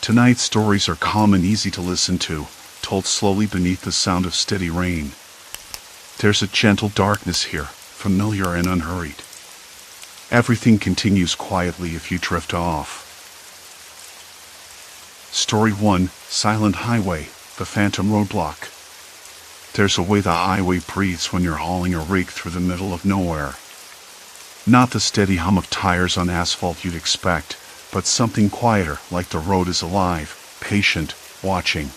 Tonight's stories are calm and easy to listen to, told slowly beneath the sound of steady rain. There's a gentle darkness here, familiar and unhurried. Everything continues quietly if you drift off. Story 1, Silent Highway, the Phantom Roadblock. There's a way the highway breathes when you're hauling a rig through the middle of nowhere. Not the steady hum of tires on asphalt you'd expect, but something quieter, like the road is alive, patient, watching.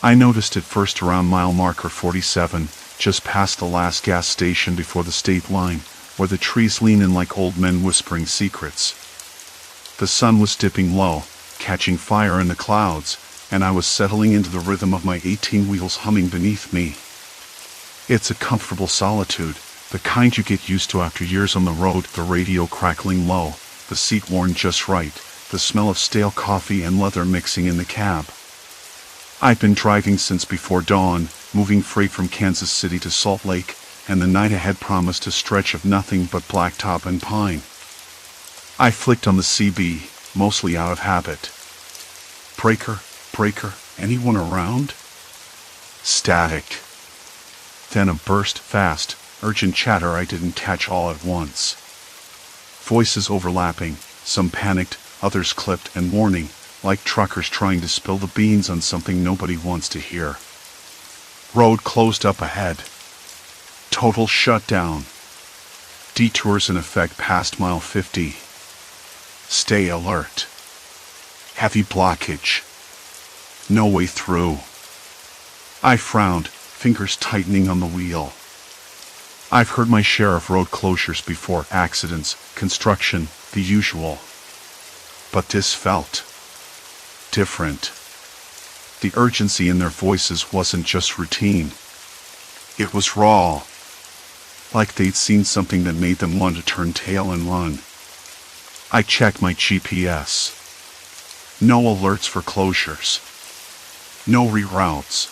I noticed it first around mile marker 47, just past the last gas station before the state line, where the trees lean in like old men whispering secrets. The sun was dipping low, catching fire in the clouds, and I was settling into the rhythm of my 18 wheels humming beneath me. It's a comfortable solitude, the kind you get used to after years on the road, the radio crackling low, the seat worn just right, the smell of stale coffee and leather mixing in the cab. I've been driving since before dawn, moving freight from Kansas City to Salt Lake, and the night ahead promised a stretch of nothing but blacktop and pine. I flicked on the CB, mostly out of habit. Breaker, anyone around? Static. Then a burst, fast, urgent chatter I didn't catch all at once. Voices overlapping, some panicked, others clipped and warning, like truckers trying to spill the beans on something nobody wants to hear. Road closed up ahead. Total shutdown. Detours in effect past mile 50. Stay alert. Heavy blockage. No way through. I frowned, fingers tightening on the wheel. I've heard my share of road closures before, accidents, construction, the usual. But this felt different. The urgency in their voices wasn't just routine. It was raw. Like they'd seen something that made them want to turn tail and run. I checked my GPS. No alerts for closures. No reroutes.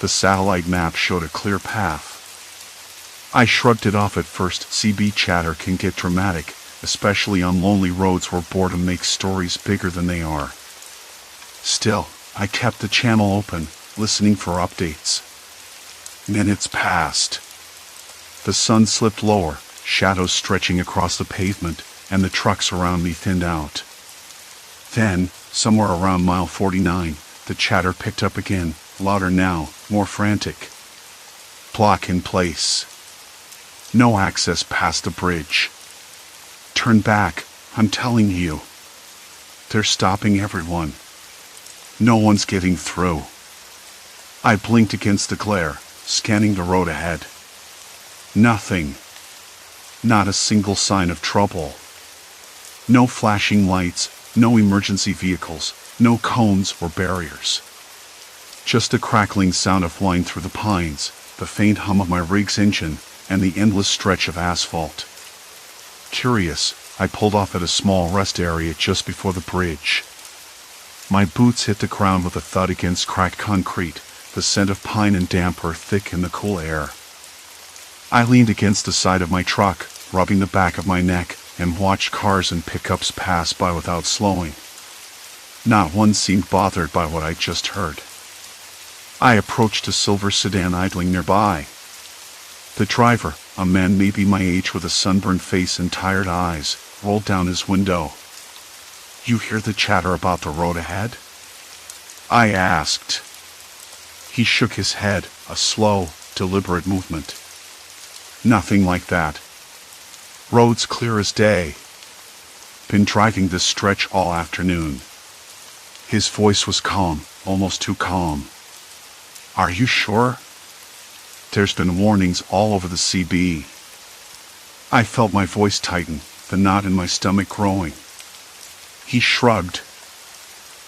The satellite map showed a clear path. I shrugged it off at first. CB chatter can get dramatic, especially on lonely roads where boredom makes stories bigger than they are. Still, I kept the channel open, listening for updates. Minutes passed. The sun slipped lower, shadows stretching across the pavement, and the trucks around me thinned out. Then, somewhere around mile 49, the chatter picked up again, louder now, more frantic. Block in place. No access past the bridge. Turn back, I'm telling you. They're stopping everyone. No one's getting through. I blinked against the glare, scanning the road ahead. Nothing. Not a single sign of trouble. No flashing lights, no emergency vehicles, no cones or barriers. Just a crackling sound of flying through the pines, the faint hum of my rig's engine, and the endless stretch of asphalt. Curious, I pulled off at a small rest area just before the bridge. My boots hit the ground with a thud against cracked concrete, the scent of pine and damp earth thick in the cool air. I leaned against the side of my truck, rubbing the back of my neck, and watched cars and pickups pass by without slowing. Not one seemed bothered by what I just heard. I approached a silver sedan idling nearby. The driver, a man maybe my age with a sunburned face and tired eyes, rolled down his window. "You hear the chatter about the road ahead?" I asked. He shook his head, a slow, deliberate movement. "Nothing like that. Road's clear as day. Been driving this stretch all afternoon." His voice was calm, almost too calm. "Are you sure? There's been warnings all over the CB." I felt my voice tighten, the knot in my stomach growing. He shrugged.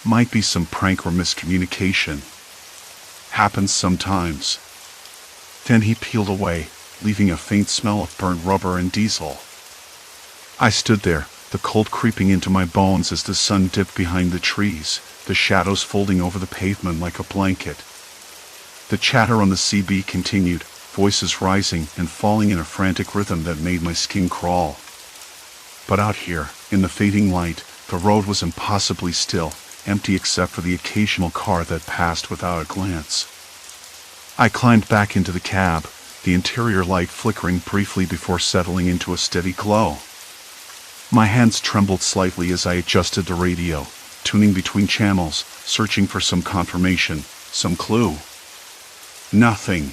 "Might be some prank or miscommunication. Happens sometimes." Then he peeled away, leaving a faint smell of burnt rubber and diesel. I stood there, the cold creeping into my bones as the sun dipped behind the trees, the shadows folding over the pavement like a blanket. The chatter on the CB continued, voices rising and falling in a frantic rhythm that made my skin crawl. But out here, in the fading light, the road was impossibly still, empty except for the occasional car that passed without a glance. I climbed back into the cab, the interior light flickering briefly before settling into a steady glow. My hands trembled slightly as I adjusted the radio, tuning between channels, searching for some confirmation, some clue. Nothing.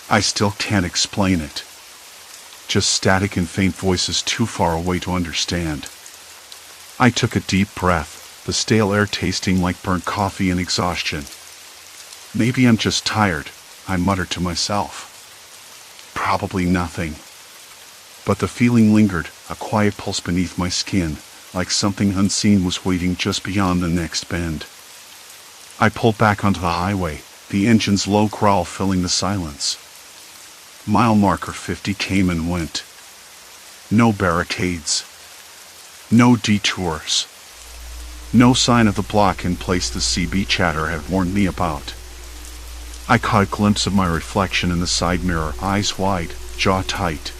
I still can't explain it. Just static and faint voices too far away to understand. I took a deep breath, the stale air tasting like burnt coffee and exhaustion. Maybe I'm just tired, I muttered to myself. Probably nothing. But the feeling lingered, a quiet pulse beneath my skin, like something unseen was waiting just beyond the next bend. I pulled back onto the highway, the engine's low growl filling the silence. Mile marker 50 came and went. No barricades. No detours. No sign of the block in place the CB chatter had warned me about. I caught a glimpse of my reflection in the side mirror, eyes wide, jaw tight.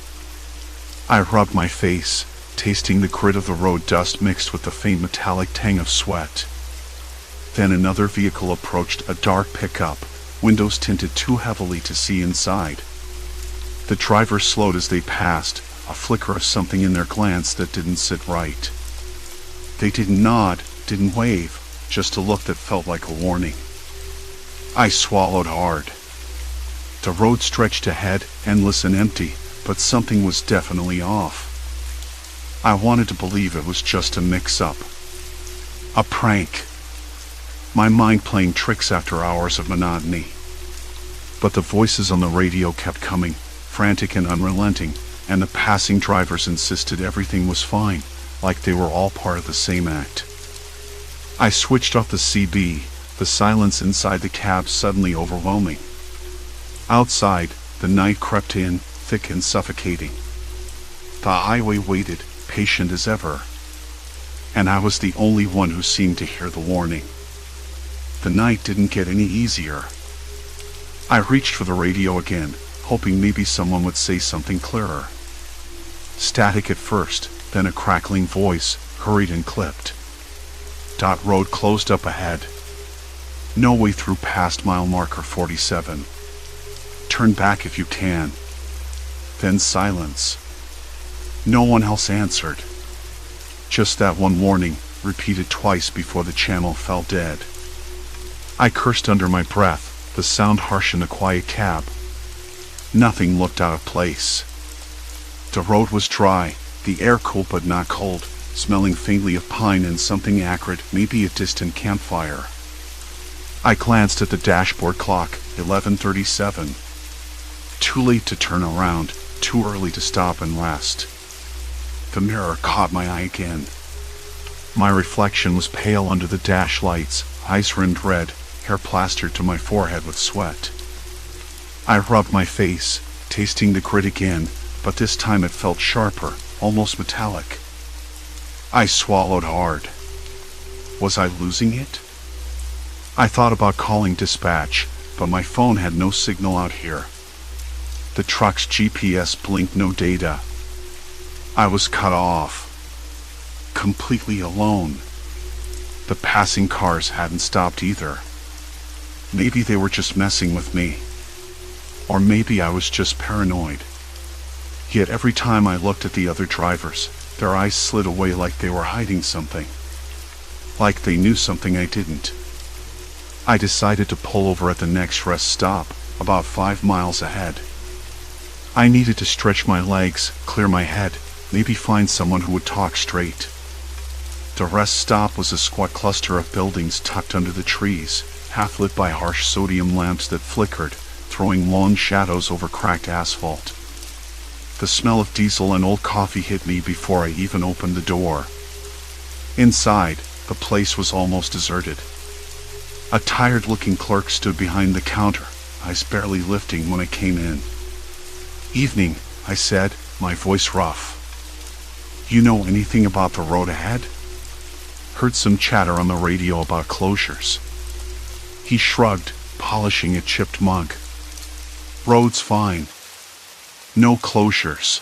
I rubbed my face, tasting the grit of the road dust mixed with the faint metallic tang of sweat. Then another vehicle approached, a dark pickup, windows tinted too heavily to see inside. The driver slowed as they passed, a flicker of something in their glance that didn't sit right. They didn't nod, didn't wave, just a look that felt like a warning. I swallowed hard. The road stretched ahead, endless and empty, but something was definitely off. I wanted to believe it was just a mix-up. A prank. My mind playing tricks after hours of monotony. But the voices on the radio kept coming, frantic and unrelenting, and the passing drivers insisted everything was fine, like they were all part of the same act. I switched off the CB, the silence inside the cab suddenly overwhelming. Outside, the night crept in, thick and suffocating. The highway waited, patient as ever. And I was the only one who seemed to hear the warning. The night didn't get any easier. I reached for the radio again, hoping maybe someone would say something clearer. Static at first, then a crackling voice, hurried and clipped. Road closed up ahead. No way through past mile marker 47. Turn back if you can. Then silence. No one else answered. Just that one warning, repeated twice before the channel fell dead. I cursed under my breath, the sound harsh in the quiet cab. Nothing looked out of place. The road was dry, the air cool but not cold, smelling faintly of pine and something acrid, maybe a distant campfire. I glanced at the dashboard clock, 11:37. Too late to turn around, too early to stop and rest. The mirror caught my eye again. My reflection was pale under the dash lights, eyes rimmed red, hair plastered to my forehead with sweat. I rubbed my face, tasting the grit again, but this time it felt sharper, almost metallic. I swallowed hard. Was I losing it? I thought about calling dispatch, but my phone had no signal out here. The truck's GPS blinked no data. I was cut off. Completely alone. The passing cars hadn't stopped either. Maybe they were just messing with me. Or maybe I was just paranoid. Yet every time I looked at the other drivers, their eyes slid away like they were hiding something. Like they knew something I didn't. I decided to pull over at the next rest stop, about 5 miles ahead. I needed to stretch my legs, clear my head, maybe find someone who would talk straight. The rest stop was a squat cluster of buildings tucked under the trees, half lit by harsh sodium lamps that flickered, throwing long shadows over cracked asphalt. The smell of diesel and old coffee hit me before I even opened the door. Inside, the place was almost deserted. A tired-looking clerk stood behind the counter, eyes barely lifting when I came in. "Evening," I said, my voice rough. "You know anything about the road ahead?" Heard some chatter on the radio about closures. He shrugged, polishing a chipped mug. "Road's fine. No closures.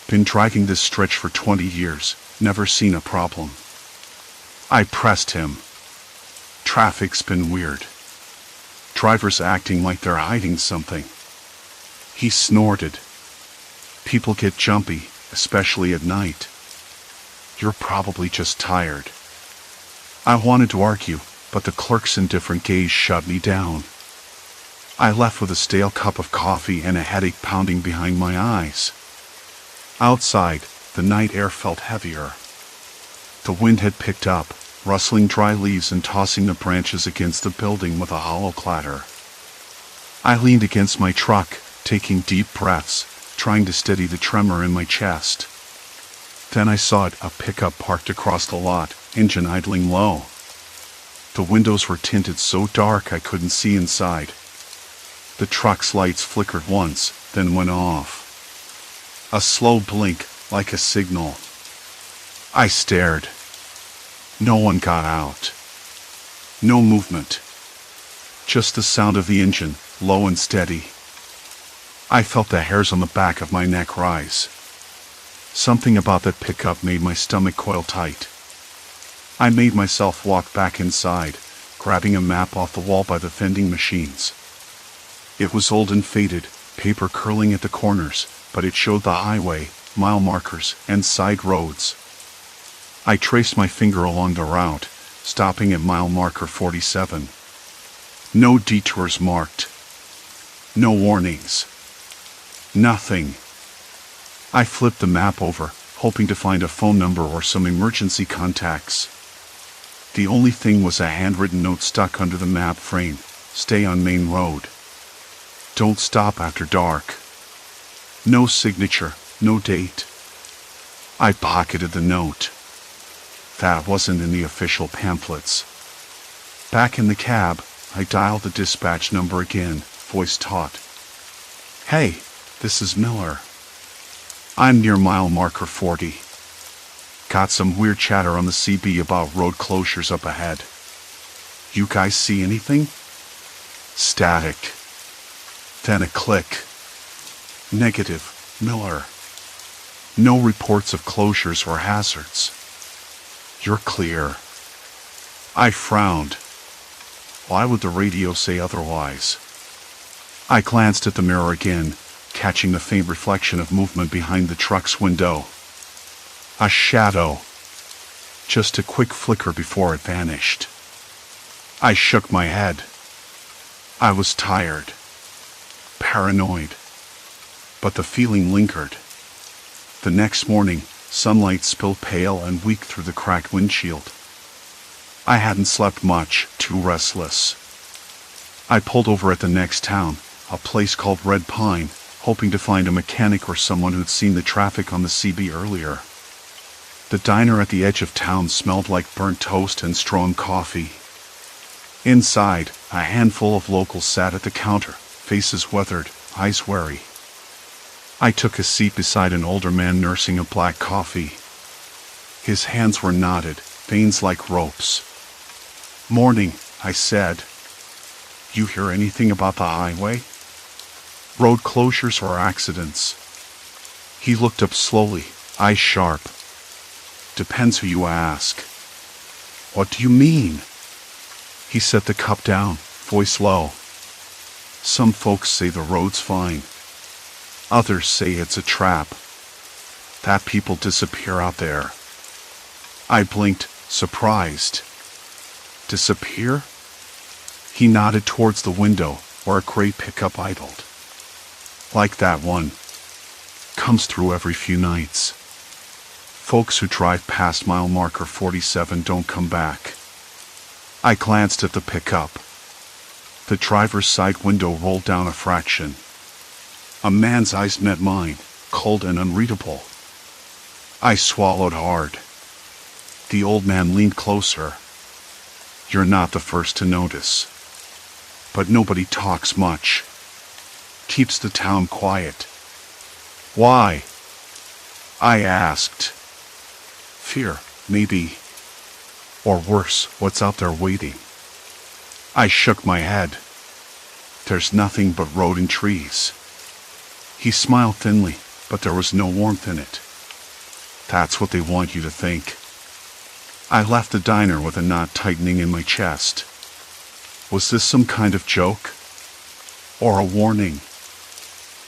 Been driving this stretch for 20 years, never seen a problem." I pressed him. Traffic's been weird. Drivers acting like they're hiding something. He snorted. People get jumpy, especially at night. You're probably just tired. I wanted to argue, but the clerk's indifferent gaze shut me down. I left with a stale cup of coffee and a headache pounding behind my eyes. Outside, the night air felt heavier. The wind had picked up, rustling dry leaves and tossing the branches against the building with a hollow clatter. I leaned against my truck, taking deep breaths, trying to steady the tremor in my chest. Then I saw a pickup parked across the lot, engine idling low. The windows were tinted so dark I couldn't see inside. The truck's lights flickered once, then went off. A slow blink, like a signal. I stared. No one got out. No movement. Just the sound of the engine, low and steady. I felt the hairs on the back of my neck rise. Something about that pickup made my stomach coil tight. I made myself walk back inside, grabbing a map off the wall by the vending machines. It was old and faded, paper curling at the corners, but it showed the highway, mile markers, and side roads. I traced my finger along the route, stopping at mile marker 47. No detours marked. No warnings. Nothing. I flipped the map over, hoping to find a phone number or some emergency contacts. The only thing was a handwritten note stuck under the map frame. Stay on main road. Don't stop after dark. No signature, no date. I pocketed the note. That wasn't in the official pamphlets. Back in the cab, I dialed the dispatch number again, voice taut. Hey, this is Miller. I'm near mile marker 40. Got some weird chatter on the CB about road closures up ahead. You guys see anything? Static. Then a click. Negative, Miller. No reports of closures or hazards. You're clear. I frowned. Why would the radio say otherwise? I glanced at the mirror again, catching the faint reflection of movement behind the truck's window. A shadow. Just a quick flicker before it vanished. I shook my head. I was tired. Paranoid. But the feeling lingered. The next morning, sunlight spilled pale and weak through the cracked windshield. I hadn't slept much, too restless. I pulled over at the next town, a place called Red Pine, hoping to find a mechanic or someone who'd seen the traffic on the CB earlier. The diner at the edge of town smelled like burnt toast and strong coffee. Inside, a handful of locals sat at the counter, faces weathered, eyes wary. I took a seat beside an older man nursing a black coffee. His hands were knotted, veins like ropes. Morning, I said. You hear anything about the highway? Road closures or accidents? He looked up slowly, eyes sharp. Depends who you ask. What do you mean? He set the cup down, voice low. Some folks say the road's fine. Others say it's a trap. That people disappear out there. I blinked, surprised. Disappear? He nodded towards the window, where a gray pickup idled. Like that one. Comes through every few nights. Folks who drive past mile marker 47 don't come back. I glanced at the pickup. The driver's side window rolled down a fraction. A man's eyes met mine, cold and unreadable. I swallowed hard. The old man leaned closer. You're not the first to notice. But nobody talks much. Keeps the town quiet. Why? I asked. Fear, maybe. Or worse, what's out there waiting? I shook my head. There's nothing but road and trees. He smiled thinly, but there was no warmth in it. That's what they want you to think. I left the diner with a knot tightening in my chest. Was this some kind of joke? Or a warning?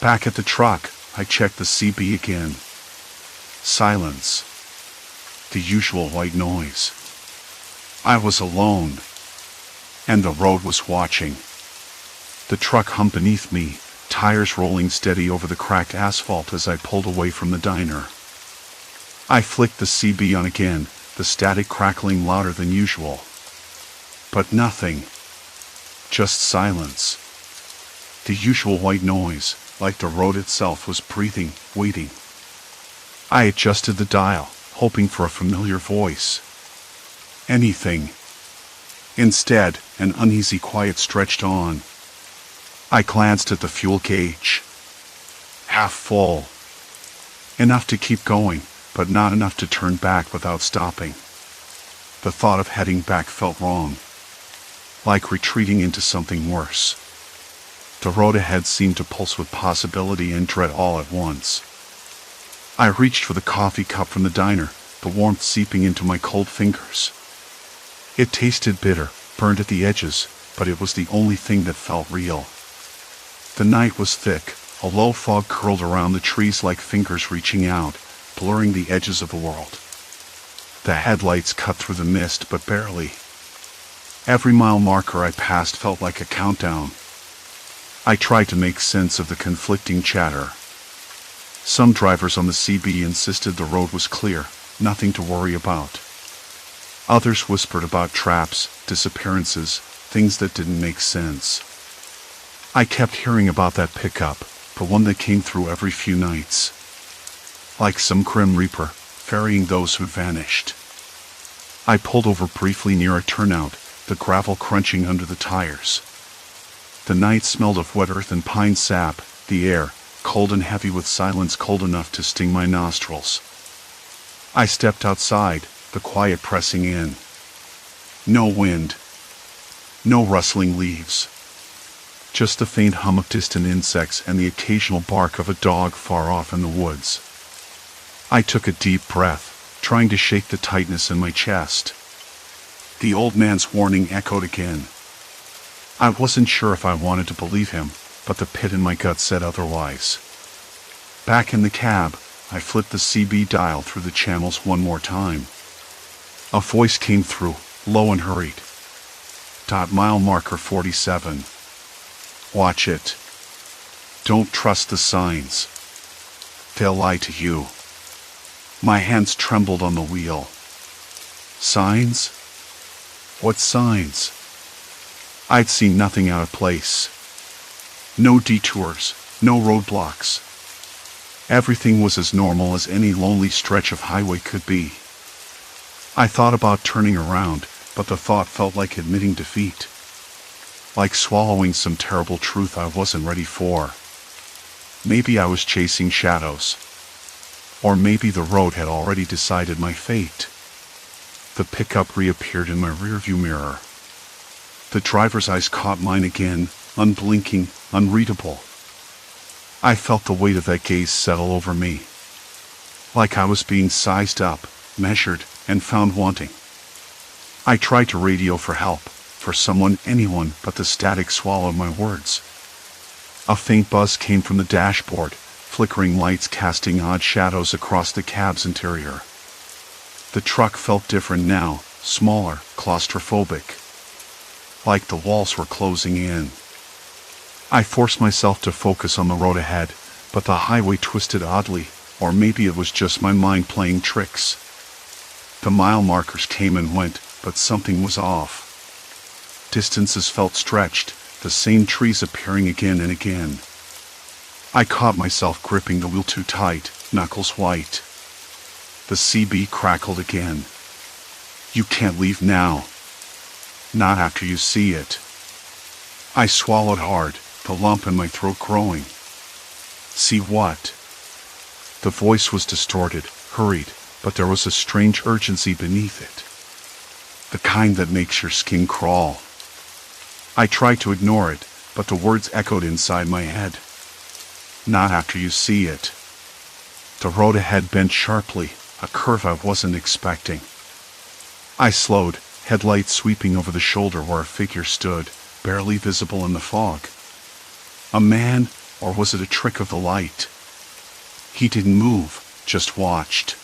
Back at the truck, I checked the CB again. Silence. The usual white noise. I was alone. And the road was watching. The truck hummed beneath me, tires rolling steady over the cracked asphalt as I pulled away from the diner. I flicked the CB on again, the static crackling louder than usual. But nothing. Just silence. The usual white noise, like the road itself, was breathing, waiting. I adjusted the dial, hoping for a familiar voice. Anything. Instead, an uneasy quiet stretched on. I glanced at the fuel gauge. Half full. Enough to keep going, but not enough to turn back without stopping. The thought of heading back felt wrong. Like retreating into something worse. The road ahead seemed to pulse with possibility and dread all at once. I reached for the coffee cup from the diner, the warmth seeping into my cold fingers. It tasted bitter, burned at the edges, but it was the only thing that felt real. The night was thick, a low fog curled around the trees like fingers reaching out, blurring the edges of the world. The headlights cut through the mist, but barely. Every mile marker I passed felt like a countdown. I tried to make sense of the conflicting chatter. Some drivers on the CB insisted the road was clear, nothing to worry about. Others whispered about traps, disappearances, things that didn't make sense. I kept hearing about that pickup, the one that came through every few nights. Like some grim reaper, ferrying those who vanished. I pulled over briefly near a turnout, the gravel crunching under the tires. The night smelled of wet earth and pine sap, the air, cold and heavy with silence cold enough to sting my nostrils. I stepped outside, the quiet pressing in. No wind. No rustling leaves. Just the faint hum of distant insects and the occasional bark of a dog far off in the woods. I took a deep breath, trying to shake the tightness in my chest. The old man's warning echoed again. I wasn't sure if I wanted to believe him, but the pit in my gut said otherwise. Back in the cab, I flipped the CB dial through the channels one more time. A voice came through, low and hurried. Mile marker 47. Watch it. Don't trust the signs. They'll lie to you. My hands trembled on the wheel. Signs? What signs? I'd seen nothing out of place. No detours, no roadblocks. Everything was as normal as any lonely stretch of highway could be. I thought about turning around, but the thought felt like admitting defeat. Like swallowing some terrible truth I wasn't ready for. Maybe I was chasing shadows. Or maybe the road had already decided my fate. The pickup reappeared in my rearview mirror. The driver's eyes caught mine again, unblinking, unreadable. I felt the weight of that gaze settle over me. Like I was being sized up, measured, and found wanting. I tried to radio for help, for someone, anyone, but the static swallowed my words. A faint buzz came from the dashboard, flickering lights casting odd shadows across the cab's interior. The truck felt different now, smaller, claustrophobic. Like the walls were closing in. I forced myself to focus on the road ahead, but the highway twisted oddly, or maybe it was just my mind playing tricks. The mile markers came and went, but something was off. Distances felt stretched, the same trees appearing again and again. I caught myself gripping the wheel too tight, knuckles white. The CB crackled again. You can't leave now. Not after you see it. I swallowed hard, the lump in my throat growing. See what? The voice was distorted, hurried, but there was a strange urgency beneath it. The kind that makes your skin crawl. I tried to ignore it, but the words echoed inside my head. Not after you see it. The road ahead bent sharply, a curve I wasn't expecting. I slowed, headlights sweeping over the shoulder where a figure stood, barely visible in the fog. A man, or was it a trick of the light? He didn't move, just watched.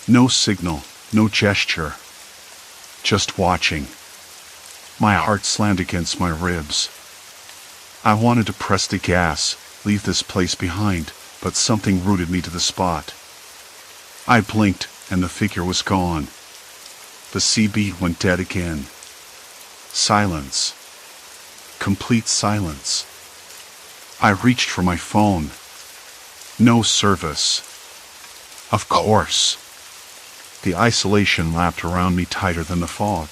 No signal, no gesture. Just watching. My heart slammed against my ribs. I wanted to press the gas, leave this place behind, but something rooted me to the spot. I blinked, and the figure was gone. The CB went dead again. Silence. Complete silence. I reached for my phone. No service. Of course. The isolation lapped around me tighter than the fog.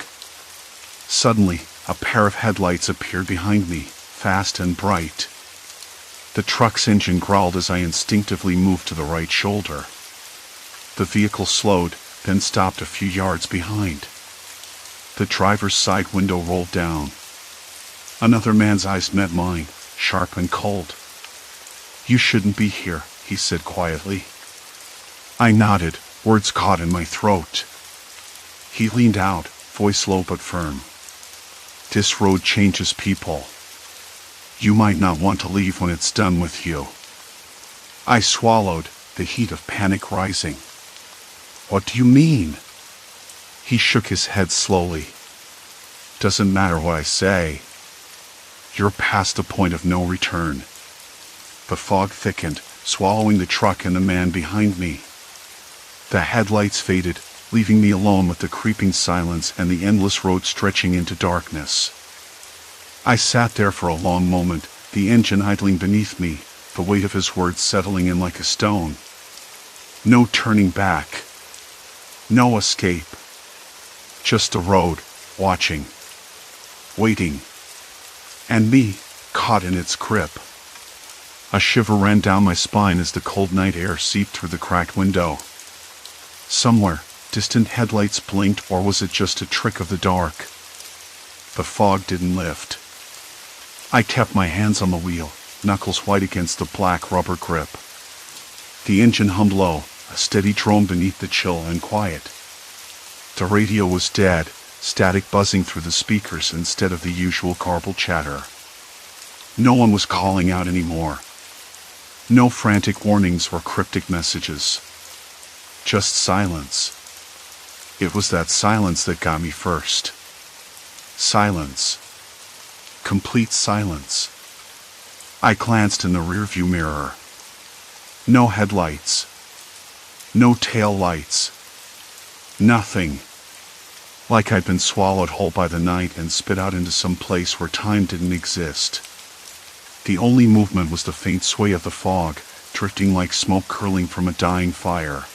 Suddenly, a pair of headlights appeared behind me, fast and bright. The truck's engine growled as I instinctively moved to the right shoulder. The vehicle slowed, then stopped a few yards behind. The driver's side window rolled down. Another man's eyes met mine, sharp and cold. "You shouldn't be here," he said quietly. I nodded, words caught in my throat. He leaned out, voice low but firm. "This road changes people. You might not want to leave when it's done with you." I swallowed, the heat of panic rising. "What do you mean?" He shook his head slowly. "Doesn't matter what I say. You're past the point of no return." The fog thickened, swallowing the truck and the man behind me. The headlights faded, leaving me alone with the creeping silence and the endless road stretching into darkness. I sat there for a long moment, the engine idling beneath me, the weight of his words settling in like a stone. No turning back. No escape. Just the road, watching. Waiting. And me, caught in its grip. A shiver ran down my spine as the cold night air seeped through the cracked window. Somewhere, distant headlights blinked, or was it just a trick of the dark? The fog didn't lift. I kept my hands on the wheel, knuckles white against the black rubber grip. The engine hummed low, a steady drone beneath the chill and quiet. The radio was dead, static buzzing through the speakers instead of the usual garbled chatter. No one was calling out anymore. No frantic warnings or cryptic messages. Just silence. It was that silence that got me first. Silence. Complete silence. I glanced in the rearview mirror. No headlights. No tail lights. Nothing. Like I'd been swallowed whole by the night and spit out into some place where time didn't exist. The only movement was the faint sway of the fog, drifting like smoke curling from a dying fire.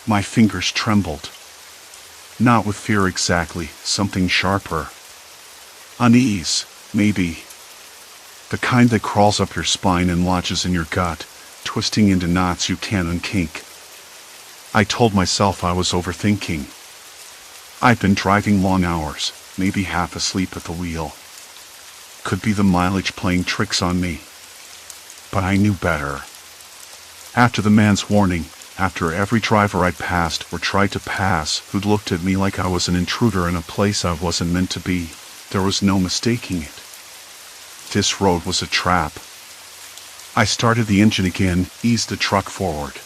My fingers trembled. Not with fear exactly, something sharper. Unease, maybe. The kind that crawls up your spine and lodges in your gut, twisting into knots you can't unkink. I told myself I was overthinking. I'd been driving long hours, maybe half asleep at the wheel. Could be the mileage playing tricks on me. But I knew better. After the man's warning, after every driver I'd passed or tried to pass who'd looked at me like I was an intruder in a place I wasn't meant to be, there was no mistaking it. This road was a trap. I started the engine again, eased the truck forward.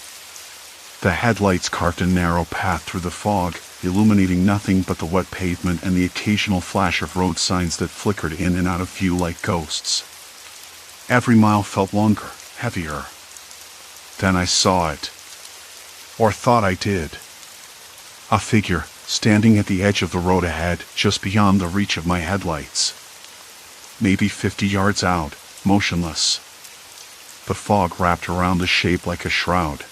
The headlights carved a narrow path through the fog, illuminating nothing but the wet pavement and the occasional flash of road signs that flickered in and out of view like ghosts. Every mile felt longer, heavier. Then I saw it. Or thought I did. A figure, standing at the edge of the road ahead, just beyond the reach of my headlights. Maybe 50 yards out, motionless. The fog wrapped around the shape like a shroud.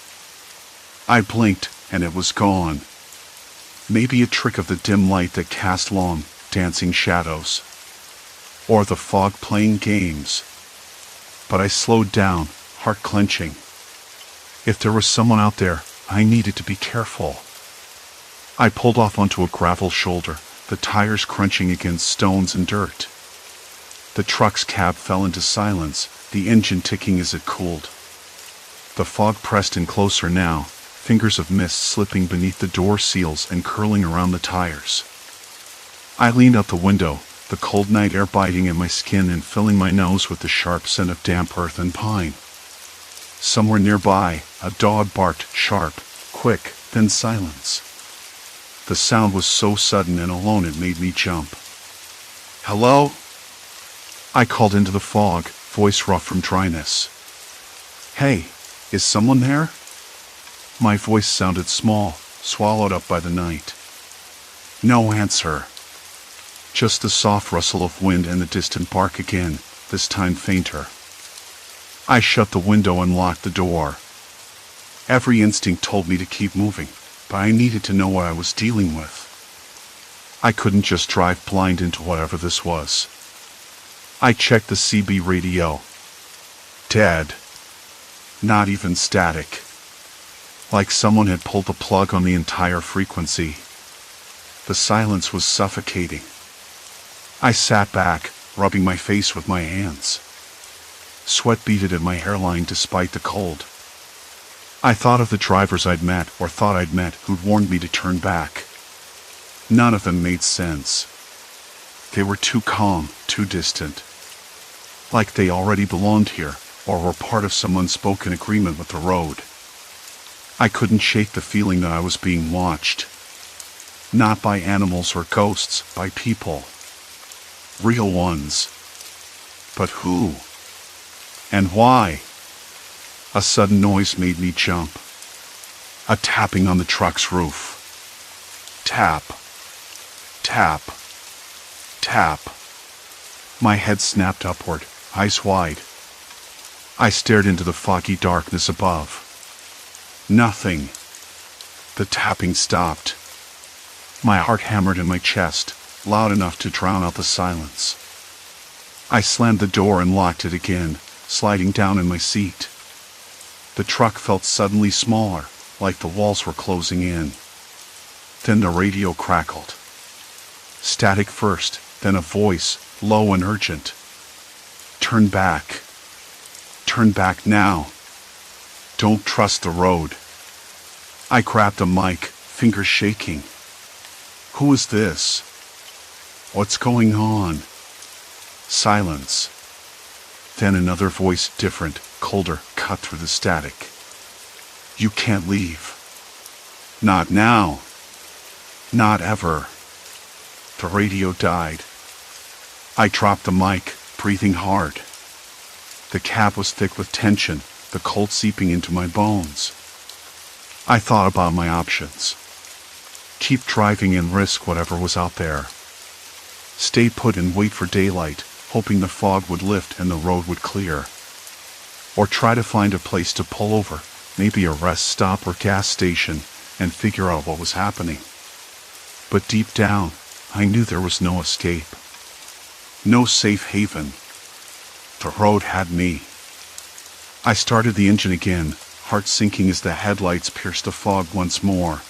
I blinked, and it was gone. Maybe a trick of the dim light that cast long, dancing shadows. Or the fog playing games. But I slowed down, heart clenching. If there was someone out there, I needed to be careful. I pulled off onto a gravel shoulder, the tires crunching against stones and dirt. The truck's cab fell into silence, the engine ticking as it cooled. The fog pressed in closer now, fingers of mist slipping beneath the door seals and curling around the tires. I leaned out the window, the cold night air biting at my skin and filling my nose with the sharp scent of damp earth and pine. Somewhere nearby, a dog barked, sharp, quick, then silence. The sound was so sudden and alone it made me jump. "Hello?" I called into the fog, voice rough from dryness. "Hey, is someone there?" My voice sounded small, swallowed up by the night. No answer. Just the soft rustle of wind and the distant bark again, this time fainter. I shut the window and locked the door. Every instinct told me to keep moving, but I needed to know what I was dealing with. I couldn't just drive blind into whatever this was. I checked the CB radio. Dead. Not even static. Like someone had pulled the plug on the entire frequency. The silence was suffocating. I sat back, rubbing my face with my hands. Sweat beaded at my hairline despite the cold. I thought of the drivers I'd met or thought I'd met who'd warned me to turn back. None of them made sense. They were too calm, too distant. Like they already belonged here, or were part of some unspoken agreement with the road. I couldn't shake the feeling that I was being watched. Not by animals or ghosts, by people. Real ones. But who? And why? A sudden noise made me jump. A tapping on the truck's roof. Tap. Tap. Tap. My head snapped upward, eyes wide. I stared into the foggy darkness above. Nothing. The tapping stopped. My heart hammered in my chest, loud enough to drown out the silence. I slammed the door and locked it again, sliding down in my seat. The truck felt suddenly smaller, like the walls were closing in. Then the radio crackled. Static first, then a voice, low and urgent. Turn back. Turn back now. Don't trust the road. I grabbed a mic, fingers shaking. Who is this? What's going on? Silence. Then another voice, different, colder, cut through the static. You can't leave. Not now. Not ever. The radio died. I dropped the mic, breathing hard. The cab was thick with tension, the cold seeping into my bones. I thought about my options. Keep driving and risk whatever was out there. Stay put and wait for daylight, hoping the fog would lift and the road would clear. Or try to find a place to pull over, maybe a rest stop or gas station, and figure out what was happening. But deep down, I knew there was no escape. No safe haven. The road had me. I started the engine again, heart sinking as the headlights pierced the fog once more.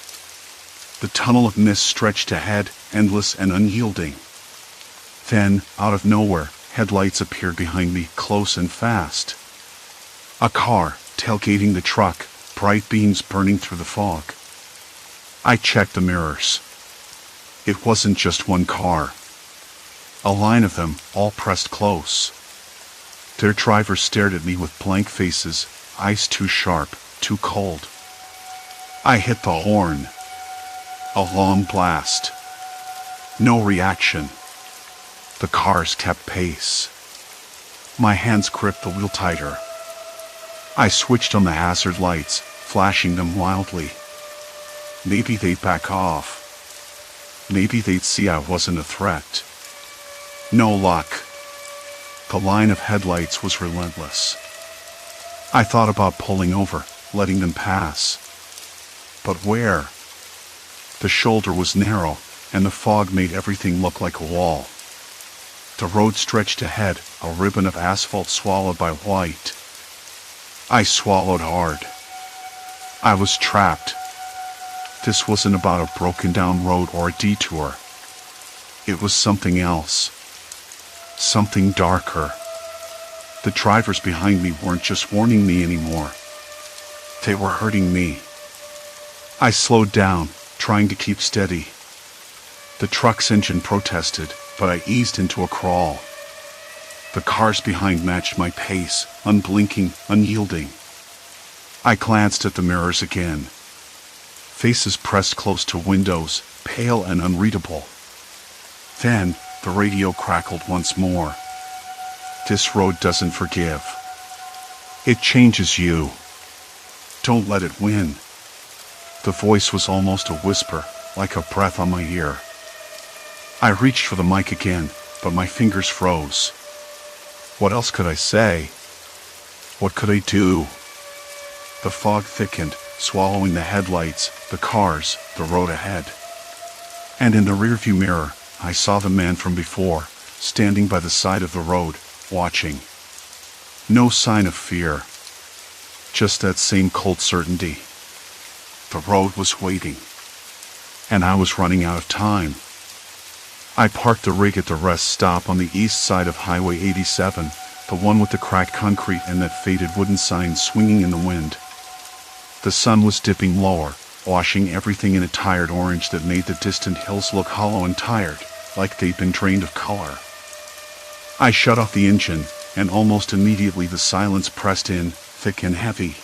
The tunnel of mist stretched ahead, endless and unyielding. Then, out of nowhere, headlights appeared behind me, close and fast. A car, tailgating the truck, bright beams burning through the fog. I checked the mirrors. It wasn't just one car. A line of them, all pressed close. Their drivers stared at me with blank faces, eyes too sharp, too cold. I hit the horn. A long blast. No reaction. The cars kept pace. My hands gripped the wheel tighter. I switched on the hazard lights, flashing them wildly. Maybe they'd back off. Maybe they'd see I wasn't a threat. No luck. The line of headlights was relentless. I thought about pulling over, letting them pass. But where? The shoulder was narrow, and the fog made everything look like a wall. The road stretched ahead, a ribbon of asphalt swallowed by white. I swallowed hard. I was trapped. This wasn't about a broken down road or a detour. It was something else. Something darker. The drivers behind me weren't just warning me anymore. They were hurting me. I slowed down, trying to keep steady. The truck's engine protested, but I eased into a crawl. The cars behind matched my pace, unblinking, unyielding. I glanced at the mirrors again. Faces pressed close to windows, pale and unreadable. Then, the radio crackled once more. This road doesn't forgive. It changes you. Don't let it win. The voice was almost a whisper, like a breath on my ear. I reached for the mic again, but my fingers froze. What else could I say? What could I do? The fog thickened, swallowing the headlights, the cars, the road ahead. And in the rearview mirror, I saw the man from before, standing by the side of the road, watching. No sign of fear. Just that same cold certainty. The road was waiting. And I was running out of time. I parked the rig at the rest stop on the east side of Highway 87, the one with the cracked concrete and that faded wooden sign swinging in the wind. The sun was dipping lower, washing everything in a tired orange that made the distant hills look hollow and tired, like they'd been drained of color. I shut off the engine, and almost immediately the silence pressed in, thick and heavy.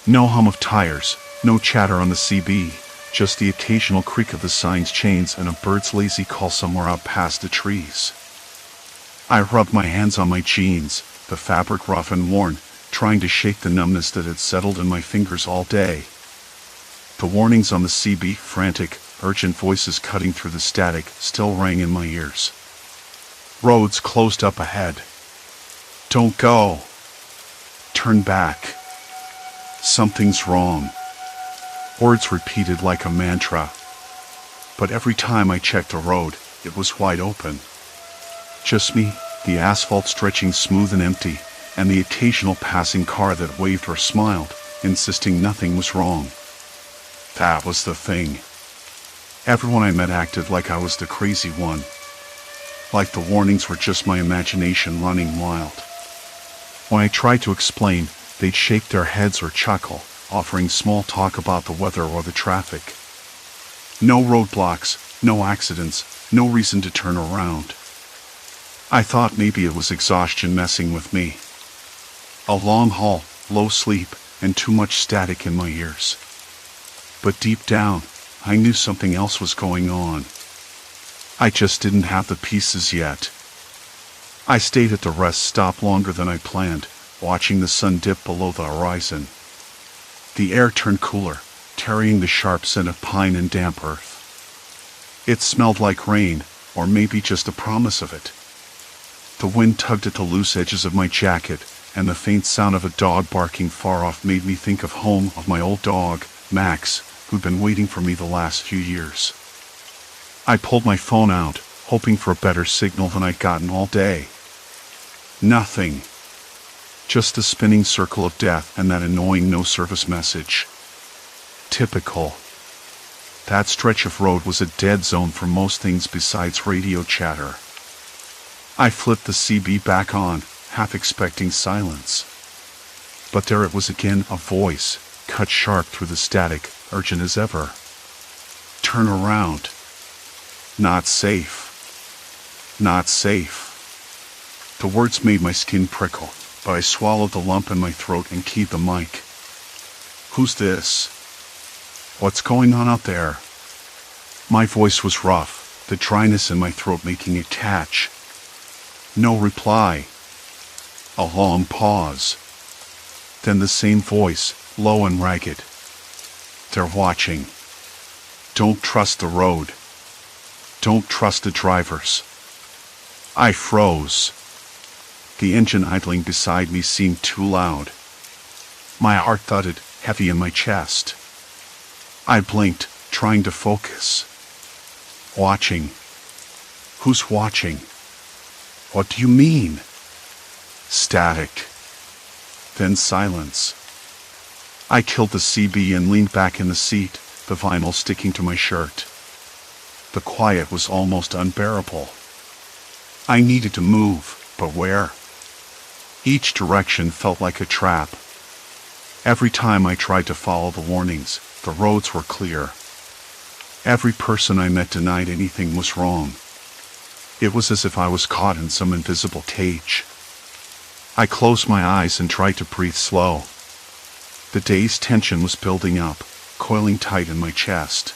No hum of tires, no chatter on the CB, just the occasional creak of the sign's chains and a bird's lazy call somewhere out past the trees. I rubbed my hands on my jeans, the fabric rough and worn, trying to shake the numbness that had settled in my fingers all day. The warnings on the CB, frantic, urgent voices cutting through the static, still rang in my ears. Roads closed up ahead. Don't go. Turn back. Something's wrong. Words repeated like a mantra. But every time I checked the road, it was wide open. Just me, the asphalt stretching smooth and empty, and the occasional passing car that waved or smiled, insisting nothing was wrong. That was the thing. Everyone I met acted like I was the crazy one. Like the warnings were just my imagination running wild. When I tried to explain, they'd shake their heads or chuckle, offering small talk about the weather or the traffic. No roadblocks, no accidents, no reason to turn around. I thought maybe it was exhaustion messing with me. A long haul, low sleep, and too much static in my ears. But deep down, I knew something else was going on. I just didn't have the pieces yet. I stayed at the rest stop longer than I planned, watching the sun dip below the horizon. The air turned cooler, carrying the sharp scent of pine and damp earth. It smelled like rain, or maybe just a promise of it. The wind tugged at the loose edges of my jacket, and the faint sound of a dog barking far off made me think of home, of my old dog, Max, who'd been waiting for me the last few years. I pulled my phone out, hoping for a better signal than I'd gotten all day. Nothing. Just a spinning circle of death and that annoying no-service message. Typical. That stretch of road was a dead zone for most things besides radio chatter. I flipped the CB back on, half expecting silence. But there it was again, a voice, cut sharp through the static, urgent as ever. Turn around. Not safe. Not safe. The words made my skin prickle, but I swallowed the lump in my throat and keyed the mic. Who's this? What's going on out there? My voice was rough, the dryness in my throat making it catch. No reply. A long pause. Then the same voice, low and ragged. They're watching. Don't trust the road. Don't trust the drivers. I froze. The engine idling beside me seemed too loud. My heart thudded, heavy in my chest. I blinked, trying to focus. Watching. Who's watching? What do you mean? Static. Then silence. I killed the CB and leaned back in the seat, the vinyl sticking to my shirt. The quiet was almost unbearable. I needed to move, but where? Each direction felt like a trap. Every time I tried to follow the warnings, the roads were clear. Every person I met denied anything was wrong. It was as if I was caught in some invisible cage. I closed my eyes and tried to breathe slow. The day's tension was building up, coiling tight in my chest.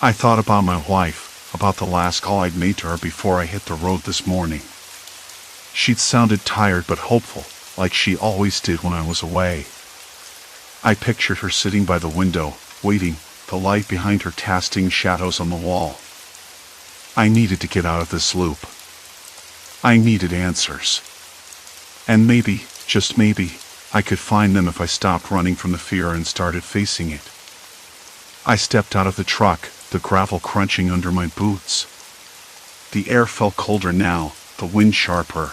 I thought about my wife, about the last call I'd made to her before I hit the road this morning. She'd sounded tired but hopeful, like she always did when I was away. I pictured her sitting by the window, waiting, the light behind her casting shadows on the wall. I needed to get out of this loop. I needed answers. And maybe, just maybe, I could find them if I stopped running from the fear and started facing it. I stepped out of the truck, the gravel crunching under my boots. The air felt colder now, the wind sharper.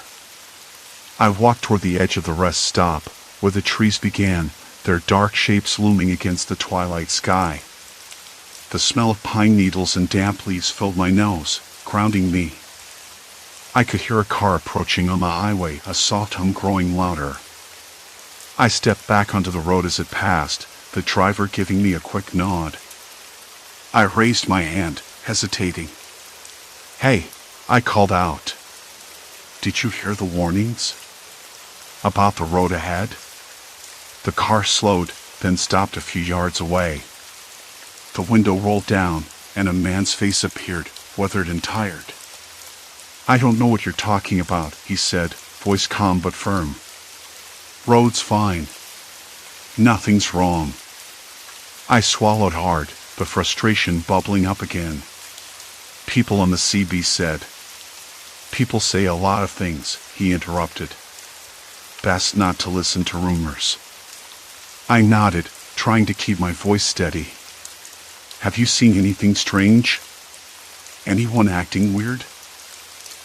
I walked toward the edge of the rest stop, where the trees began, their dark shapes looming against the twilight sky. The smell of pine needles and damp leaves filled my nose, grounding me. I could hear a car approaching on the highway, a soft hum growing louder. I stepped back onto the road as it passed, the driver giving me a quick nod. I raised my hand, hesitating. "Hey," I called out. "Did you hear the warnings? About the road ahead?" The car slowed, then stopped a few yards away. The window rolled down, and a man's face appeared, weathered and tired. "I don't know what you're talking about," he said, voice calm but firm. "Road's fine. Nothing's wrong." I swallowed hard, the frustration bubbling up again. "People on the CB said." "People say a lot of things," he interrupted. "Best not to listen to rumors." I nodded, trying to keep my voice steady. "Have you seen anything strange? Anyone acting weird?"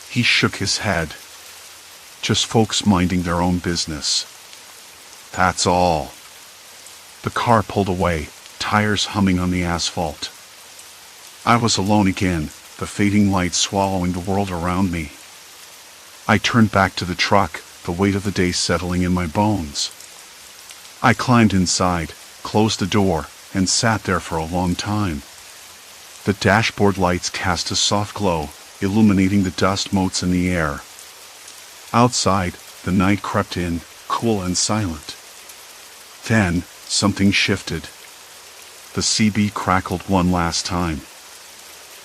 He shook his head. "Just folks minding their own business. That's all." The car pulled away, tires humming on the asphalt. I was alone again, the fading light swallowing the world around me. I turned back to the truck, the weight of the day settling in my bones. I climbed inside, closed the door, and sat there for a long time. The dashboard lights cast a soft glow, illuminating the dust motes in the air. Outside, the night crept in, cool and silent. Then, something shifted. The CB crackled one last time.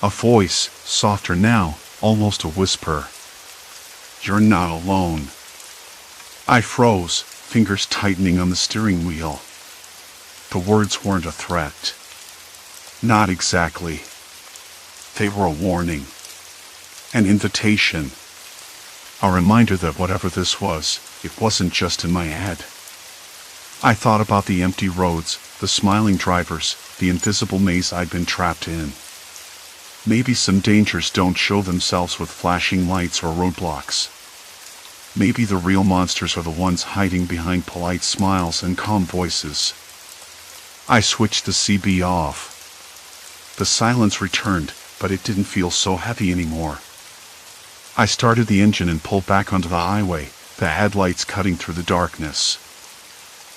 A voice, softer now, almost a whisper. "You're not alone." I froze, fingers tightening on the steering wheel. The words weren't a threat. Not exactly. They were a warning. An invitation. A reminder that whatever this was, it wasn't just in my head. I thought about the empty roads, the smiling drivers, the invisible maze I'd been trapped in. Maybe some dangers don't show themselves with flashing lights or roadblocks. Maybe the real monsters are the ones hiding behind polite smiles and calm voices. I switched the CB off. The silence returned, but it didn't feel so heavy anymore. I started the engine and pulled back onto the highway, the headlights cutting through the darkness.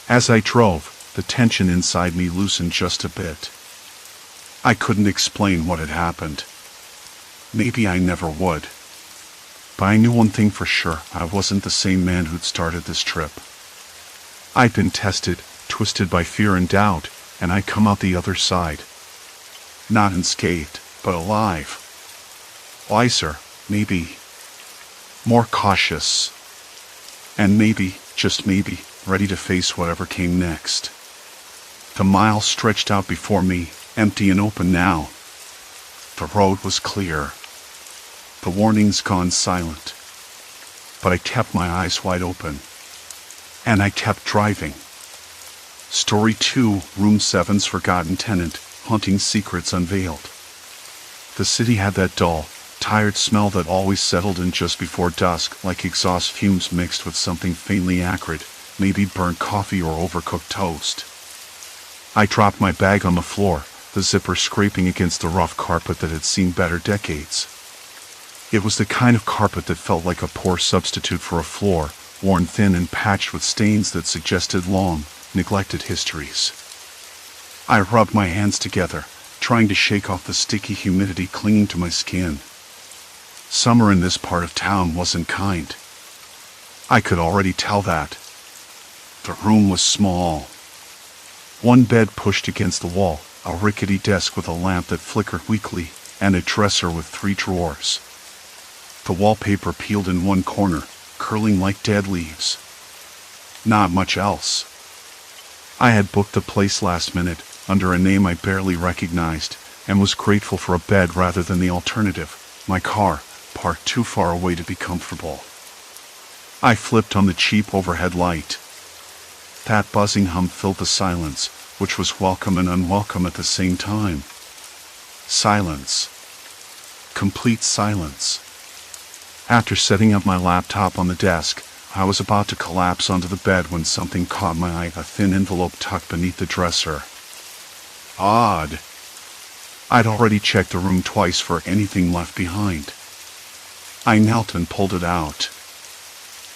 As I drove, the tension inside me loosened just a bit. I couldn't explain what had happened. Maybe I never would. But I knew one thing for sure, I wasn't the same man who'd started this trip. I'd been tested, twisted by fear and doubt, and I'd come out the other side. Not unscathed, but alive. Wiser, maybe. More cautious. And maybe, just maybe, ready to face whatever came next. The mile stretched out before me, empty and open now. The road was clear. The warnings gone silent. But I kept my eyes wide open. And I kept driving. Story 2, Room 7's Forgotten Tenant, Haunting Secrets Unveiled. The city had that dull, tired smell that always settled in just before dusk, like exhaust fumes mixed with something faintly acrid, maybe burnt coffee or overcooked toast. I dropped my bag on the floor, the zipper scraping against the rough carpet that had seen better decades. It was the kind of carpet that felt like a poor substitute for a floor, worn thin and patched with stains that suggested long, neglected histories. I rubbed my hands together, trying to shake off the sticky humidity clinging to my skin. Summer in this part of town wasn't kind. I could already tell that. The room was small. One bed pushed against the wall, a rickety desk with a lamp that flickered weakly, and a dresser with 3 drawers. The wallpaper peeled in one corner, curling like dead leaves. Not much else. I had booked the place last minute, under a name I barely recognized, and was grateful for a bed rather than the alternative, my car, parked too far away to be comfortable. I flipped on the cheap overhead light. That buzzing hum filled the silence, which was welcome and unwelcome at the same time. Silence. Complete silence. After setting up my laptop on the desk, I was about to collapse onto the bed when something caught my eye, a thin envelope tucked beneath the dresser. Odd. I'd already checked the room twice for anything left behind. I knelt and pulled it out.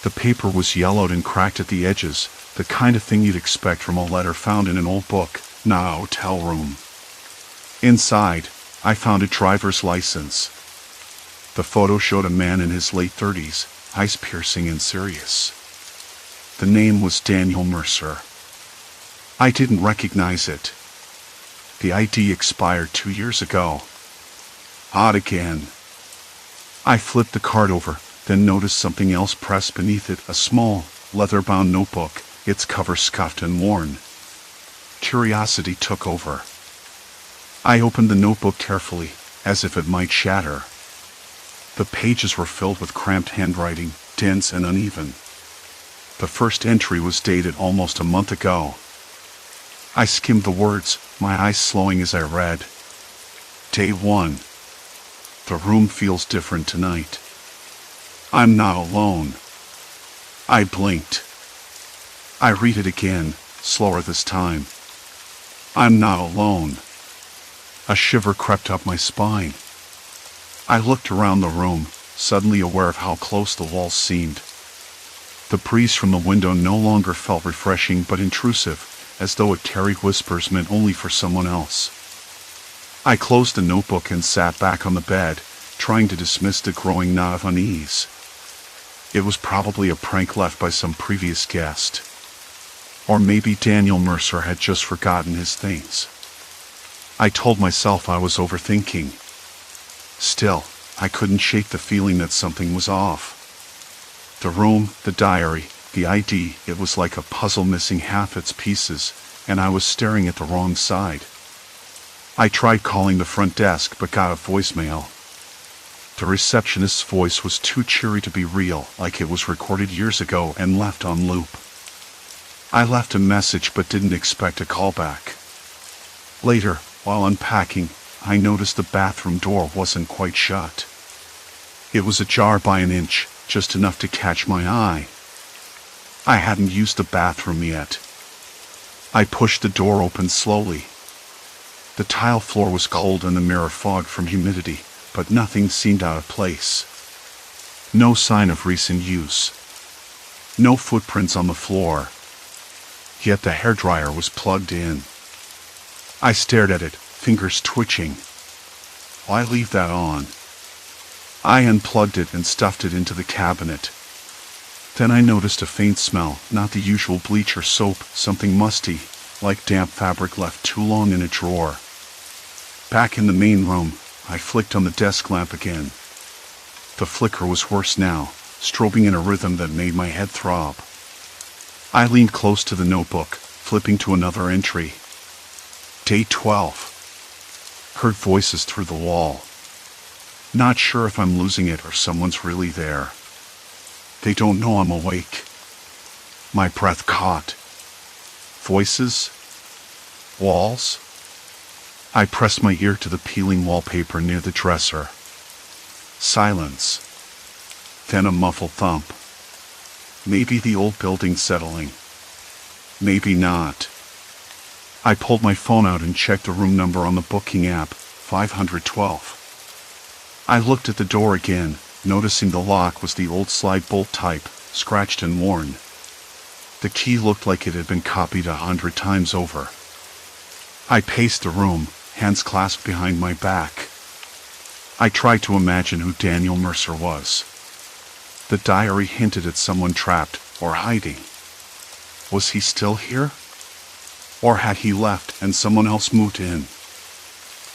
The paper was yellowed and cracked at the edges, the kind of thing you'd expect from a letter found in an old book, not a hotel room. Inside, I found a driver's license. The photo showed a man in his late 30s, eyes piercing and serious. The name was Daniel Mercer. I didn't recognize it. The ID expired 2 years ago. Odd again. I flipped the card over, then noticed something else pressed beneath it, a small, leather-bound notebook, its cover scuffed and worn. Curiosity took over. I opened the notebook carefully, as if it might shatter. The pages were filled with cramped handwriting, dense and uneven. The first entry was dated almost a month ago. I skimmed the words, my eyes slowing as I read. Day 1. The room feels different tonight. I'm not alone. I blinked. I read it again, slower this time. I'm not alone. A shiver crept up my spine. I looked around the room, suddenly aware of how close the walls seemed. The breeze from the window no longer felt refreshing but intrusive, as though it carried whispers meant only for someone else. I closed the notebook and sat back on the bed, trying to dismiss the growing knot of unease. It was probably a prank left by some previous guest. Or maybe Daniel Mercer had just forgotten his things. I told myself I was overthinking. Still, I couldn't shake the feeling that something was off. The room, the diary, the ID, it was like a puzzle missing half its pieces, and I was staring at the wrong side. I tried calling the front desk but got a voicemail. The receptionist's voice was too cheery to be real, like it was recorded years ago and left on loop. I left a message but didn't expect a callback. Later, while unpacking, I noticed the bathroom door wasn't quite shut. It was ajar by an inch, just enough to catch my eye. I hadn't used the bathroom yet. I pushed the door open slowly. The tile floor was cold and the mirror fogged from humidity, but nothing seemed out of place. No sign of recent use. No footprints on the floor. Yet the hairdryer was plugged in. I stared at it, fingers twitching. Why leave that on? I unplugged it and stuffed it into the cabinet. Then I noticed a faint smell, not the usual bleach or soap, something musty, like damp fabric left too long in a drawer. Back in the main room, I flicked on the desk lamp again. The flicker was worse now, strobing in a rhythm that made my head throb. I leaned close to the notebook, flipping to another entry. Day 12. Heard voices through the wall. Not sure if I'm losing it or someone's really there. They don't know I'm awake. My breath caught. Voices? Walls? I pressed my ear to the peeling wallpaper near the dresser. Silence. Then a muffled thump. Maybe the old building settling. Maybe not. I pulled my phone out and checked the room number on the booking app, 512. I looked at the door again, noticing the lock was the old slide bolt type, scratched and worn. The key looked like it had been copied 100 times over. I paced the room, hands clasped behind my back. I tried to imagine who Daniel Mercer was. The diary hinted at someone trapped or hiding. Was he still here? Or had he left and someone else moved in?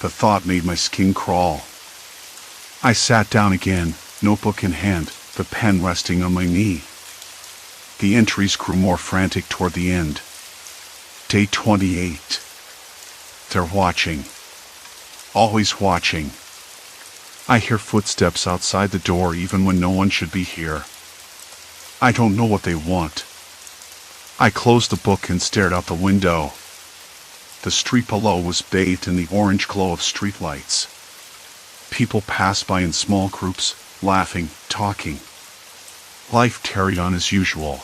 The thought made my skin crawl. I sat down again, notebook in hand, the pen resting on my knee. The entries grew more frantic toward the end. Day 28. They're watching. Always watching. I hear footsteps outside the door even when no one should be here. I don't know what they want. I closed the book and stared out the window. The street below was bathed in the orange glow of streetlights. People passed by in small groups, laughing, talking. Life carried on as usual.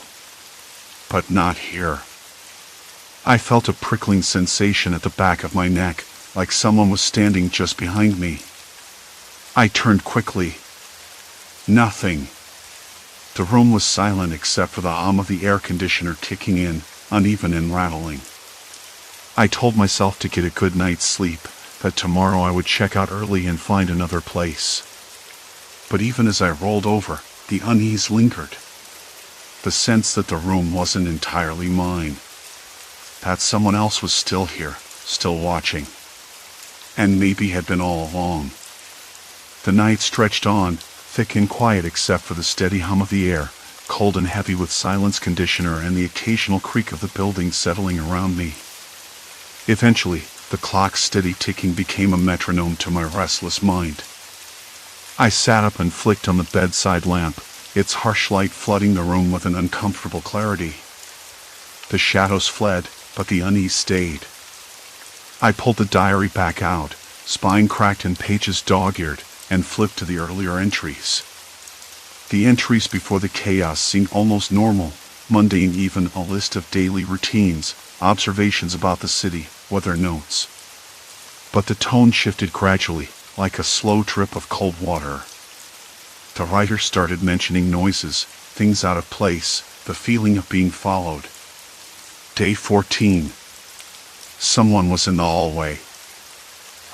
But not here. I felt a prickling sensation at the back of my neck, like someone was standing just behind me. I turned quickly. Nothing. The room was silent except for the hum of the air conditioner kicking in, uneven and rattling. I told myself to get a good night's sleep, that tomorrow I would check out early and find another place. But even as I rolled over, the unease lingered. The sense that the room wasn't entirely mine. That someone else was still here, still watching. And maybe had been all along. The night stretched on, thick and quiet except for the steady hum of the air, cold and heavy with silence conditioner and the occasional creak of the building settling around me. Eventually, the clock's steady ticking became a metronome to my restless mind. I sat up and flicked on the bedside lamp, its harsh light flooding the room with an uncomfortable clarity. The shadows fled, but the unease stayed. I pulled the diary back out, spine cracked and pages dog-eared, and flipped to the earlier entries. The entries before the chaos seemed almost normal, mundane, even a list of daily routines, observations about the city, weather notes. But the tone shifted gradually, like a slow drip of cold water. The writer started mentioning noises, things out of place, the feeling of being followed. Day 14. Someone was in the hallway.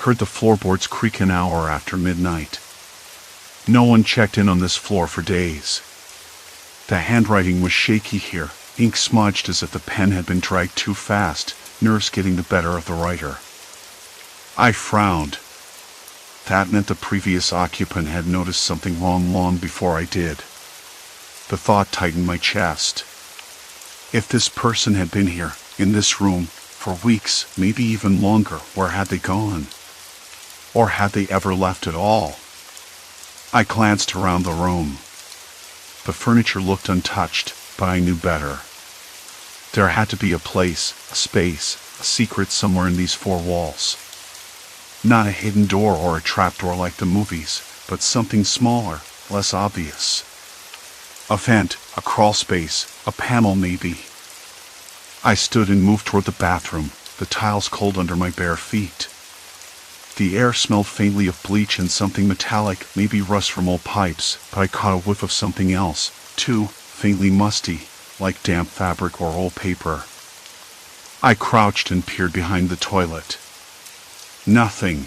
Heard the floorboards creak an hour after midnight. No one checked in on this floor for days. The handwriting was shaky here, ink smudged as if the pen had been dragged too fast, nerves getting the better of the writer. I frowned. That meant the previous occupant had noticed something wrong long before I did. The thought tightened my chest. If this person had been here, in this room, for weeks, maybe even longer, where had they gone? Or had they ever left at all? I glanced around the room. The furniture looked untouched, but I knew better. There had to be a place, a space, a secret somewhere in these four walls. Not a hidden door or a trapdoor like the movies, but something smaller, less obvious. A vent, a crawl space, a panel maybe. I stood and moved toward the bathroom, the tiles cold under my bare feet. The air smelled faintly of bleach and something metallic, maybe rust from old pipes, but I caught a whiff of something else, too, faintly musty, like damp fabric or old paper. I crouched and peered behind the toilet. Nothing.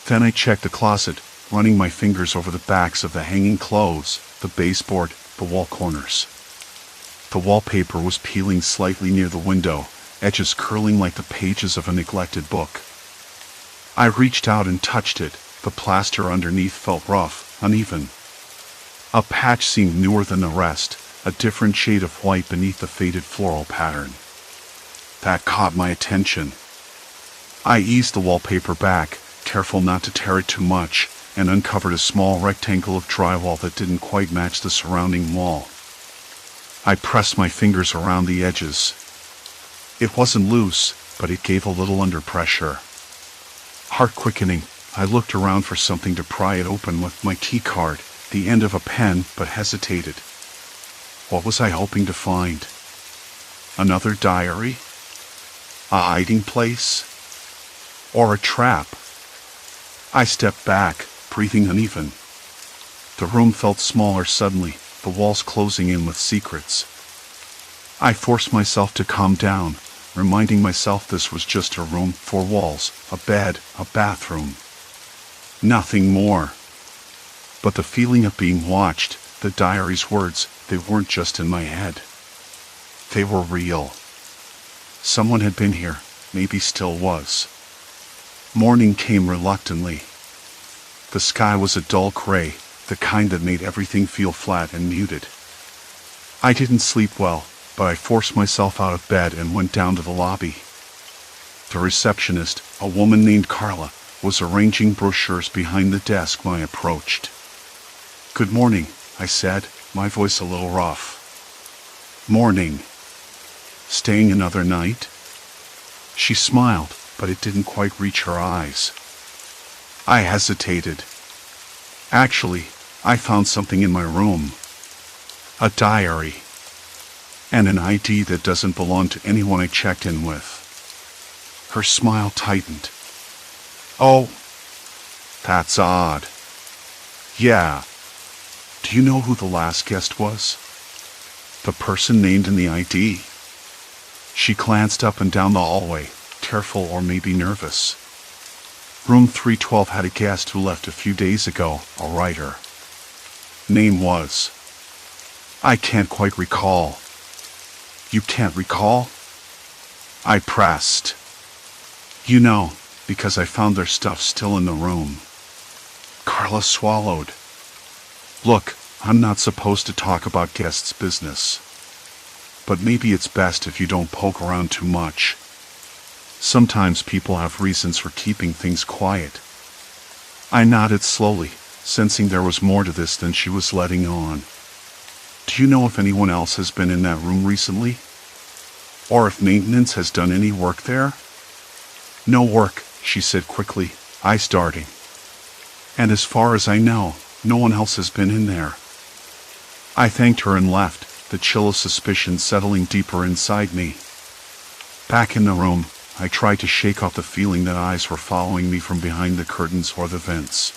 Then I checked the closet, running my fingers over the backs of the hanging clothes, the baseboard, the wall corners. The wallpaper was peeling slightly near the window, edges curling like the pages of a neglected book. I reached out and touched it. The plaster underneath felt rough, uneven. A patch seemed newer than the rest, a different shade of white beneath the faded floral pattern. That caught my attention. I eased the wallpaper back, careful not to tear it too much, and uncovered a small rectangle of drywall that didn't quite match the surrounding wall. I pressed my fingers around the edges. It wasn't loose, but it gave a little under pressure. Heart quickening, I looked around for something to pry it open with my key card, the end of a pen, but hesitated. What was I hoping to find? Another diary? A hiding place? Or a trap? I stepped back, breathing uneven. The room felt smaller suddenly, the walls closing in with secrets. I forced myself to calm down, reminding myself this was just a room, 4 walls, a bed, a bathroom. Nothing more. But the feeling of being watched, the diary's words, they weren't just in my head. They were real. Someone had been here, maybe still was. Morning came reluctantly. The sky was a dull gray, the kind that made everything feel flat and muted. I didn't sleep well, but I forced myself out of bed and went down to the lobby. The receptionist, a woman named Carla, was arranging brochures behind the desk when I approached. "Good morning," I said, my voice a little rough. "Morning. Staying another night?" She smiled, but it didn't quite reach her eyes. I hesitated. "Actually, I found something in my room. A diary. And an ID that doesn't belong to anyone I checked in with." Her smile tightened. "Oh, that's odd. Yeah. Do you know who the last guest was? The person named in the ID?" She glanced up and down the hallway, tearful or maybe nervous. "Room 312 had a guest who left a few days ago, a writer. Name was... I can't quite recall." "You can't recall?" I pressed. "You know, because I found their stuff still in the room." Carla swallowed. "Look, I'm not supposed to talk about guests' business. But maybe it's best if you don't poke around too much. Sometimes people have reasons for keeping things quiet." I nodded slowly, sensing there was more to this than she was letting on. "Do you know if anyone else has been in that room recently? Or if maintenance has done any work there?" "No work," she said quickly, eyes darting. "And as far as I know, no one else has been in there." I thanked her and left, the chill of suspicion settling deeper inside me. Back in the room, I tried to shake off the feeling that eyes were following me from behind the curtains or the vents.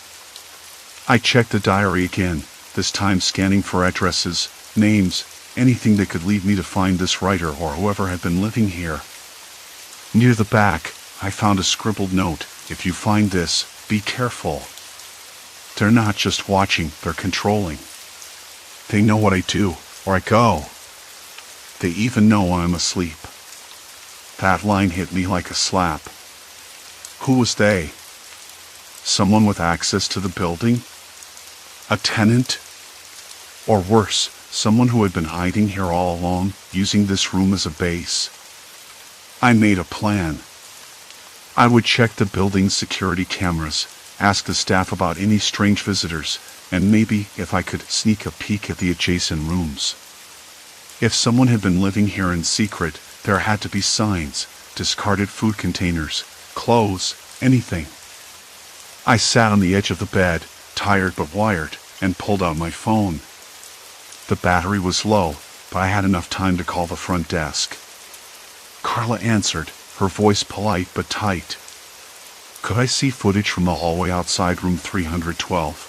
I checked the diary again, this time scanning for addresses, names, anything that could lead me to find this writer or whoever had been living here. Near the back, I found a scribbled note: "If you find this, be careful. They're not just watching, they're controlling. They know what I do, or I go. They even know when I'm asleep." That line hit me like a slap. Who was they? Someone with access to the building? A tenant? Or worse, someone who had been hiding here all along, using this room as a base? I made a plan. I would check the building's security cameras, ask the staff about any strange visitors, and maybe if I could sneak a peek at the adjacent rooms. If someone had been living here in secret, there had to be signs, discarded food containers, clothes, anything. I sat on the edge of the bed, tired but wired, and pulled out my phone. The battery was low, but I had enough time to call the front desk. Carla answered, her voice polite but tight. "Could I see footage from the hallway outside room 312?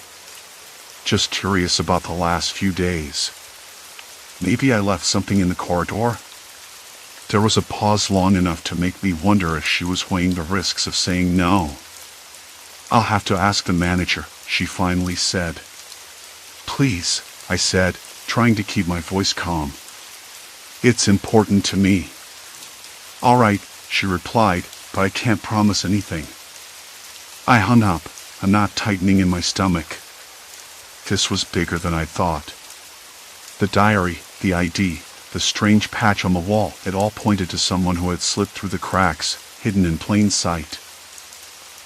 Just curious about the last few days. Maybe I left something in the corridor?" There was a pause long enough to make me wonder if she was weighing the risks of saying no. "I'll have to ask the manager," she finally said. "Please," I said, trying to keep my voice calm. "It's important to me." "All right," she replied, "but I can't promise anything." I hung up, a knot tightening in my stomach. This was bigger than I thought. The diary, the ID, the strange patch on the wall, it all pointed to someone who had slipped through the cracks, hidden in plain sight.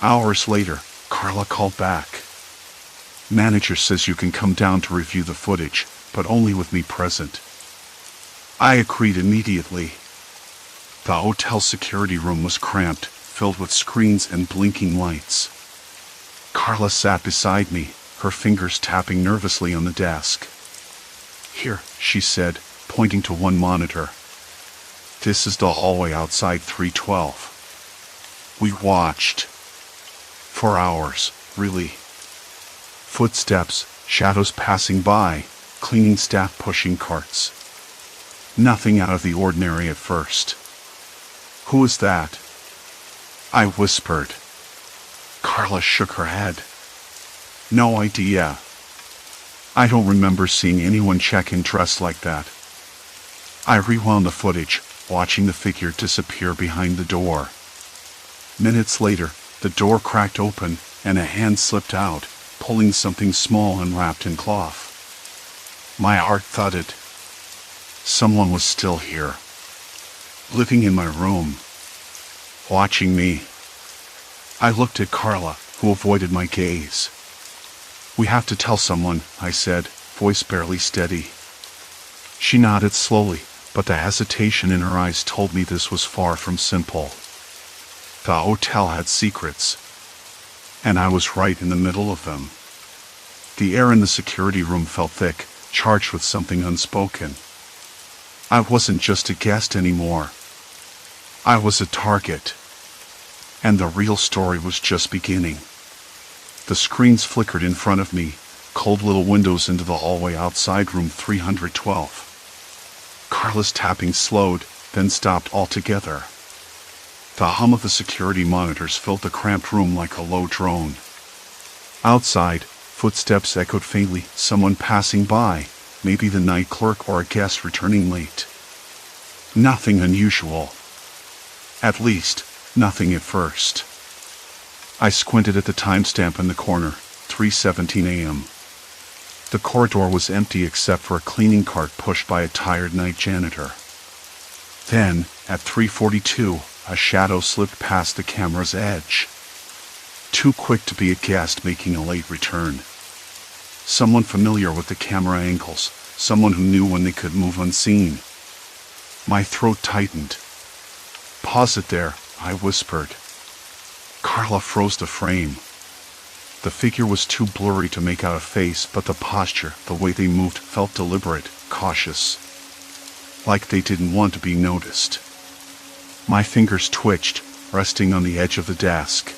Hours later, Carla called back. "Manager says you can come down to review the footage, but only with me present." I agreed immediately. The hotel security room was cramped, filled with screens and blinking lights. Carla sat beside me, her fingers tapping nervously on the desk. "Here," she said, pointing to one monitor. "This is the hallway outside 312. We watched. For hours, really. Footsteps, shadows passing by, cleaning staff pushing carts. Nothing out of the ordinary at first. "Who is that?" I whispered. Carla shook her head. "No idea. I don't remember seeing anyone check in dressed like that." I rewound the footage, watching the figure disappear behind the door. Minutes later, the door cracked open and a hand slipped out, pulling something small and wrapped in cloth. My heart thudded. Someone was still here, living in my room, watching me. I looked at Carla, who avoided my gaze. "We have to tell someone," I said, voice barely steady. She nodded slowly, but the hesitation in her eyes told me this was far from simple. The hotel had secrets, and I was right in the middle of them. The air in the security room felt thick, charged with something unspoken. I wasn't just a guest anymore. I was a target. And the real story was just beginning. The screens flickered in front of me, cold little windows into the hallway outside room 312. Carla's tapping slowed, then stopped altogether. The hum of the security monitors filled the cramped room like a low drone. Outside, footsteps echoed faintly, someone passing by, maybe the night clerk or a guest returning late. Nothing unusual. At least, nothing at first. I squinted at the timestamp in the corner, 3:17 a.m. The corridor was empty except for a cleaning cart pushed by a tired night janitor. Then, at 3:42, a shadow slipped past the camera's edge. Too quick to be a guest making a late return. Someone familiar with the camera angles, someone who knew when they could move unseen. My throat tightened. "Pause it there," I whispered. Carla froze the frame. The figure was too blurry to make out a face, but the posture, the way they moved, felt deliberate, cautious. Like they didn't want to be noticed. My fingers twitched, resting on the edge of the desk.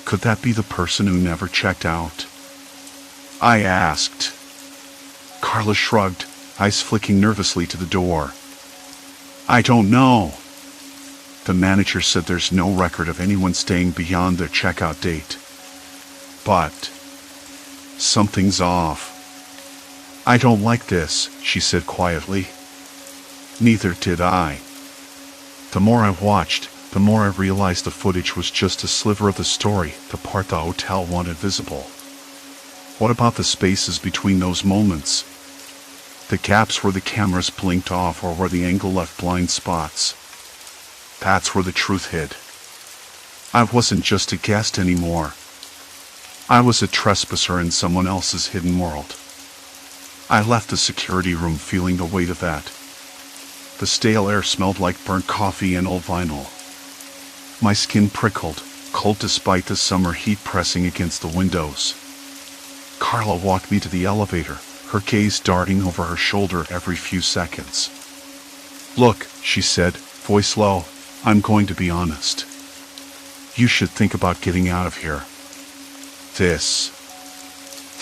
Could that be the person who never checked out? I asked. Carla shrugged, eyes flicking nervously to the door. "I don't know." The manager said there's no record of anyone staying beyond their checkout date. But something's off. "I don't like this," she said quietly. Neither did I. The more I watched, the more I realized the footage was just a sliver of the story, the part the hotel wanted visible. What about the spaces between those moments? The gaps where the cameras blinked off or where the angle left blind spots. That's where the truth hid. I wasn't just a guest anymore. I was a trespasser in someone else's hidden world. I left the security room feeling the weight of that. The stale air smelled like burnt coffee and old vinyl. My skin prickled, cold despite the summer heat pressing against the windows. Carla walked me to the elevator, her gaze darting over her shoulder every few seconds. "Look," she said, voice low, "I'm going to be honest. You should think about getting out of here. This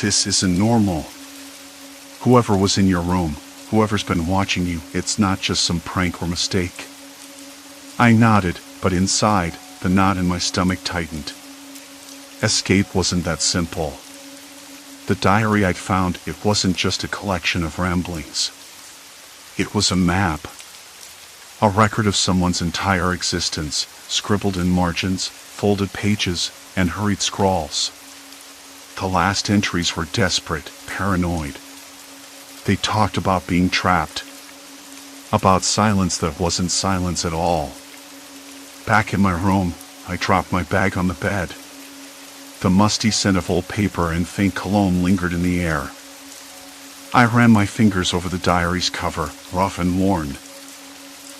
isn't normal. Whoever was in your room, whoever's been watching you, it's not just some prank or mistake." I nodded, but inside, the knot in my stomach tightened. Escape wasn't that simple. The diary I'd found, it wasn't just a collection of ramblings. It was a map. A record of someone's entire existence, scribbled in margins, folded pages, and hurried scrawls. The last entries were desperate, paranoid. They talked about being trapped. About silence that wasn't silence at all. Back in my room, I dropped my bag on the bed. The musty scent of old paper and faint cologne lingered in the air. I ran my fingers over the diary's cover, rough and worn.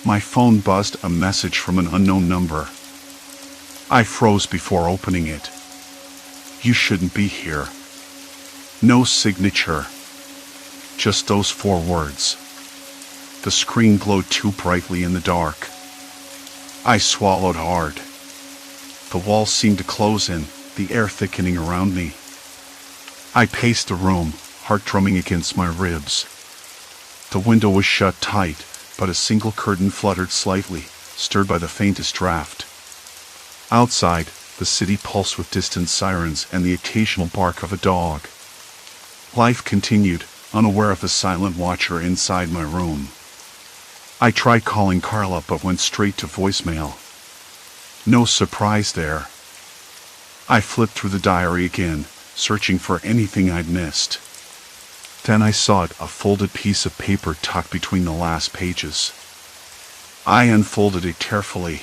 My phone buzzed, a message from an unknown number. I froze before opening it. "You shouldn't be here." No signature. Just those 4 words. The screen glowed too brightly in the dark. I swallowed hard. The walls seemed to close in, the air thickening around me. I paced the room, heart drumming against my ribs. The window was shut tight, but a single curtain fluttered slightly, stirred by the faintest draft. Outside, the city pulsed with distant sirens and the occasional bark of a dog. Life continued, unaware of the silent watcher inside my room. I tried calling Carla but went straight to voicemail. No surprise there. I flipped through the diary again, searching for anything I'd missed. Then I saw it, a folded piece of paper tucked between the last pages. I unfolded it carefully.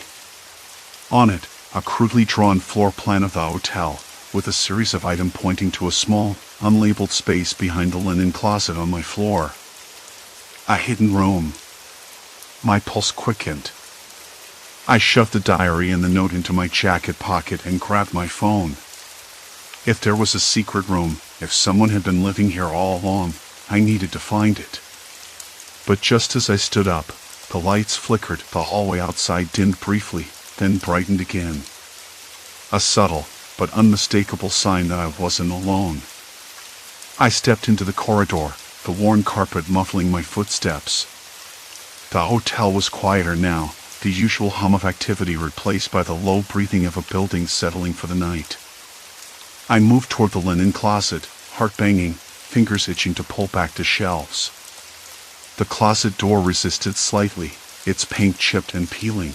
On it, a crudely drawn floor plan of the hotel, with a series of items pointing to a small, unlabeled space behind the linen closet on my floor. A hidden room. My pulse quickened. I shoved the diary and the note into my jacket pocket and grabbed my phone. If there was a secret room, if someone had been living here all along, I needed to find it. But just as I stood up, the lights flickered, the hallway outside dimmed briefly, then brightened again. A subtle, but unmistakable sign that I wasn't alone. I stepped into the corridor, the worn carpet muffling my footsteps. The hotel was quieter now, the usual hum of activity replaced by the low breathing of a building settling for the night. I moved toward the linen closet, heart banging, fingers itching to pull back the shelves. The closet door resisted slightly, its paint chipped and peeling.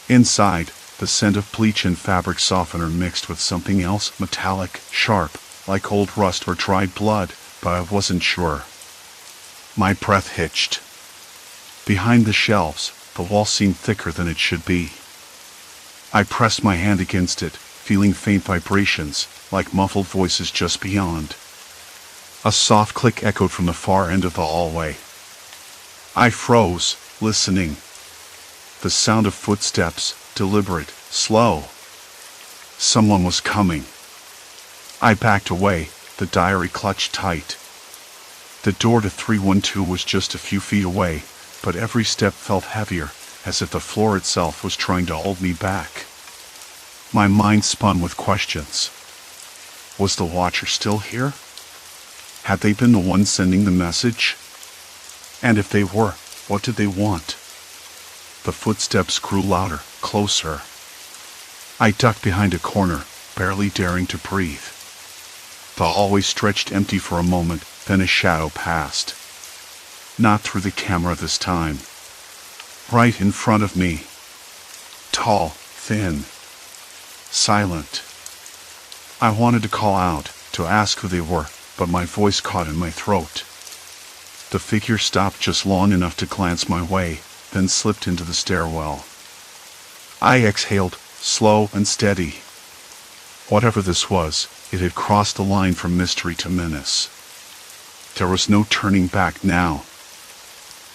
Inside, the scent of bleach and fabric softener mixed with something else, metallic, sharp, like old rust or dried blood, but I wasn't sure. My breath hitched. Behind the shelves, the wall seemed thicker than it should be. I pressed my hand against it, feeling faint vibrations, like muffled voices just beyond. A soft click echoed from the far end of the hallway. I froze, listening. The sound of footsteps, deliberate, slow. Someone was coming. I backed away, the diary clutched tight. The door to 312 was just a few feet away, but every step felt heavier, as if the floor itself was trying to hold me back. My mind spun with questions. Was the watcher still here? Had they been the ones sending the message? And if they were, what did they want? The footsteps grew louder, closer. I ducked behind a corner, barely daring to breathe. The hallway stretched empty for a moment, then a shadow passed. Not through the camera this time. Right in front of me. Tall, thin, silent. I wanted to call out, to ask who they were, but my voice caught in my throat. The figure stopped just long enough to glance my way, then slipped into the stairwell. I exhaled, slow and steady. Whatever this was, it had crossed the line from mystery to menace. There was no turning back now.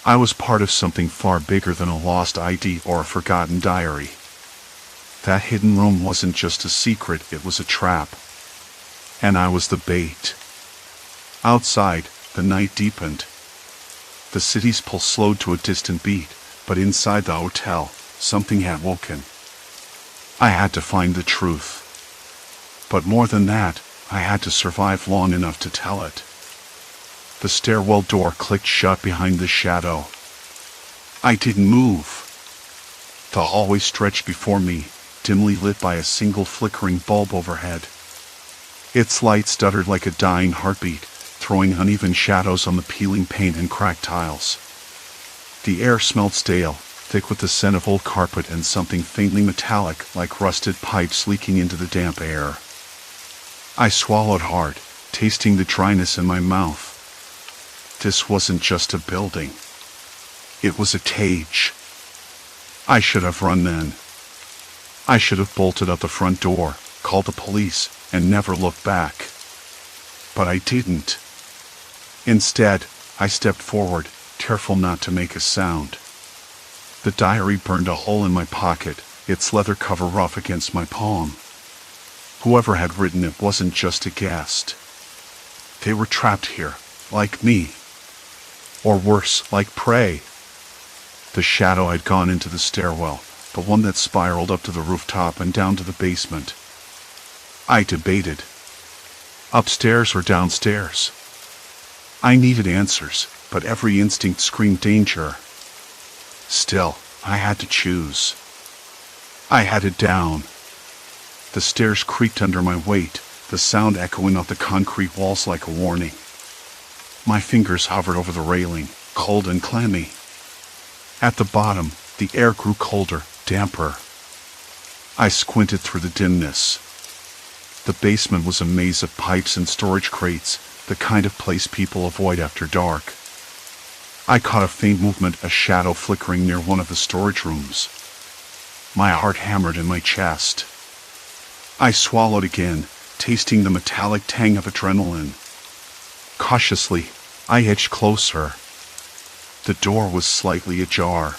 I was part of something far bigger than a lost ID or a forgotten diary. That hidden room wasn't just a secret, it was a trap. And I was the bait. Outside, the night deepened. The city's pulse slowed to a distant beat, but inside the hotel, something had woken. I had to find the truth. But more than that, I had to survive long enough to tell it. The stairwell door clicked shut behind the shadow. I didn't move. The hallway stretched before me, dimly lit by a single flickering bulb overhead. Its light stuttered like a dying heartbeat, throwing uneven shadows on the peeling paint and cracked tiles. The air smelled stale, thick with the scent of old carpet and something faintly metallic like rusted pipes leaking into the damp air. I swallowed hard, tasting the dryness in my mouth. This wasn't just a building. It was a cage. I should have run then. I should have bolted out the front door, called the police, and never looked back. But I didn't. Instead, I stepped forward, careful not to make a sound. The diary burned a hole in my pocket, its leather cover rough against my palm. Whoever had written it wasn't just a guest. They were trapped here, like me. Or worse, like prey. The shadow had gone into the stairwell, the one that spiraled up to the rooftop and down to the basement. I debated. Upstairs or downstairs? I needed answers, but every instinct screamed danger. Still, I had to choose. I headed down. The stairs creaked under my weight, the sound echoing off the concrete walls like a warning. My fingers hovered over the railing, cold and clammy. At the bottom, the air grew colder, damper. I squinted through the dimness. The basement was a maze of pipes and storage crates, the kind of place people avoid after dark. I caught a faint movement, a shadow flickering near one of the storage rooms. My heart hammered in my chest. I swallowed again, tasting the metallic tang of adrenaline. Cautiously, I edged closer. The door was slightly ajar.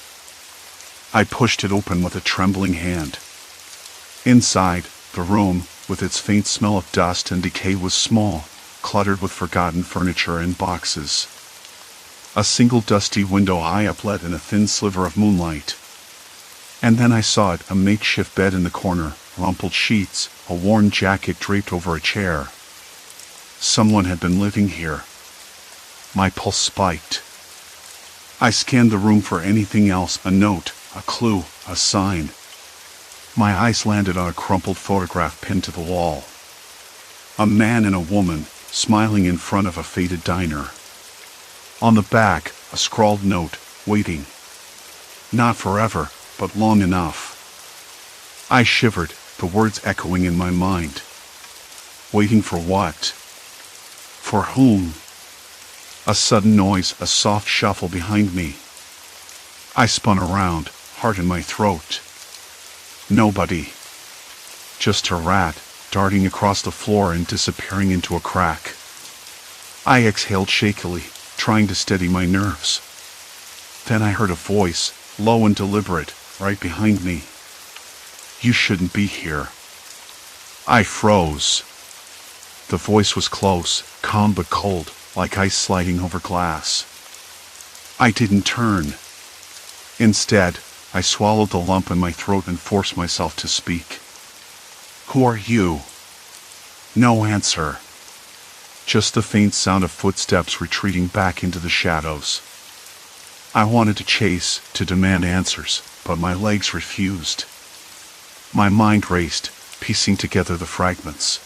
I pushed it open with a trembling hand. Inside, the room, with its faint smell of dust and decay, was small, cluttered with forgotten furniture and boxes. A single dusty window high up let in a thin sliver of moonlight. And then I saw it, a makeshift bed in the corner, rumpled sheets, a worn jacket draped over a chair. Someone had been living here. My pulse spiked. I scanned the room for anything else, a note, a clue, a sign. My eyes landed on a crumpled photograph pinned to the wall. A man and a woman, smiling in front of a faded diner. On the back, a scrawled note, waiting. Not forever, but long enough. I shivered, the words echoing in my mind. Waiting for what? For whom? A sudden noise, a soft shuffle behind me. I spun around, heart in my throat. Nobody. Just a rat, darting across the floor and disappearing into a crack. I exhaled shakily, trying to steady my nerves. Then I heard a voice, low and deliberate, right behind me. You shouldn't be here. I froze. The voice was close, calm but cold, like ice sliding over glass. I didn't turn. Instead, I swallowed the lump in my throat and forced myself to speak. Who are you? No answer. Just the faint sound of footsteps retreating back into the shadows. I wanted to chase, to demand answers, but my legs refused. My mind raced, piecing together the fragments.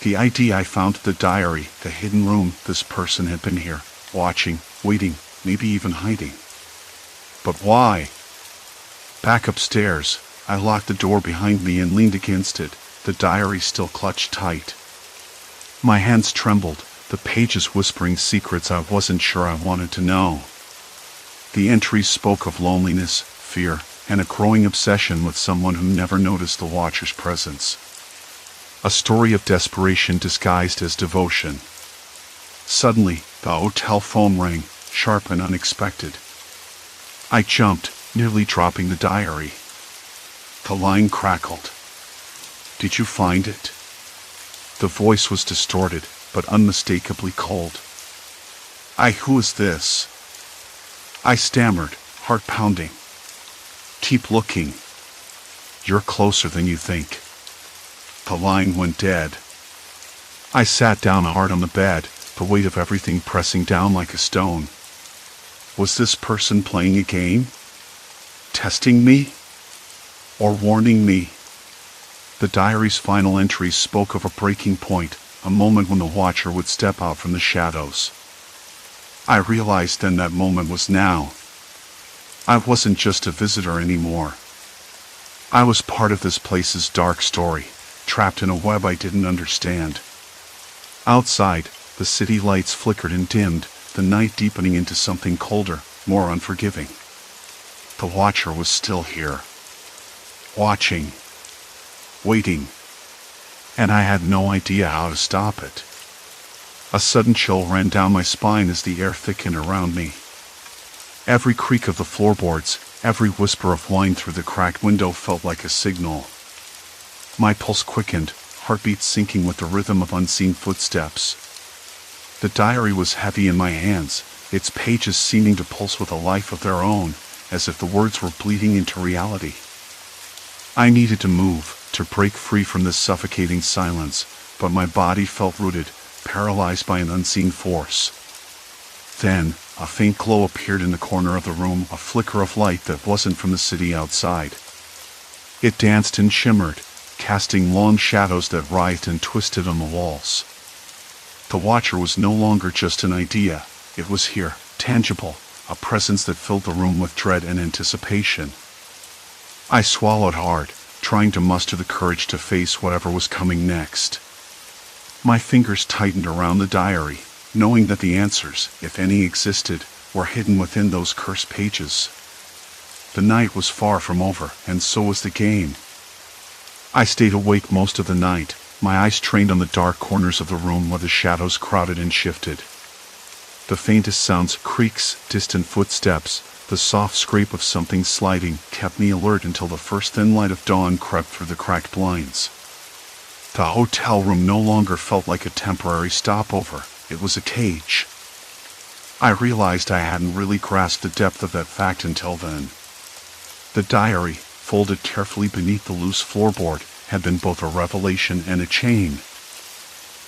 The ID I found, the diary, the hidden room, this person had been here, watching, waiting, maybe even hiding. But why? Back upstairs, I locked the door behind me and leaned against it, the diary still clutched tight. My hands trembled, the pages whispering secrets I wasn't sure I wanted to know. The entries spoke of loneliness, fear, and a growing obsession with someone who never noticed the watcher's presence. A story of desperation disguised as devotion. Suddenly, the hotel phone rang, sharp and unexpected. I jumped, nearly dropping the diary. The line crackled. Did you find it? The voice was distorted, but unmistakably cold. Who is this? I stammered, heart pounding. Keep looking. You're closer than you think. The line went dead. I sat down hard on the bed, the weight of everything pressing down like a stone. Was this person playing a game? Testing me? Or warning me? The diary's final entries spoke of a breaking point, a moment when the watcher would step out from the shadows. I realized then that moment was now. I wasn't just a visitor anymore. I was part of this place's dark story, trapped in a web I didn't understand. Outside, the city lights flickered and dimmed, the night deepening into something colder, more unforgiving. The watcher was still here. Watching. Waiting. And I had no idea how to stop it. A sudden chill ran down my spine as the air thickened around me. Every creak of the floorboards, every whisper of wine through the cracked window felt like a signal. My pulse quickened, heartbeat syncing with the rhythm of unseen footsteps. The diary was heavy in my hands, its pages seeming to pulse with a life of their own, as if the words were bleeding into reality. I needed to move, to break free from this suffocating silence, but my body felt rooted, paralyzed by an unseen force. Then, A faint glow appeared in the corner of the room, a flicker of light that wasn't from the city outside. It danced and shimmered, casting long shadows that writhed and twisted on the walls. The Watcher was no longer just an idea. It was here, tangible, a presence that filled the room with dread and anticipation. I swallowed hard, trying to muster the courage to face whatever was coming next. My fingers tightened around the diary, knowing that the answers, if any existed, were hidden within those cursed pages. The night was far from over, and so was the game. I stayed awake most of the night, my eyes trained on the dark corners of the room where the shadows crowded and shifted. The faintest sounds, creaks, distant footsteps, the soft scrape of something sliding, kept me alert until the first thin light of dawn crept through the cracked blinds. The hotel room no longer felt like a temporary stopover. It was a cage. I realized I hadn't really grasped the depth of that fact until then. The diary, folded carefully beneath the loose floorboard, had been both a revelation and a chain.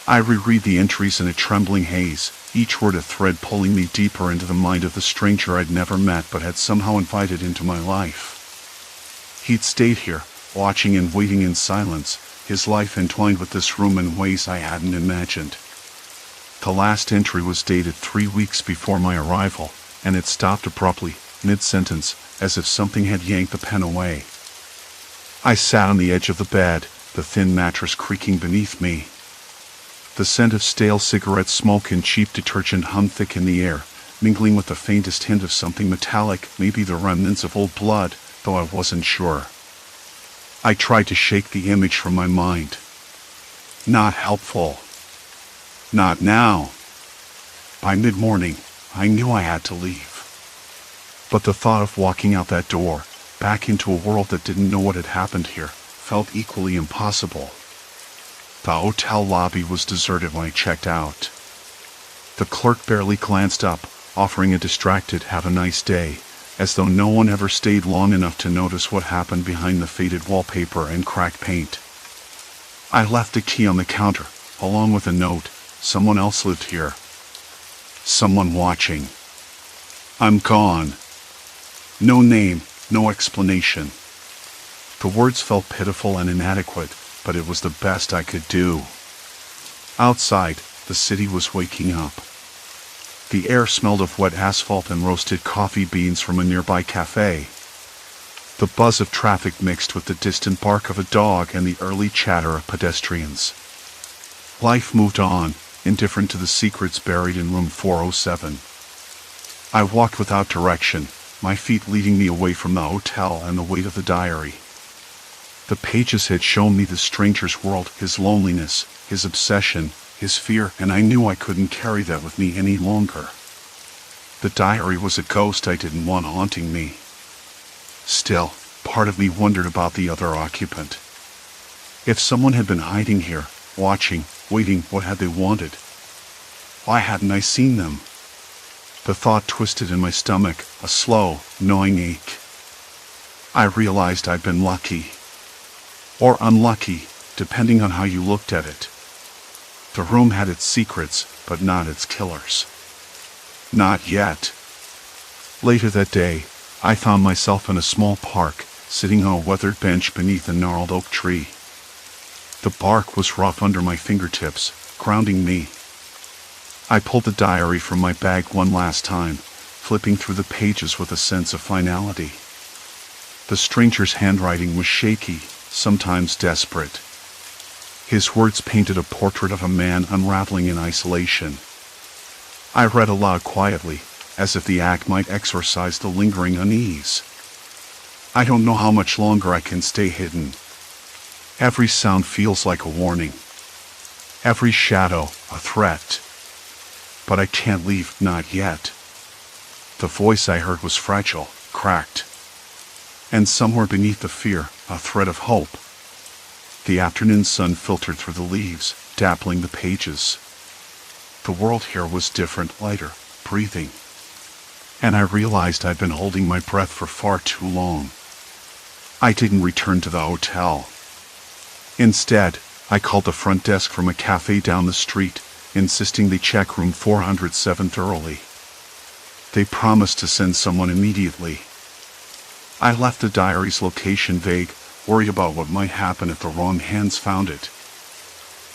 I reread the entries in a trembling haze, each word a thread pulling me deeper into the mind of the stranger I'd never met but had somehow invited into my life. He'd stayed here, watching and waiting in silence, his life entwined with this room in ways I hadn't imagined. The last entry was dated 3 weeks before my arrival, and it stopped abruptly, mid-sentence, as if something had yanked the pen away. I sat on the edge of the bed, the thin mattress creaking beneath me. The scent of stale cigarette smoke and cheap detergent hung thick in the air, mingling with the faintest hint of something metallic, maybe the remnants of old blood, though I wasn't sure. I tried to shake the image from my mind. Not helpful. Not now. By mid-morning, I knew I had to leave. But the thought of walking out that door, back into a world that didn't know what had happened here, felt equally impossible. The hotel lobby was deserted when I checked out. The clerk barely glanced up, offering a distracted "have a nice day," as though no one ever stayed long enough to notice what happened behind the faded wallpaper and cracked paint. I left the key on the counter, along with a note. Someone else lived here. Someone watching. I'm gone. No name, no explanation. The words felt pitiful and inadequate, but it was the best I could do. Outside, the city was waking up. The air smelled of wet asphalt and roasted coffee beans from a nearby cafe. The buzz of traffic mixed with the distant bark of a dog and the early chatter of pedestrians. Life moved on, indifferent to the secrets buried in room 407. I walked without direction, my feet leading me away from the hotel and the weight of the diary. The pages had shown me the stranger's world, his loneliness, his obsession, his fear, and I knew I couldn't carry that with me any longer. The diary was a ghost I didn't want haunting me. Still, part of me wondered about the other occupant. If someone had been hiding here, watching, waiting, what had they wanted? Why hadn't I seen them? The thought twisted in my stomach, a slow, gnawing ache. I realized I'd been lucky. Or unlucky, depending on how you looked at it. The room had its secrets, but not its killers. Not yet. Later that day, I found myself in a small park, sitting on a weathered bench beneath a gnarled oak tree. The bark was rough under my fingertips, grounding me. I pulled the diary from my bag one last time, flipping through the pages with a sense of finality. The stranger's handwriting was shaky, sometimes desperate. His words painted a portrait of a man unraveling in isolation. I read aloud quietly, as if the act might exorcise the lingering unease. I don't know how much longer I can stay hidden. Every sound feels like a warning. Every shadow, a threat. But I can't leave, not yet. The voice I heard was fragile, cracked. And somewhere beneath the fear, a thread of hope. The afternoon sun filtered through the leaves, dappling the pages. The world here was different, lighter, breathing. And I realized I'd been holding my breath for far too long. I didn't return to the hotel. Instead, I called the front desk from a cafe down the street, insisting they check room 407 thoroughly. They promised to send someone immediately. I left the diary's location vague, worried about what might happen if the wrong hands found it.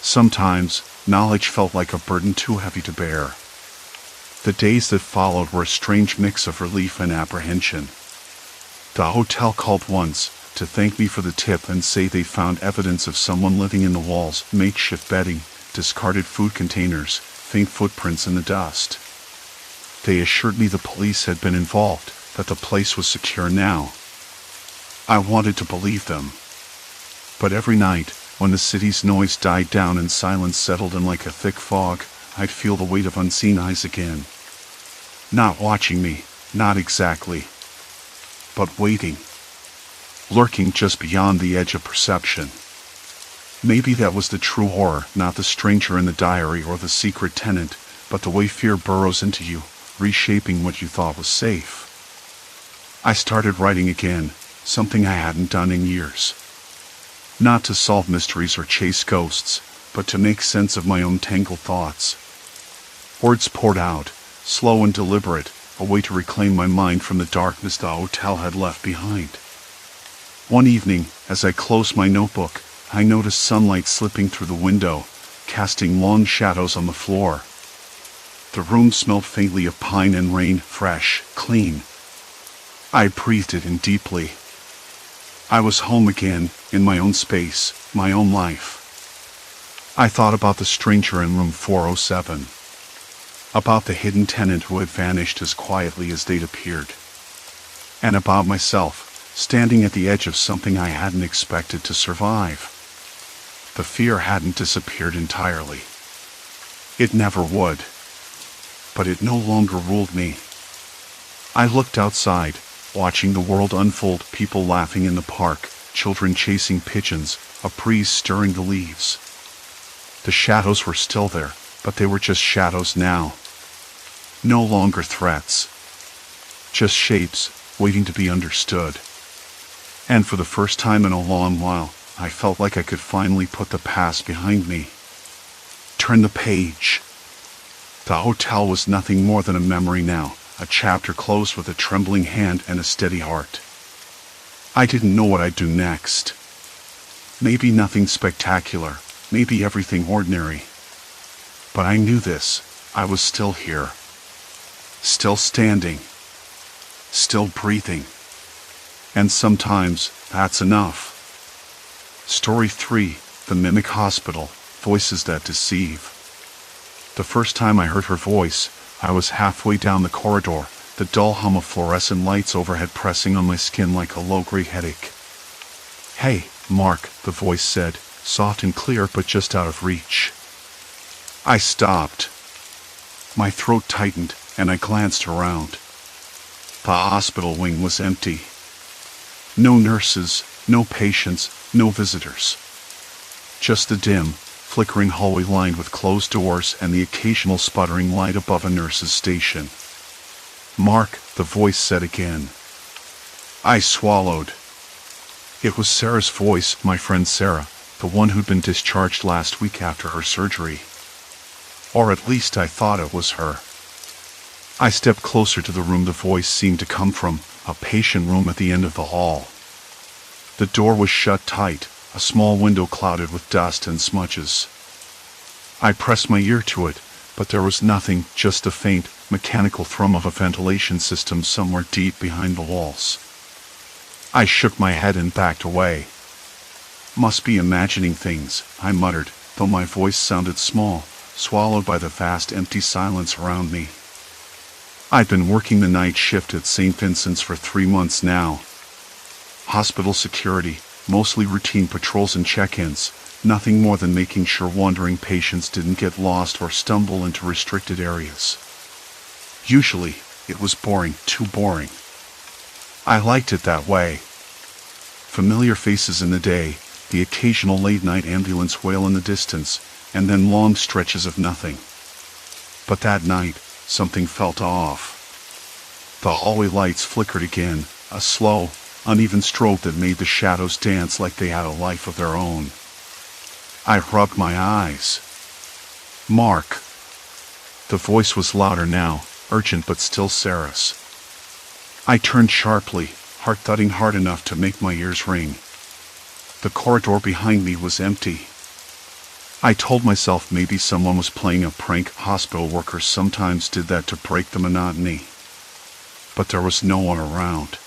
Sometimes, knowledge felt like a burden too heavy to bear. The days that followed were a strange mix of relief and apprehension. The hotel called once to thank me for the tip and say they found evidence of someone living in the walls, makeshift bedding, discarded food containers, faint footprints in the dust. They assured me the police had been involved, that the place was secure now. I wanted to believe them. But every night, when the city's noise died down and silence settled in like a thick fog, I'd feel the weight of unseen eyes again. Not watching me, not exactly, but waiting. Lurking just beyond the edge of perception. Maybe that was the true horror, not the stranger in the diary or the secret tenant, but the way fear burrows into you, reshaping what you thought was safe. I started writing again, something I hadn't done in years. Not to solve mysteries or chase ghosts, but to make sense of my own tangled thoughts. Words poured out, slow and deliberate, a way to reclaim my mind from the darkness the hotel had left behind. One evening, as I closed my notebook, I noticed sunlight slipping through the window, casting long shadows on the floor. The room smelled faintly of pine and rain, fresh, clean. I breathed it in deeply. I was home again, in my own space, my own life. I thought about the stranger in room 407. About the hidden tenant who had vanished as quietly as they'd appeared. And about myself, standing at the edge of something I hadn't expected to survive. The fear hadn't disappeared entirely. It never would. But it no longer ruled me. I looked outside, watching the world unfold, people laughing in the park, children chasing pigeons, a breeze stirring the leaves. The shadows were still there, but they were just shadows now. No longer threats. Just shapes, waiting to be understood. And for the first time in a long while, I felt like I could finally put the past behind me. Turn the page. The hotel was nothing more than a memory now, a chapter closed with a trembling hand and a steady heart. I didn't know what I'd do next. Maybe nothing spectacular, maybe everything ordinary. But I knew this, I was still here. Still standing. Still breathing. And sometimes, that's enough. Story 3, The Mimic Hospital, Voices That Deceive. The first time I heard her voice, I was halfway down the corridor, the dull hum of fluorescent lights overhead pressing on my skin like a low-grade headache. "Hey, Mark," the voice said, soft and clear but just out of reach. I stopped. My throat tightened, and I glanced around. The hospital wing was empty. No nurses, no patients, no visitors. Just the dim, flickering hallway lined with closed doors and the occasional sputtering light above a nurse's station. "Mark," the voice said again. I swallowed. It was Sarah's voice, my friend Sarah, the one who'd been discharged last week after her surgery. Or at least I thought it was her. I stepped closer to the room the voice seemed to come from, a patient room at the end of the hall. The door was shut tight, a small window clouded with dust and smudges. I pressed my ear to it, but there was nothing, just a faint, mechanical thrum of a ventilation system somewhere deep behind the walls. I shook my head and backed away. "Must be imagining things," I muttered, though my voice sounded small, swallowed by the vast empty silence around me. I'd been working the night shift at St. Vincent's for 3 months now. Hospital security, mostly routine patrols and check-ins, nothing more than making sure wandering patients didn't get lost or stumble into restricted areas. Usually, it was boring, too boring. I liked it that way. Familiar faces in the day, the occasional late-night ambulance wail in the distance, and then long stretches of nothing. But that night, something felt off. The hallway lights flickered again, a slow, uneven stroke that made the shadows dance like they had a life of their own. I rubbed my eyes. "Mark." The voice was louder now, urgent but still Sarah's. I turned sharply, heart thudding hard enough to make my ears ring. The corridor behind me was empty. I told myself maybe someone was playing a prank. Hospital workers sometimes did that to break the monotony. But there was no one around.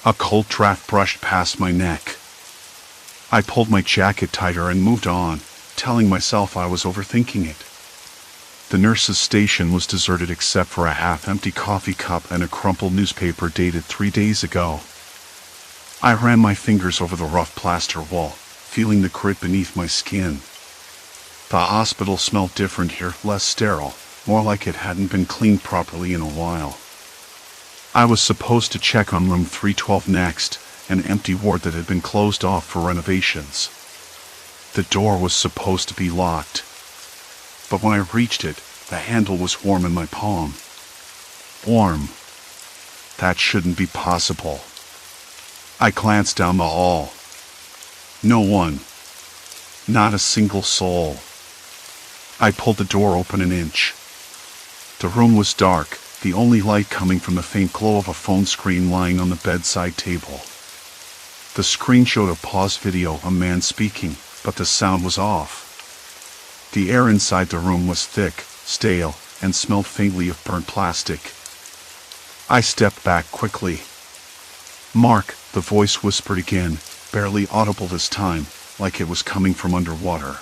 A cold draft brushed past my neck. I pulled my jacket tighter and moved on, telling myself I was overthinking it. The nurse's station was deserted except for a half-empty coffee cup and a crumpled newspaper dated 3 days ago. I ran my fingers over the rough plaster wall, feeling the grit beneath my skin. The hospital smelled different here, less sterile, more like it hadn't been cleaned properly in a while. I was supposed to check on room 312 next, an empty ward that had been closed off for renovations. The door was supposed to be locked. But when I reached it, the handle was warm in my palm. Warm. That shouldn't be possible. I glanced down the hall. No one. Not a single soul. I pulled the door open an inch. The room was dark, the only light coming from the faint glow of a phone screen lying on the bedside table. The screen showed a paused video, a man speaking, but the sound was off. The air inside the room was thick, stale, and smelled faintly of burnt plastic. I stepped back quickly. "Mark," the voice whispered again, barely audible this time, like it was coming from underwater.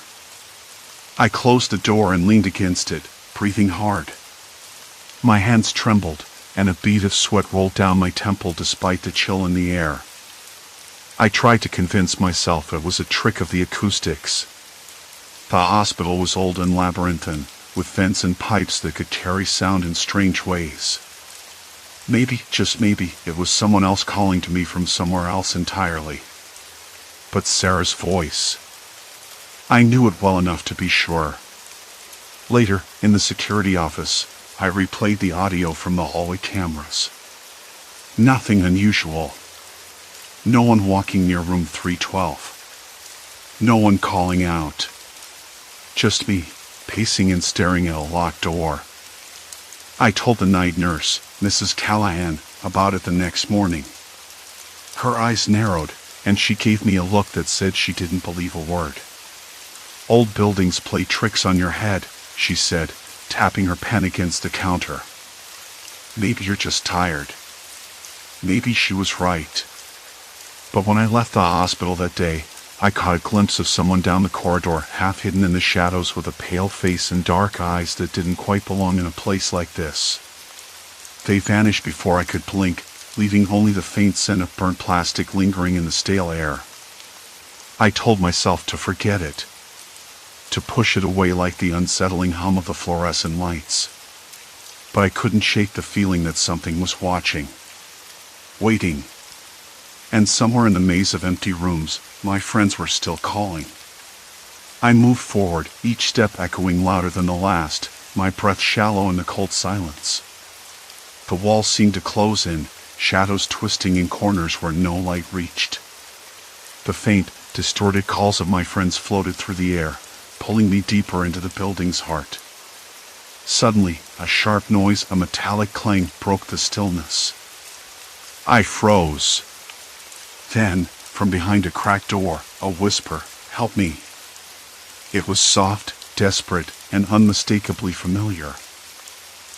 I closed the door and leaned against it, breathing hard. My hands trembled, and a bead of sweat rolled down my temple despite the chill in the air. I tried to convince myself it was a trick of the acoustics. The hospital was old and labyrinthine, with vents and pipes that could carry sound in strange ways. Maybe, just maybe, it was someone else calling to me from somewhere else entirely. But Sarah's voice. I knew it well enough to be sure. Later, in the security office, I replayed the audio from the hallway cameras. Nothing unusual. No one walking near room 312. No one calling out. Just me, pacing and staring at a locked door. I told the night nurse, Mrs. Callahan, about it the next morning. Her eyes narrowed, and she gave me a look that said she didn't believe a word. "Old buildings play tricks on your head," she said, tapping her pen against the counter. "Maybe you're just tired." Maybe she was right. But when I left the hospital that day, I caught a glimpse of someone down the corridor, half hidden in the shadows with a pale face and dark eyes that didn't quite belong in a place like this. They vanished before I could blink, leaving only the faint scent of burnt plastic lingering in the stale air. I told myself to forget it, to push it away like the unsettling hum of the fluorescent lights. But I couldn't shake the feeling that something was watching, waiting. And somewhere in the maze of empty rooms, my friends were still calling. I moved forward, each step echoing louder than the last, my breath shallow in the cold silence. The walls seemed to close in, shadows twisting in corners where no light reached. The faint, distorted calls of my friends floated through the air, pulling me deeper into the building's heart. Suddenly, a sharp noise, a metallic clang, broke the stillness. I froze. Then, from behind a cracked door, a whisper, "Help me." It was soft, desperate, and unmistakably familiar.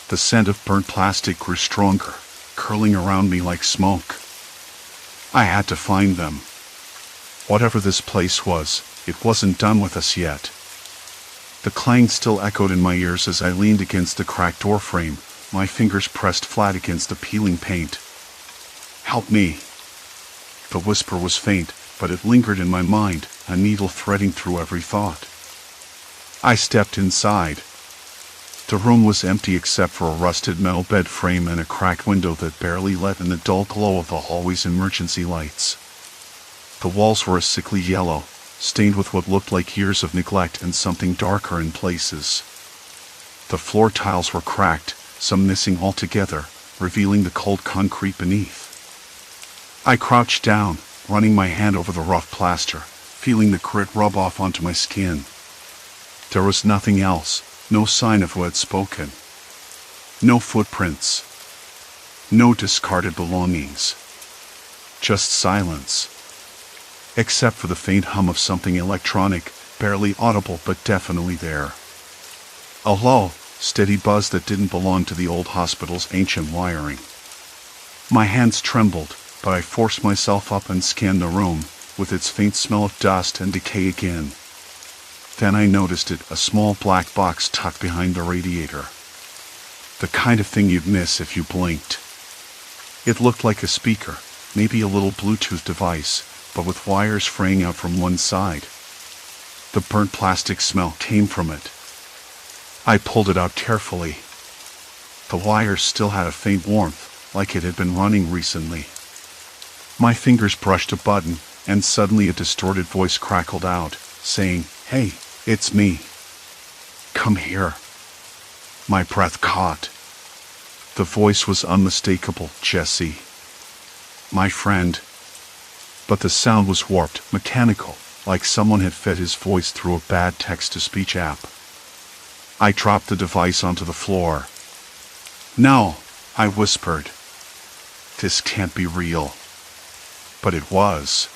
The scent of burnt plastic grew stronger, curling around me like smoke. I had to find them. Whatever this place was, it wasn't done with us yet. The clang still echoed in my ears as I leaned against the cracked door frame, my fingers pressed flat against the peeling paint. "Help me." The whisper was faint, but it lingered in my mind, a needle threading through every thought. I stepped inside. The room was empty except for a rusted metal bed frame and a cracked window that barely let in the dull glow of the hallway's emergency lights. The walls were a sickly yellow, stained with what looked like years of neglect and something darker in places. The floor tiles were cracked, some missing altogether, revealing the cold concrete beneath. I crouched down, running my hand over the rough plaster, feeling the grit rub off onto my skin. There was nothing else, no sign of who had spoken. No footprints. No discarded belongings. Just silence. Except for the faint hum of something electronic, barely audible but definitely there. A low, steady buzz that didn't belong to the old hospital's ancient wiring. My hands trembled, but I forced myself up and scanned the room, with its faint smell of dust and decay again. Then I noticed it, a small black box tucked behind the radiator. The kind of thing you'd miss if you blinked. It looked like a speaker, maybe a little Bluetooth device, but with wires fraying out from one side. The burnt plastic smell came from it. I pulled it out carefully. The wires still had a faint warmth, like it had been running recently. My fingers brushed a button, and suddenly a distorted voice crackled out, saying, "Hey, it's me. Come here." My breath caught. The voice was unmistakable, Jesse. My friend. But the sound was warped, mechanical, like someone had fed his voice through a bad text-to-speech app. I dropped the device onto the floor. "No," I whispered. "This can't be real." But it was.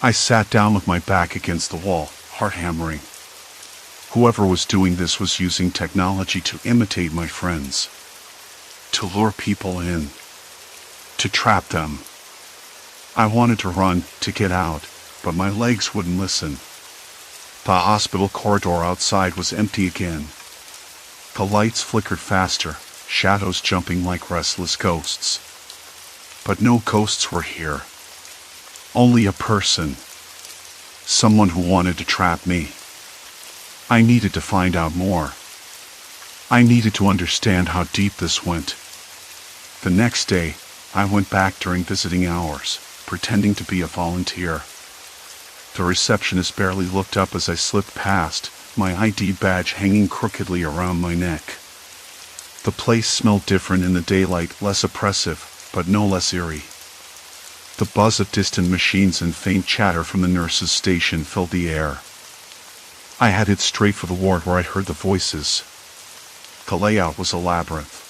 I sat down with my back against the wall, heart hammering. Whoever was doing this was using technology to imitate my friends. To lure people in. To trap them. I wanted to run, to get out, but my legs wouldn't listen. The hospital corridor outside was empty again. The lights flickered faster, shadows jumping like restless ghosts. But no ghosts were here. Only a person. Someone who wanted to trap me. I needed to find out more. I needed to understand how deep this went. The next day, I went back during visiting hours, pretending to be a volunteer. The receptionist barely looked up as I slipped past, my ID badge hanging crookedly around my neck. The place smelled different in the daylight, less oppressive, but no less eerie. The buzz of distant machines and faint chatter from the nurse's station filled the air. I headed straight for the ward where I'd heard the voices. The layout was a labyrinth.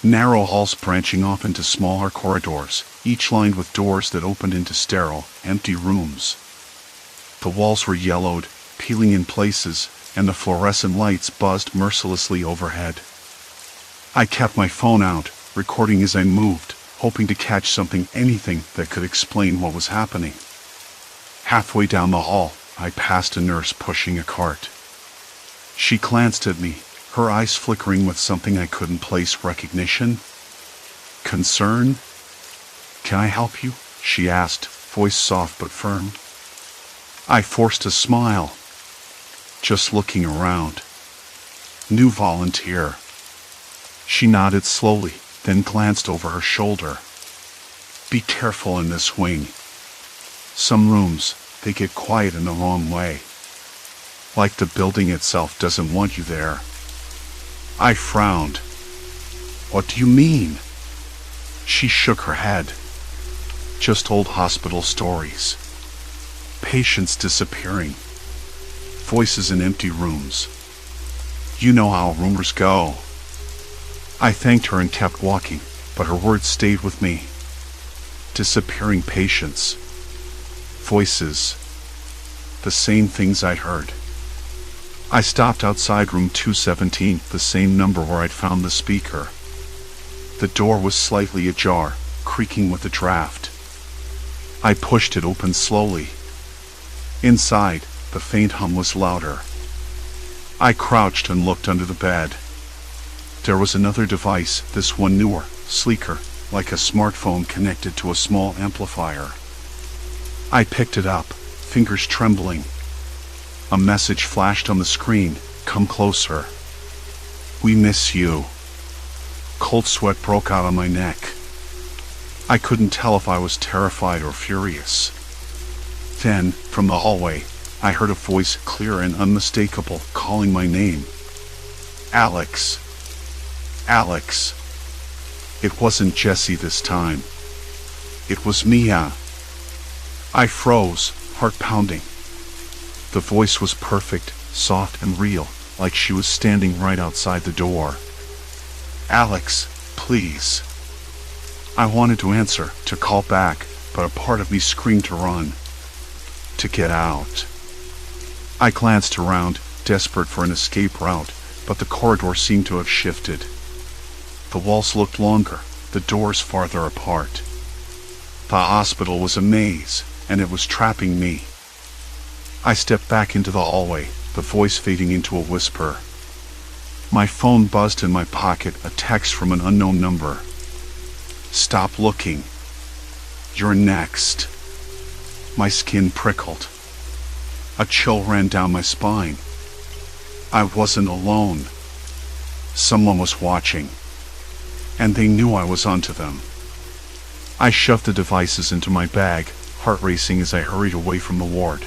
Narrow halls branching off into smaller corridors, each lined with doors that opened into sterile, empty rooms. The walls were yellowed, peeling in places, and the fluorescent lights buzzed mercilessly overhead. I kept my phone out, recording as I moved, hoping to catch something, anything that could explain what was happening. Halfway down the hall, I passed a nurse pushing a cart. She glanced at me, her eyes flickering with something I couldn't place recognition. Concern? "Can I help you?" she asked, voice soft but firm. I forced a smile. Just looking around. New volunteer. She nodded slowly, then glanced over her shoulder. "Be careful in this wing. Some rooms, they get quiet in the wrong way. Like the building itself doesn't want you there." I frowned. "What do you mean?" She shook her head. "Just old hospital stories. Patients disappearing. Voices in empty rooms. You know how rumors go." I thanked her and kept walking, but her words stayed with me. Disappearing patients. Voices. The same things I'd heard. I stopped outside room 217, the same number where I'd found the speaker. The door was slightly ajar, creaking with a draft. I pushed it open slowly. Inside, the faint hum was louder. I crouched and looked under the bed. There was another device, this one newer, sleeker, like a smartphone connected to a small amplifier. I picked it up, fingers trembling. A message flashed on the screen, "Come closer. We miss you." Cold sweat broke out on my neck. I couldn't tell if I was terrified or furious. Then, from the hallway, I heard a voice clear and unmistakable, calling my name. "Alex. Alex." It wasn't Jesse this time. It was Mia. I froze, heart pounding. The voice was perfect, soft and real, like she was standing right outside the door. Alex, please. I wanted to answer, to call back, but a part of me screamed to run. To get out. I glanced around, desperate for an escape route, but the corridor seemed to have shifted. The walls looked longer, the doors farther apart. The hospital was a maze, and it was trapping me. I stepped back into the hallway, the voice fading into a whisper. My phone buzzed in my pocket, a text from an unknown number. Stop looking. You're next. My skin prickled. A chill ran down my spine. I wasn't alone. Someone was watching. And they knew I was onto them. I shoved the devices into my bag, heart racing as I hurried away from the ward.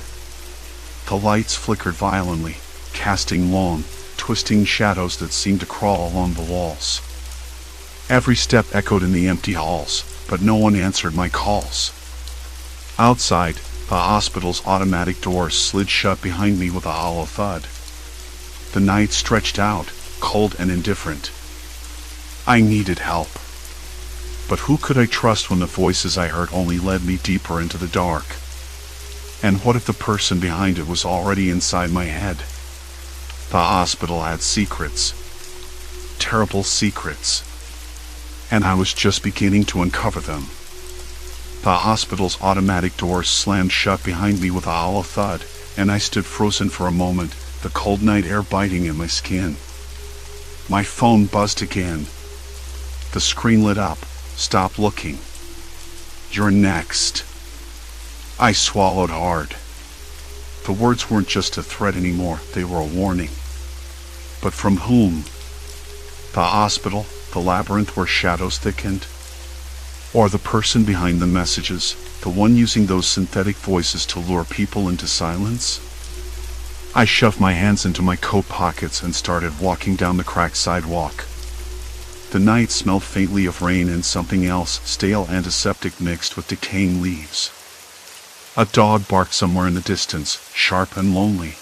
The lights flickered violently, casting long, twisting shadows that seemed to crawl along the walls. Every step echoed in the empty halls, but no one answered my calls. Outside, the hospital's automatic doors slid shut behind me with a hollow thud. The night stretched out, cold and indifferent. I needed help. But who could I trust when the voices I heard only led me deeper into the dark? And what if the person behind it was already inside my head? The hospital had secrets. Terrible secrets. And I was just beginning to uncover them. The hospital's automatic doors slammed shut behind me with a hollow thud, and I stood frozen for a moment, the cold night air biting at my skin. My phone buzzed again. The screen lit up. Stop looking. You're next. I swallowed hard. The words weren't just a threat anymore, they were a warning. But from whom? The hospital, the labyrinth where shadows thickened? Or the person behind the messages, the one using those synthetic voices to lure people into silence? I shoved my hands into my coat pockets and started walking down the cracked sidewalk. The night smelled faintly of rain and something else, stale antiseptic mixed with decaying leaves. A dog barked somewhere in the distance, sharp and lonely.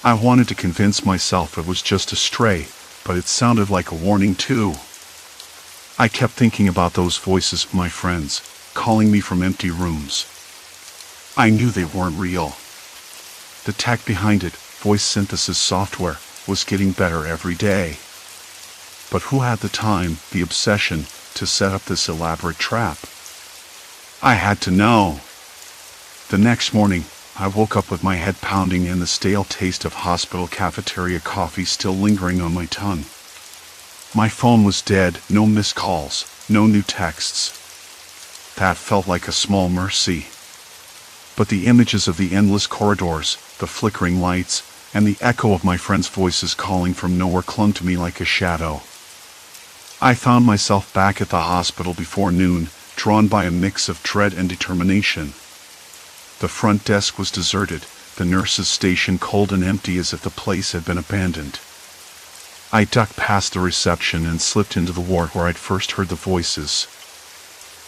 I wanted to convince myself it was just a stray, but it sounded like a warning too. I kept thinking about those voices, my friends, calling me from empty rooms. I knew they weren't real. The tech behind it, voice synthesis software, was getting better every day. But who had the time, the obsession, to set up this elaborate trap? I had to know. The next morning, I woke up with my head pounding and the stale taste of hospital cafeteria coffee still lingering on my tongue. My phone was dead, no missed calls, no new texts. That felt like a small mercy. But the images of the endless corridors, the flickering lights, and the echo of my friends' voices calling from nowhere clung to me like a shadow. I found myself back at the hospital before noon, drawn by a mix of dread and determination. The front desk was deserted, the nurse's station cold and empty as if the place had been abandoned. I ducked past the reception and slipped into the ward where I'd first heard the voices.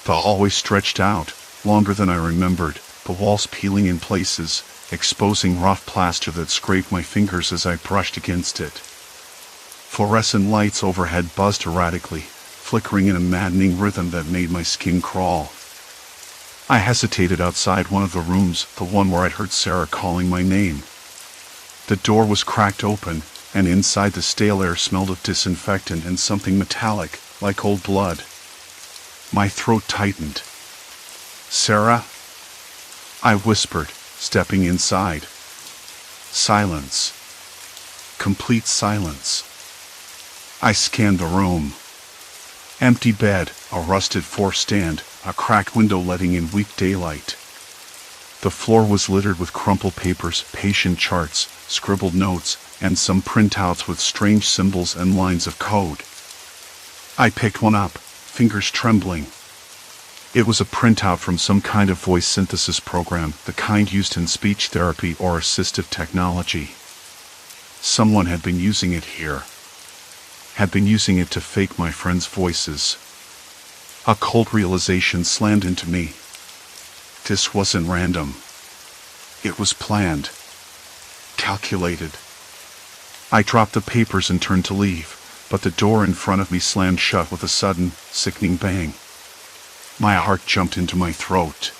The hallway stretched out, longer than I remembered, the walls peeling in places, exposing rough plaster that scraped my fingers as I brushed against it. Fluorescent lights overhead buzzed erratically, flickering in a maddening rhythm that made my skin crawl. I hesitated outside one of the rooms, the one where I'd heard Sarah calling my name. The door was cracked open, and inside the stale air smelled of disinfectant and something metallic, like old blood. My throat tightened. "Sarah?" I whispered, stepping inside. Silence. Complete silence. I scanned the room. Empty bed, a rusted four-stand, a cracked window letting in weak daylight. The floor was littered with crumpled papers, patient charts, scribbled notes, and some printouts with strange symbols and lines of code. I picked one up, fingers trembling. It was a printout from some kind of voice synthesis program, the kind used in speech therapy or assistive technology. Someone had been using it here. Had been using it to fake my friends' voices. A cold realization slammed into me. This wasn't random. It was planned. Calculated. I dropped the papers and turned to leave, but the door in front of me slammed shut with a sudden, sickening bang. My heart jumped into my throat.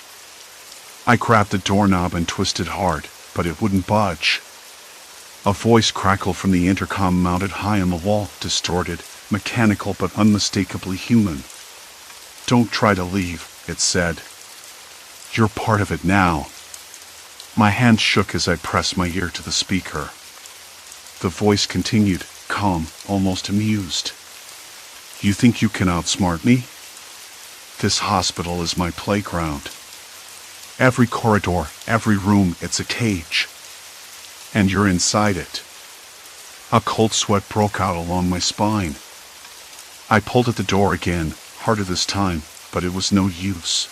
I grabbed the doorknob and twisted hard, but it wouldn't budge. A voice crackled from the intercom mounted high on the wall, distorted, mechanical but unmistakably human. "Don't try to leave," it said. "You're part of it now." My hand shook as I pressed my ear to the speaker. The voice continued, calm, almost amused. "You think you can outsmart me? This hospital is my playground. Every corridor, every room, it's a cage. And you're inside it." A cold sweat broke out along my spine. I pulled at the door again, harder this time, but it was no use.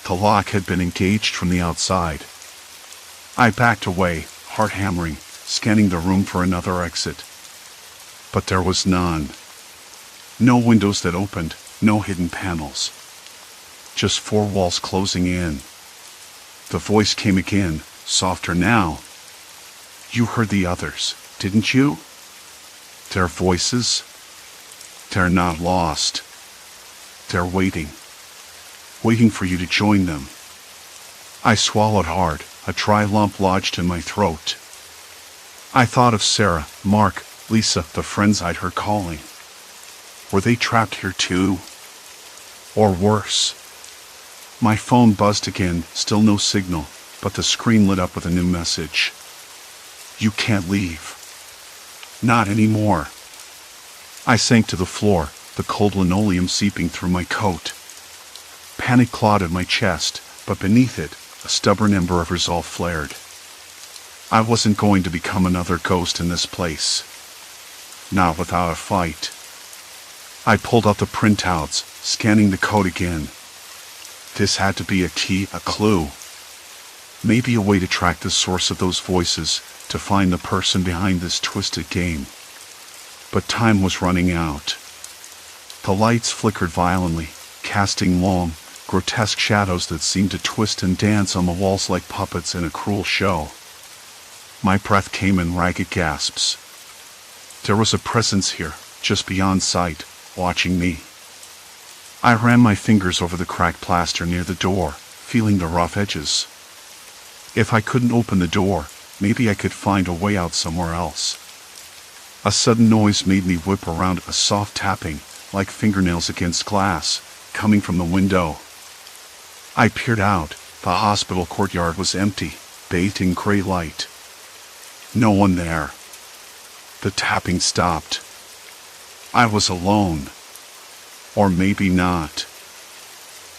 The lock had been engaged from the outside. I backed away, heart hammering, scanning the room for another exit. But there was none. No windows that opened, no hidden panels. Just four walls closing in. The voice came again, softer now. "You heard the others, didn't you? Their voices? They're not lost. They're waiting. Waiting for you to join them." I swallowed hard, a dry lump lodged in my throat. I thought of Sarah, Mark, Lisa, the friends I'd heard calling. Were they trapped here too? Or worse? My phone buzzed again, still no signal, but the screen lit up with a new message. "You can't leave. Not anymore." I sank to the floor, the cold linoleum seeping through my coat. Panic clawed at my chest, but beneath it, a stubborn ember of resolve flared. I wasn't going to become another ghost in this place. Not without a fight. I pulled out the printouts, scanning the code again. This had to be a key, a clue. Maybe a way to track the source of those voices, to find the person behind this twisted game. But time was running out. The lights flickered violently, casting long, grotesque shadows that seemed to twist and dance on the walls like puppets in a cruel show. My breath came in ragged gasps. There was a presence here, just beyond sight, watching me. I ran my fingers over the cracked plaster near the door, feeling the rough edges. If I couldn't open the door, maybe I could find a way out somewhere else. A sudden noise made me whip around, a soft tapping, like fingernails against glass, coming from the window. I peered out. The hospital courtyard was empty, bathed in gray light. No one there. The tapping stopped. I was alone. Or maybe not.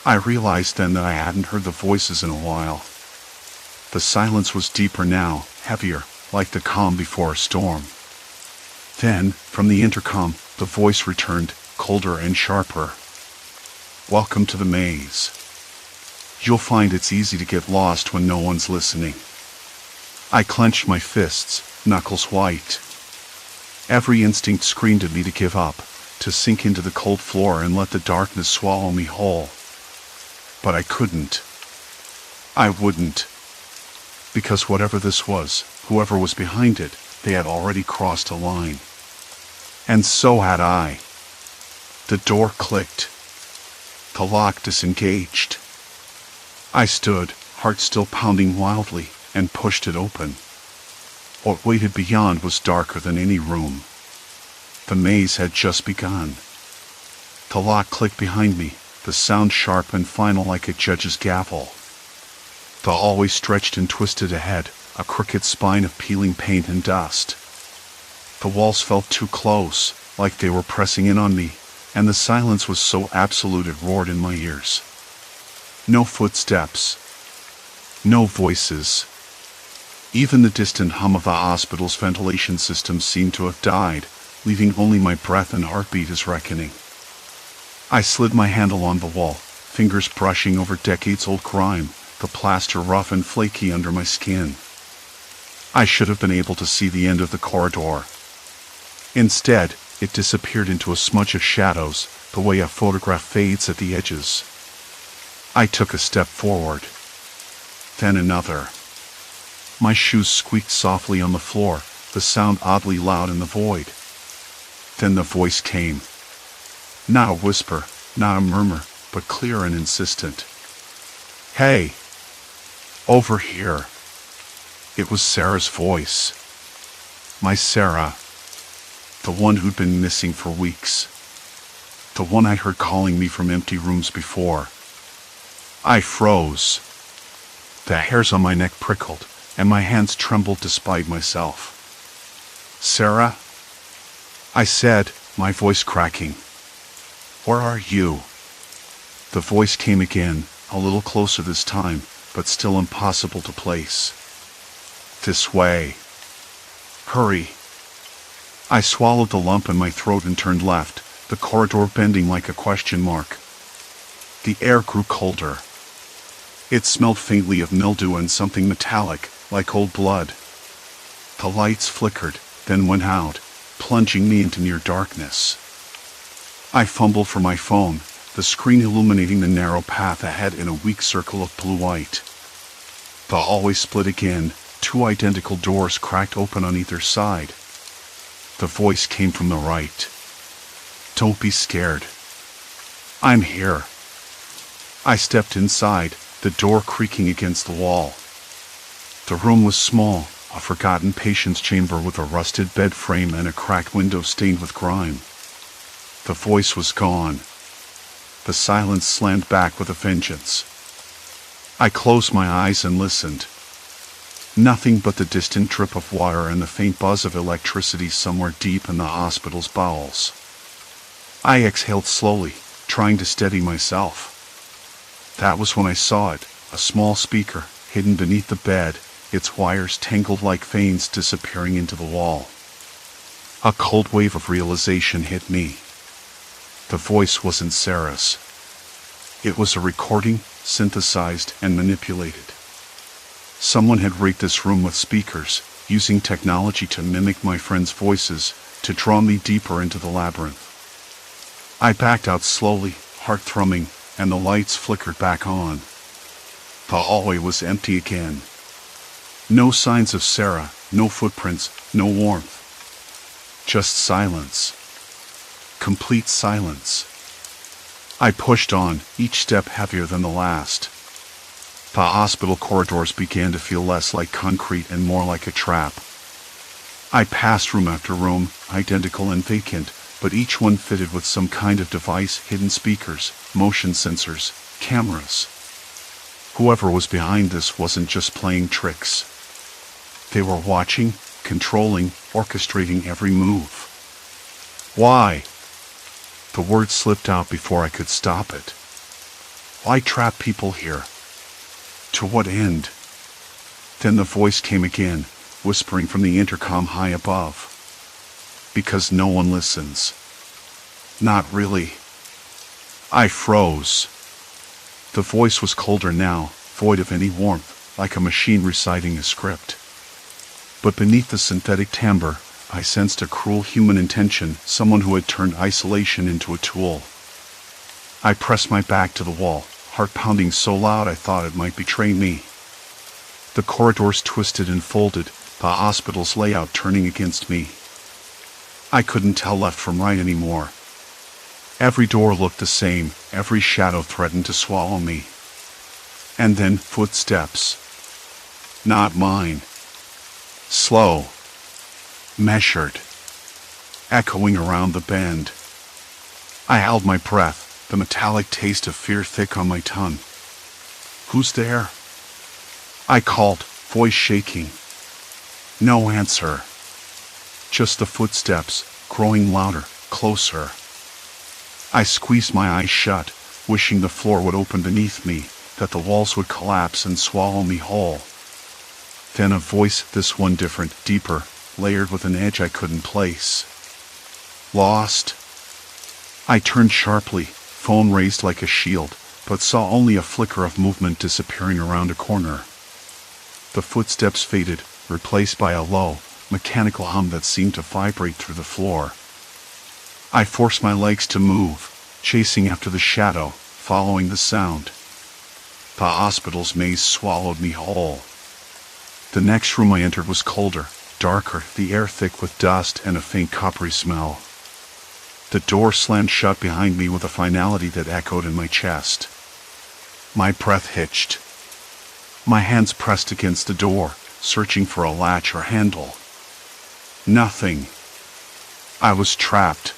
I realized then that I hadn't heard the voices in a while. The silence was deeper now, heavier, like the calm before a storm. Then, from the intercom, the voice returned, colder and sharper. "Welcome to the maze. You'll find it's easy to get lost when no one's listening." I clenched my fists, knuckles white. Every instinct screamed at me to give up, to sink into the cold floor and let the darkness swallow me whole. But I couldn't. I wouldn't. Because whatever this was, whoever was behind it, they had already crossed a line. And so had I. The door clicked. The lock disengaged. I stood, heart still pounding wildly, and pushed it open. What waited beyond was darker than any room. The maze had just begun. The lock clicked behind me, the sound sharp and final like a judge's gavel. The hallway stretched and twisted ahead, a crooked spine of peeling paint and dust. The walls felt too close, like they were pressing in on me, and the silence was so absolute it roared in my ears. No footsteps. No voices. Even the distant hum of the hospital's ventilation system seemed to have died, leaving only my breath and heartbeat as reckoning. I slid my hand along the wall, fingers brushing over decades-old grime, the plaster rough and flaky under my skin. I should have been able to see the end of the corridor. Instead, it disappeared into a smudge of shadows, the way a photograph fades at the edges. I took a step forward. Then another. My shoes squeaked softly on the floor, the sound oddly loud in the void. Then the voice came. Not a whisper, not a murmur, but clear and insistent. Hey! Over here! It was Sarah's voice. My Sarah. The one who'd been missing for weeks. The one I heard calling me from empty rooms before. I froze. The hairs on my neck prickled, and my hands trembled despite myself. Sarah? I said, my voice cracking. Where are you? The voice came again, a little closer this time, but still impossible to place. This way. Hurry. I swallowed the lump in my throat and turned left, the corridor bending like a question mark. The air grew colder. It smelled faintly of mildew and something metallic, like old blood. The lights flickered, then went out, plunging me into near darkness. I fumbled for my phone, the screen illuminating the narrow path ahead in a weak circle of blue light. The hallway split again, 2 identical doors cracked open on either side. The voice came from the right. Don't be scared. I'm here. I stepped inside, the door creaking against the wall. The room was small, a forgotten patient's chamber with a rusted bed frame and a cracked window stained with grime. The voice was gone. The silence slammed back with a vengeance. I closed my eyes and listened. Nothing but the distant drip of water and the faint buzz of electricity somewhere deep in the hospital's bowels. I exhaled slowly, trying to steady myself. That was when I saw it, a small speaker, hidden beneath the bed, its wires tangled like veins disappearing into the wall. A cold wave of realization hit me. The voice wasn't Sarah's. It was a recording, synthesized and manipulated. Someone had rigged this room with speakers, using technology to mimic my friends' voices, to draw me deeper into the labyrinth. I backed out slowly, heart thrumming, and the lights flickered back on. The hallway was empty again. No signs of Sarah, no footprints, no warmth. Just silence. Complete silence. I pushed on, each step heavier than the last. The hospital corridors began to feel less like concrete and more like a trap. I passed room after room, identical and vacant, but each one fitted with some kind of device, hidden speakers, motion sensors, cameras. Whoever was behind this wasn't just playing tricks. They were watching, controlling, orchestrating every move. Why? The word slipped out before I could stop it. Why trap people here? To what end? Then the voice came again, whispering from the intercom high above. Because no one listens. Not really. I froze. The voice was colder now, void of any warmth, like a machine reciting a script. But beneath the synthetic timbre, I sensed a cruel human intention, someone who had turned isolation into a tool. I pressed my back to the wall, heart pounding so loud I thought it might betray me. The corridors twisted and folded, the hospital's layout turning against me. I couldn't tell left from right anymore. Every door looked the same, every shadow threatened to swallow me. And then footsteps. Not mine. Slow. Measured. Echoing around the bend. I held my breath, the metallic taste of fear thick on my tongue. Who's there? I called, voice shaking. No answer. Just the footsteps, growing louder, closer. I squeezed my eyes shut, wishing the floor would open beneath me, that the walls would collapse and swallow me whole. Then a voice, this one different, deeper, layered with an edge I couldn't place. Lost? I turned sharply, phone raised like a shield, but saw only a flicker of movement disappearing around a corner. The footsteps faded, replaced by a low, mechanical hum that seemed to vibrate through the floor. I forced my legs to move, chasing after the shadow, following the sound. The hospital's maze swallowed me whole. The next room I entered was colder, darker, the air thick with dust and a faint coppery smell. The door slammed shut behind me with a finality that echoed in my chest. My breath hitched. My hands pressed against the door, searching for a latch or handle. Nothing. I was trapped.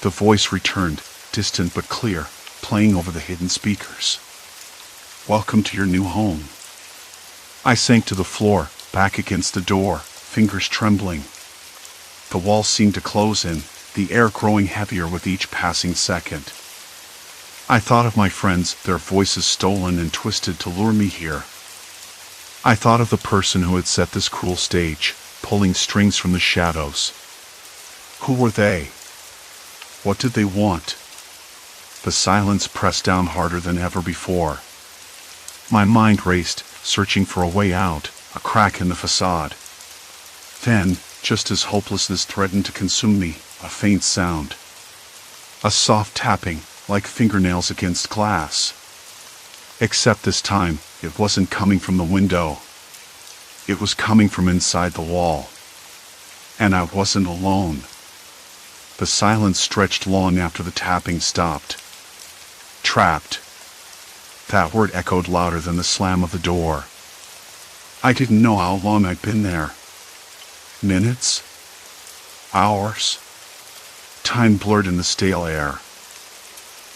The voice returned, distant but clear, playing over the hidden speakers. Welcome to your new home. I sank to the floor, back against the door, fingers trembling. The walls seemed to close in, the air growing heavier with each passing second. I thought of my friends, their voices stolen and twisted to lure me here. I thought of the person who had set this cruel stage, pulling strings from the shadows. Who were they? What did they want? The silence pressed down harder than ever before. My mind raced, searching for a way out, a crack in the facade. Then, just as hopelessness threatened to consume me, a faint sound. A soft tapping, like fingernails against glass. Except this time, it wasn't coming from the window. It was coming from inside the wall. And I wasn't alone. The silence stretched long after the tapping stopped. Trapped. That word echoed louder than the slam of the door. I didn't know how long I'd been there. Minutes? Hours? Time blurred in the stale air.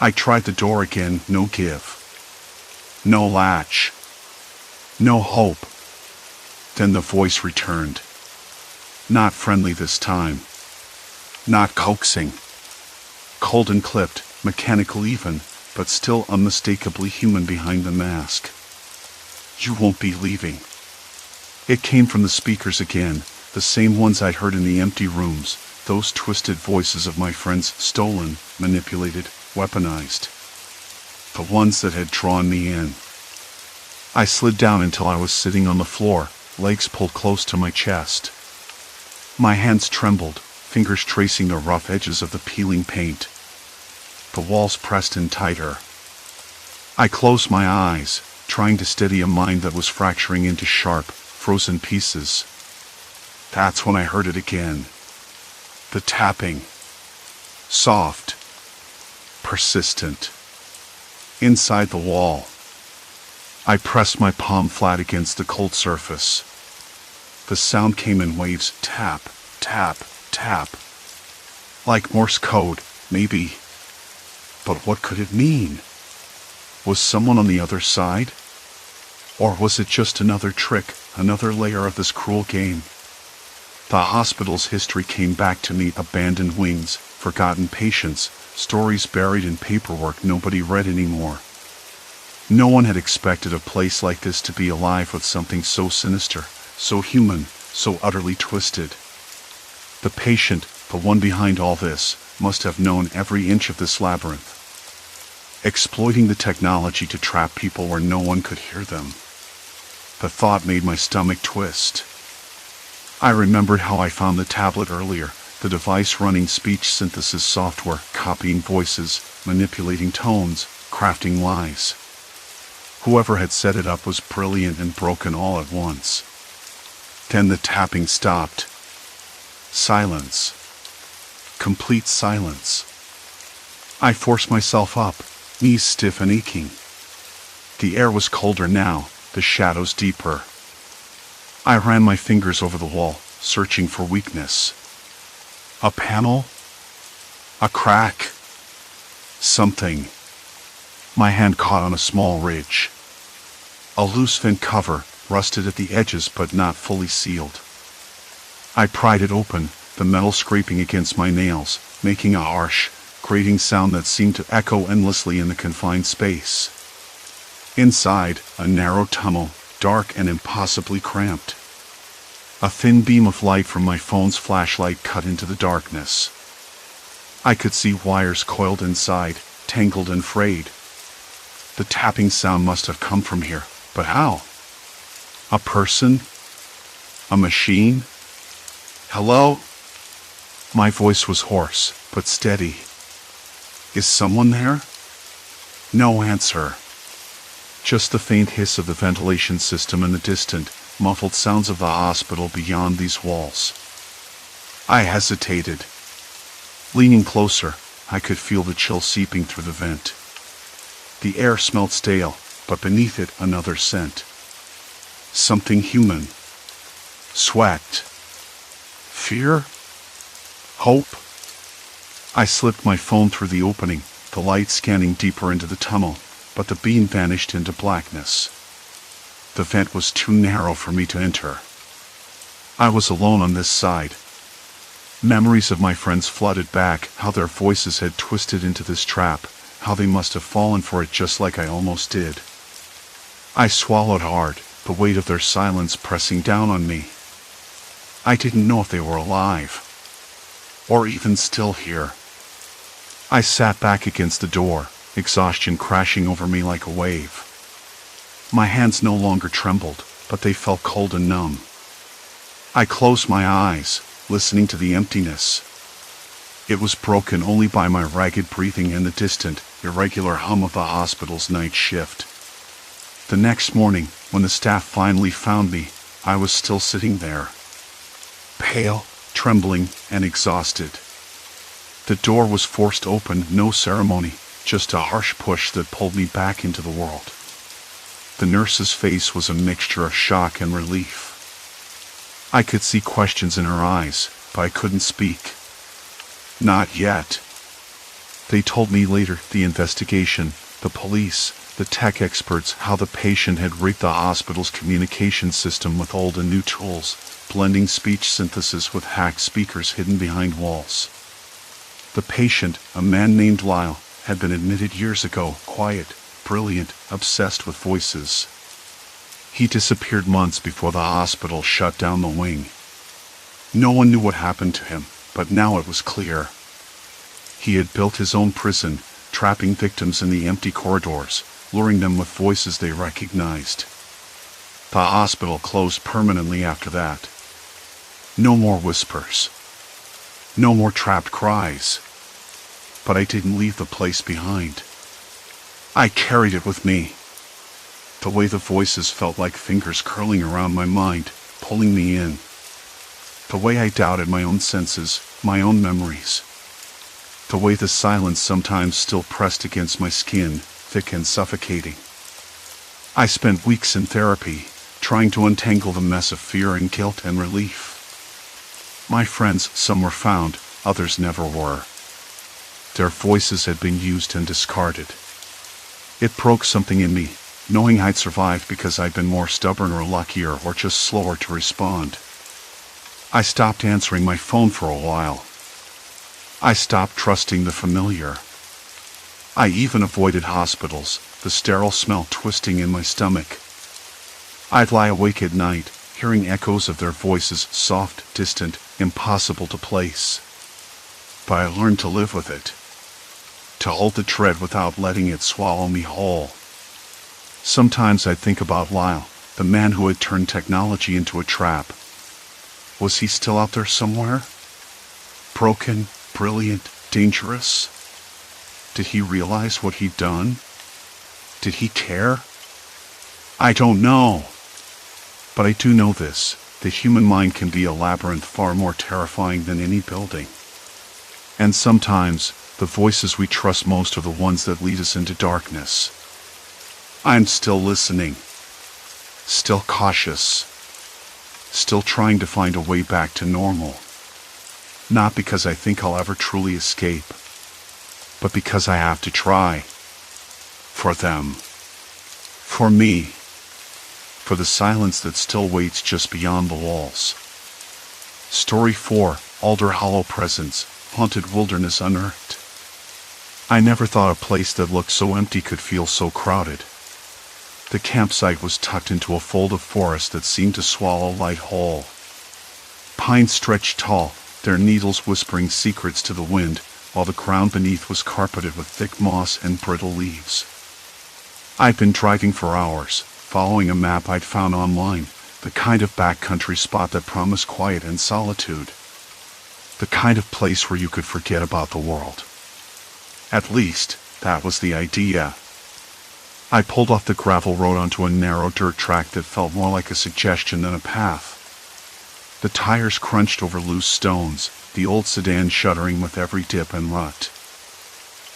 I tried the door again, no give. No latch. No hope. Then the voice returned. Not friendly this time. Not coaxing. Cold and clipped, mechanical even, but still unmistakably human behind the mask. You won't be leaving. It came from the speakers again, the same ones I'd heard in the empty rooms, those twisted voices of my friends stolen, manipulated, weaponized. The ones that had drawn me in. I slid down until I was sitting on the floor, legs pulled close to my chest. My hands trembled, fingers tracing the rough edges of the peeling paint. The walls pressed in tighter. I closed my eyes, trying to steady a mind that was fracturing into sharp, frozen pieces. That's when I heard it again. The tapping. Soft. Persistent. Inside the wall. I pressed my palm flat against the cold surface. The sound came in waves, tap, tap, tap. Like Morse code, maybe. But what could it mean? Was someone on the other side? Or was it just another trick, another layer of this cruel game? The hospital's history came back to me, abandoned wings, forgotten patients, stories buried in paperwork nobody read anymore. No one had expected a place like this to be alive with something so sinister, so human, so utterly twisted. The patient, the one behind all this, must have known every inch of this labyrinth. Exploiting the technology to trap people where no one could hear them. The thought made my stomach twist. I remembered how I found the tablet earlier, the device running speech synthesis software, copying voices, manipulating tones, crafting lies. Whoever had set it up was brilliant and broken all at once. Then the tapping stopped. Silence. Complete silence. I forced myself up, knees stiff and aching. The air was colder now, the shadows deeper. I ran my fingers over the wall, searching for weakness. A panel? A crack? Something. My hand caught on a small ridge. A loose vent cover, rusted at the edges but not fully sealed. I pried it open, the metal scraping against my nails, making a harsh, grating sound that seemed to echo endlessly in the confined space. Inside, a narrow tunnel, dark and impossibly cramped. A thin beam of light from my phone's flashlight cut into the darkness. I could see wires coiled inside, tangled and frayed. The tapping sound must have come from here, but how? A person? A machine? Hello? My voice was hoarse, but steady. Is someone there? No answer. Just the faint hiss of the ventilation system and the distant, muffled sounds of the hospital beyond these walls. I hesitated. Leaning closer, I could feel the chill seeping through the vent. The air smelled stale, but beneath it another scent. Something human. Sweat. Fear? Hope? I slipped my phone through the opening, the light scanning deeper into the tunnel, but the beam vanished into blackness. The vent was too narrow for me to enter. I was alone on this side. Memories of my friends flooded back, how their voices had twisted into this trap, how they must have fallen for it just like I almost did. I swallowed hard, the weight of their silence pressing down on me. I didn't know if they were alive, or even still here. I sat back against the door, exhaustion crashing over me like a wave. My hands no longer trembled, but they felt cold and numb. I closed my eyes, listening to the emptiness. It was broken only by my ragged breathing and the distant, irregular hum of the hospital's night shift. The next morning, when the staff finally found me, I was still sitting there. Pale, trembling, and exhausted. The door was forced open, no ceremony, just a harsh push that pulled me back into the world. The nurse's face was a mixture of shock and relief. I could see questions in her eyes, but I couldn't speak. Not yet. They told me later the investigation, the police, the tech experts, how the patient had rigged the hospital's communication system with old and new tools, blending speech synthesis with hacked speakers hidden behind walls. The patient, a man named Lyle, had been admitted years ago, quiet, brilliant, obsessed with voices. He disappeared months before the hospital shut down the wing. No one knew what happened to him, but now it was clear. He had built his own prison, trapping victims in the empty corridors, luring them with voices they recognized. The hospital closed permanently after that. No more whispers. No more trapped cries. But I didn't leave the place behind. I carried it with me. The way the voices felt like fingers curling around my mind, pulling me in. The way I doubted my own senses, my own memories. The way the silence sometimes still pressed against my skin, thick and suffocating. I spent weeks in therapy, trying to untangle the mess of fear and guilt and relief. My friends, some were found, others never were. Their voices had been used and discarded. It broke something in me, knowing I'd survived because I'd been more stubborn or luckier or just slower to respond. I stopped answering my phone for a while. I stopped trusting the familiar. I even avoided hospitals, the sterile smell twisting in my stomach. I'd lie awake at night, hearing echoes of their voices, soft, distant, impossible to place. But I learned to live with it. To hold the dread without letting it swallow me whole. Sometimes I'd think about Lyle, the man who had turned technology into a trap. Was he still out there somewhere? Broken, brilliant, dangerous? Did he realize what he'd done? Did he care? I don't know. But I do know this, the human mind can be a labyrinth far more terrifying than any building. And sometimes, the voices we trust most are the ones that lead us into darkness. I'm still listening. Still cautious. Still trying to find a way back to normal. Not because I think I'll ever truly escape, but because I have to try. For them. For me. For the silence that still waits just beyond the walls. Story 4, Alder Hollow Presence, Haunted Wilderness Unearthed. I never thought a place that looked so empty could feel so crowded. The campsite was tucked into a fold of forest that seemed to swallow light whole. Pines stretched tall, their needles whispering secrets to the wind, while the ground beneath was carpeted with thick moss and brittle leaves. I'd been driving for hours, following a map I'd found online, the kind of backcountry spot that promised quiet and solitude. The kind of place where you could forget about the world. At least, that was the idea. I pulled off the gravel road onto a narrow dirt track that felt more like a suggestion than a path. The tires crunched over loose stones, the old sedan shuddering with every dip and rut.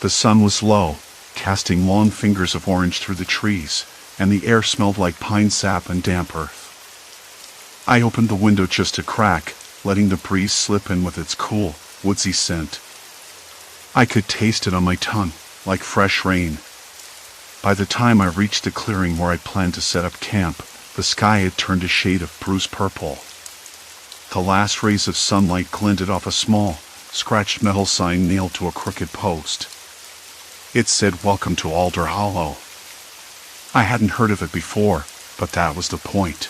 The sun was low, casting long fingers of orange through the trees, and the air smelled like pine sap and damp earth. I opened the window just a crack, letting the breeze slip in with its cool, woodsy scent. I could taste it on my tongue, like fresh rain. By the time I reached the clearing where I planned to set up camp, the sky had turned a shade of bruise purple. The last rays of sunlight glinted off a small, scratched metal sign nailed to a crooked post. It said, "Welcome to Alder Hollow." I hadn't heard of it before, but that was the point.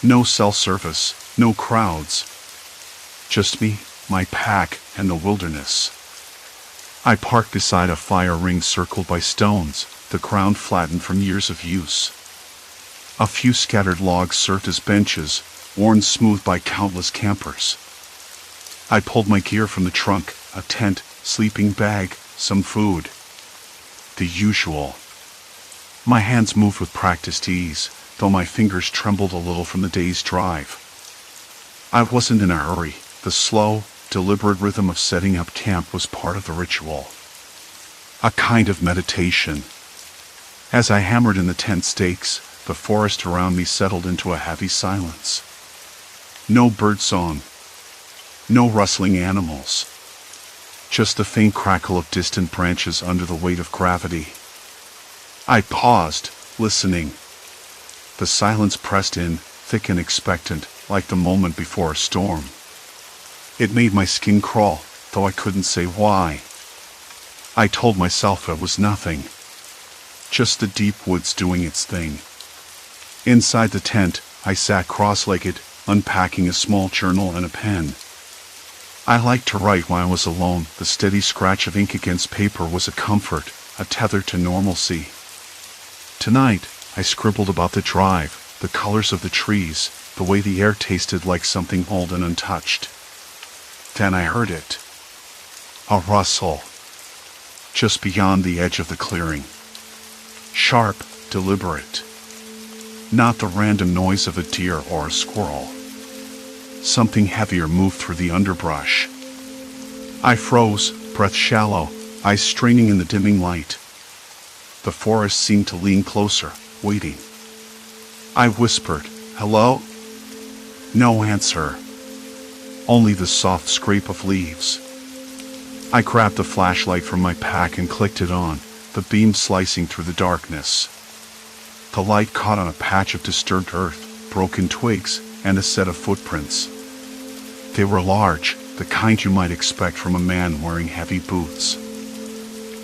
No cell service, no crowds. Just me, my pack, and the wilderness. I parked beside a fire ring circled by stones, the ground flattened from years of use. A few scattered logs served as benches, worn smooth by countless campers. I pulled my gear from the trunk, a tent, sleeping bag, some food. The usual. My hands moved with practiced ease, though my fingers trembled a little from the day's drive. I wasn't in a hurry. The slow, deliberate rhythm of setting up camp was part of the ritual. A kind of meditation. As I hammered in the tent stakes, the forest around me settled into a heavy silence. No birdsong. No rustling animals. Just the faint crackle of distant branches under the weight of gravity. I paused, listening. The silence pressed in, thick and expectant, like the moment before a storm. It made my skin crawl, though I couldn't say why. I told myself it was nothing. Just the deep woods doing its thing. Inside the tent, I sat cross-legged, unpacking a small journal and a pen. I liked to write when I was alone. The steady scratch of ink against paper was a comfort, a tether to normalcy. Tonight, I scribbled about the drive, the colors of the trees, the way the air tasted like something old and untouched. Then I heard it. A rustle. Just beyond the edge of the clearing. Sharp, deliberate. Not the random noise of a deer or a squirrel. Something heavier moved through the underbrush. I froze, breath shallow, eyes straining in the dimming light. The forest seemed to lean closer, waiting. I whispered, "Hello?" No answer. Only the soft scrape of leaves. I grabbed the flashlight from my pack and clicked it on, the beam slicing through the darkness. The light caught on a patch of disturbed earth, broken twigs, and a set of footprints. They were large, the kind you might expect from a man wearing heavy boots.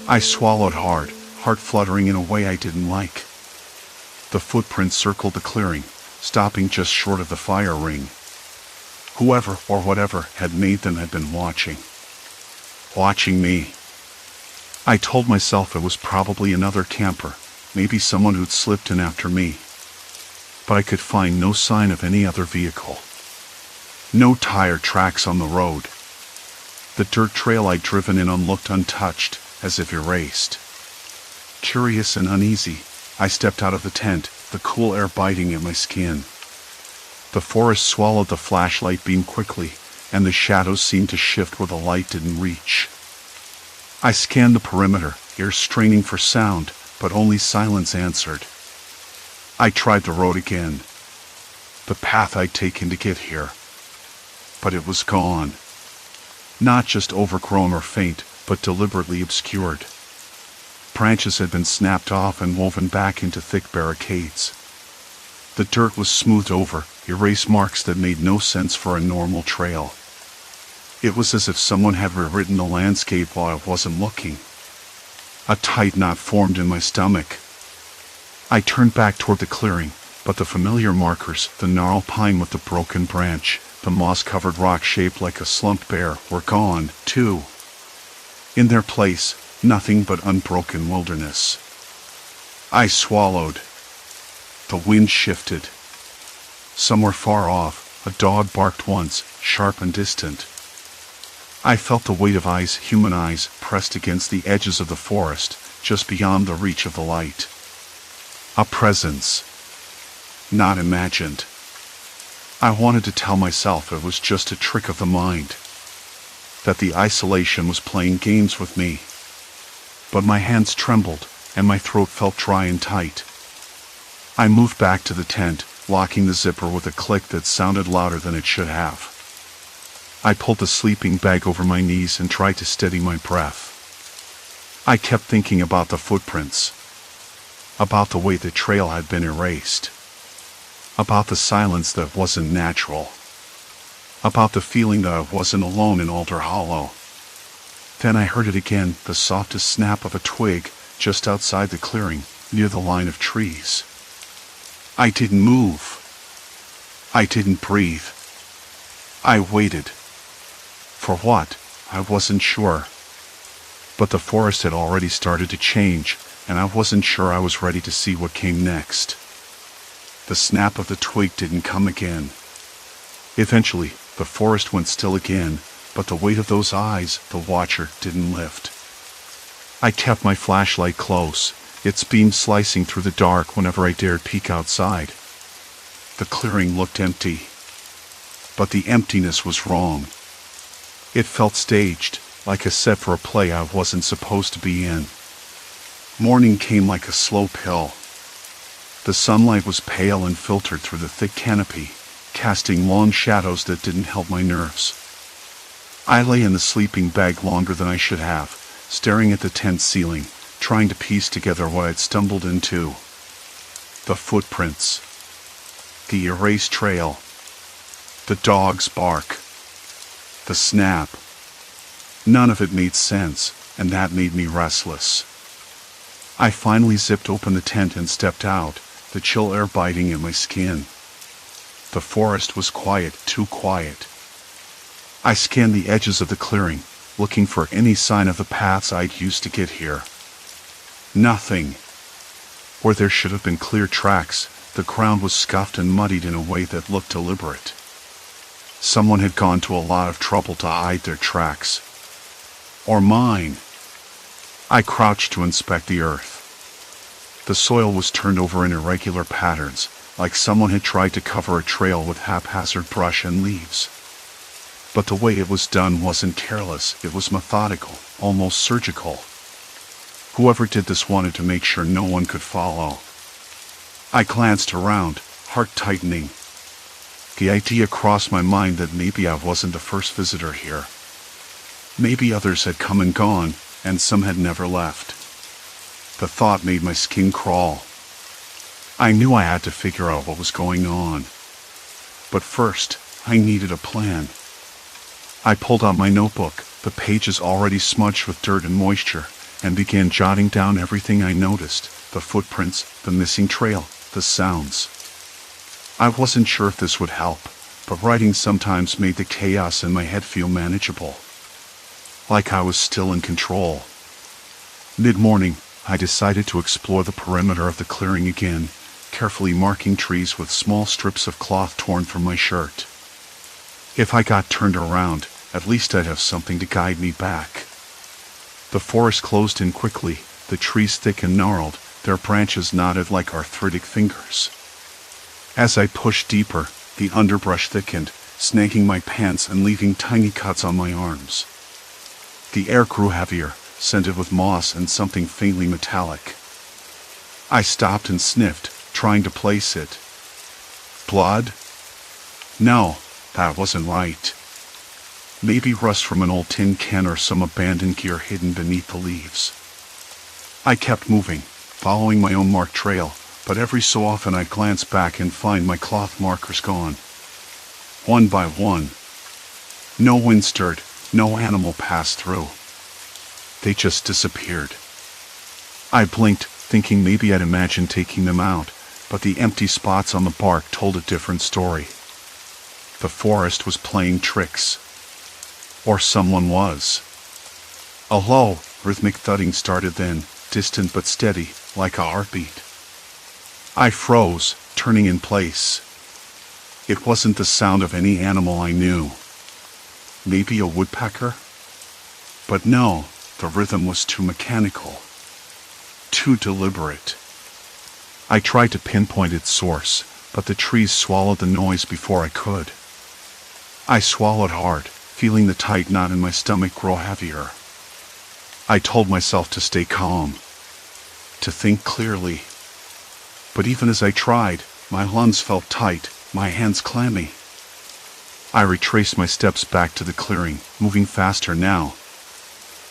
I swallowed hard, heart fluttering in a way I didn't like. The footprints circled the clearing, stopping just short of the fire ring. Whoever or whatever had made them had been watching. Watching me. I told myself it was probably another camper, maybe someone who'd slipped in after me. But I could find no sign of any other vehicle. No tire tracks on the road. The dirt trail I'd driven in on looked untouched, as if erased. Curious and uneasy, I stepped out of the tent, the cool air biting at my skin. The forest swallowed the flashlight beam quickly, and the shadows seemed to shift where the light didn't reach. I scanned the perimeter, ears straining for sound, but only silence answered. I tried the road again. The path I'd taken to get here. But it was gone. Not just overgrown or faint, but deliberately obscured. Branches had been snapped off and woven back into thick barricades. The dirt was smoothed over, erased marks that made no sense for a normal trail. It was as if someone had rewritten the landscape while I wasn't looking. A tight knot formed in my stomach. I turned back toward the clearing, but the familiar markers, the gnarled pine with the broken branch, the moss-covered rock shaped like a slumped bear, were gone, too. In their place, nothing but unbroken wilderness. I swallowed. The wind shifted. Somewhere far off, a dog barked once, sharp and distant. I felt the weight of eyes, human eyes, pressed against the edges of the forest, just beyond the reach of the light. A presence. Not imagined. I wanted to tell myself it was just a trick of the mind, that the isolation was playing games with me. But my hands trembled, and my throat felt dry and tight. I moved back to the tent, locking the zipper with a click that sounded louder than it should have. I pulled the sleeping bag over my knees and tried to steady my breath. I kept thinking about the footprints, about the way the trail had been erased, about the silence that wasn't natural, about the feeling that I wasn't alone in Alder Hollow. Then I heard it again, the softest snap of a twig just outside the clearing, near the line of trees. I didn't move. I didn't breathe. I waited. For what? I wasn't sure. But the forest had already started to change, and I wasn't sure I was ready to see what came next. The snap of the twig didn't come again. Eventually, the forest went still again, but the weight of those eyes, the watcher, didn't lift. I kept my flashlight close, its beam slicing through the dark whenever I dared peek outside. The clearing looked empty. But the emptiness was wrong. It felt staged, like a set for a play I wasn't supposed to be in. Morning came like a slow pill. The sunlight was pale and filtered through the thick canopy, casting long shadows that didn't help my nerves. I lay in the sleeping bag longer than I should have, staring at the tent ceiling, trying to piece together what I'd stumbled into. The footprints. The erased trail. The dog's bark. The snap. None of it made sense, and that made me restless. I finally zipped open the tent and stepped out, the chill air biting at my skin. The forest was quiet, too quiet. I scanned the edges of the clearing, looking for any sign of the paths I'd used to get here. Nothing. Where there should have been clear tracks, the ground was scuffed and muddied in a way that looked deliberate. Someone had gone to a lot of trouble to hide their tracks. Or mine. I crouched to inspect the earth. The soil was turned over in irregular patterns, like someone had tried to cover a trail with haphazard brush and leaves. But the way it was done wasn't careless, it was methodical, almost surgical. Whoever did this wanted to make sure no one could follow. I glanced around, heart tightening. The idea crossed my mind that maybe I wasn't the first visitor here. Maybe others had come and gone, and some had never left. The thought made my skin crawl. I knew I had to figure out what was going on. But first, I needed a plan. I pulled out my notebook, the pages already smudged with dirt and moisture, and began jotting down everything I noticed, the footprints, the missing trail, the sounds. I wasn't sure if this would help, but writing sometimes made the chaos in my head feel manageable. Like I was still in control. Mid-morning, I decided to explore the perimeter of the clearing again, carefully marking trees with small strips of cloth torn from my shirt. If I got turned around, at least I'd have something to guide me back. The forest closed in quickly, the trees thick and gnarled, their branches knotted like arthritic fingers. As I pushed deeper, the underbrush thickened, snagging my pants and leaving tiny cuts on my arms. The air grew heavier, scented with moss and something faintly metallic. I stopped and sniffed, trying to place it. Blood? No, that wasn't right. Maybe rust from an old tin can or some abandoned gear hidden beneath the leaves. I kept moving, following my own marked trail, but every so often I'd glance back and find my cloth markers gone. One by one. No wind stirred, no animal passed through. They just disappeared. I blinked, thinking maybe I'd imagined taking them out, but the empty spots on the bark told a different story. The forest was playing tricks. Or someone was. A low, rhythmic thudding started then, distant but steady, like a heartbeat. I froze, turning in place. It wasn't the sound of any animal I knew. Maybe a woodpecker? But no, the rhythm was too mechanical. Too deliberate. I tried to pinpoint its source, but the trees swallowed the noise before I could. I swallowed hard, feeling the tight knot in my stomach grow heavier. I told myself to stay calm, to think clearly. But even as I tried, my lungs felt tight, my hands clammy. I retraced my steps back to the clearing, moving faster now.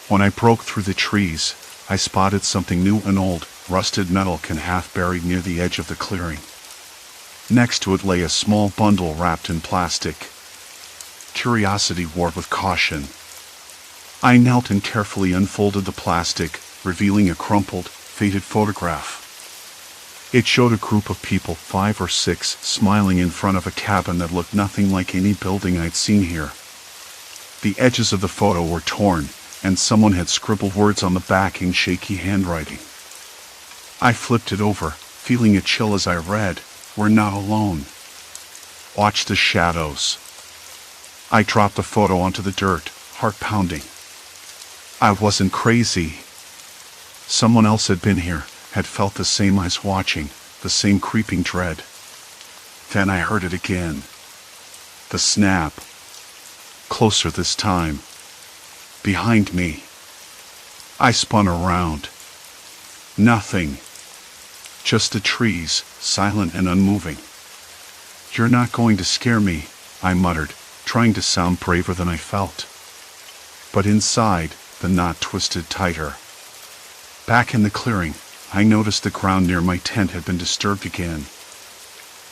When I broke through the trees, I spotted something new and old, rusted metal can half buried near the edge of the clearing. Next to it lay a small bundle wrapped in plastic. Curiosity warred with caution. I knelt and carefully unfolded the plastic, revealing a crumpled, faded photograph. It showed a group of people, 5 or 6, smiling in front of a cabin that looked nothing like any building I'd seen here. The edges of the photo were torn, and someone had scribbled words on the back in shaky handwriting. I flipped it over, feeling a chill as I read, "We're not alone. Watch the shadows." I dropped the photo onto the dirt, heart pounding. I wasn't crazy. Someone else had been here, had felt the same eyes watching, the same creeping dread. Then I heard it again. The snap. Closer this time. Behind me. I spun around. Nothing. Just the trees, silent and unmoving. "You're not going to scare me," I muttered, trying to sound braver than I felt. But inside, the knot twisted tighter. Back in the clearing, I noticed the ground near my tent had been disturbed again.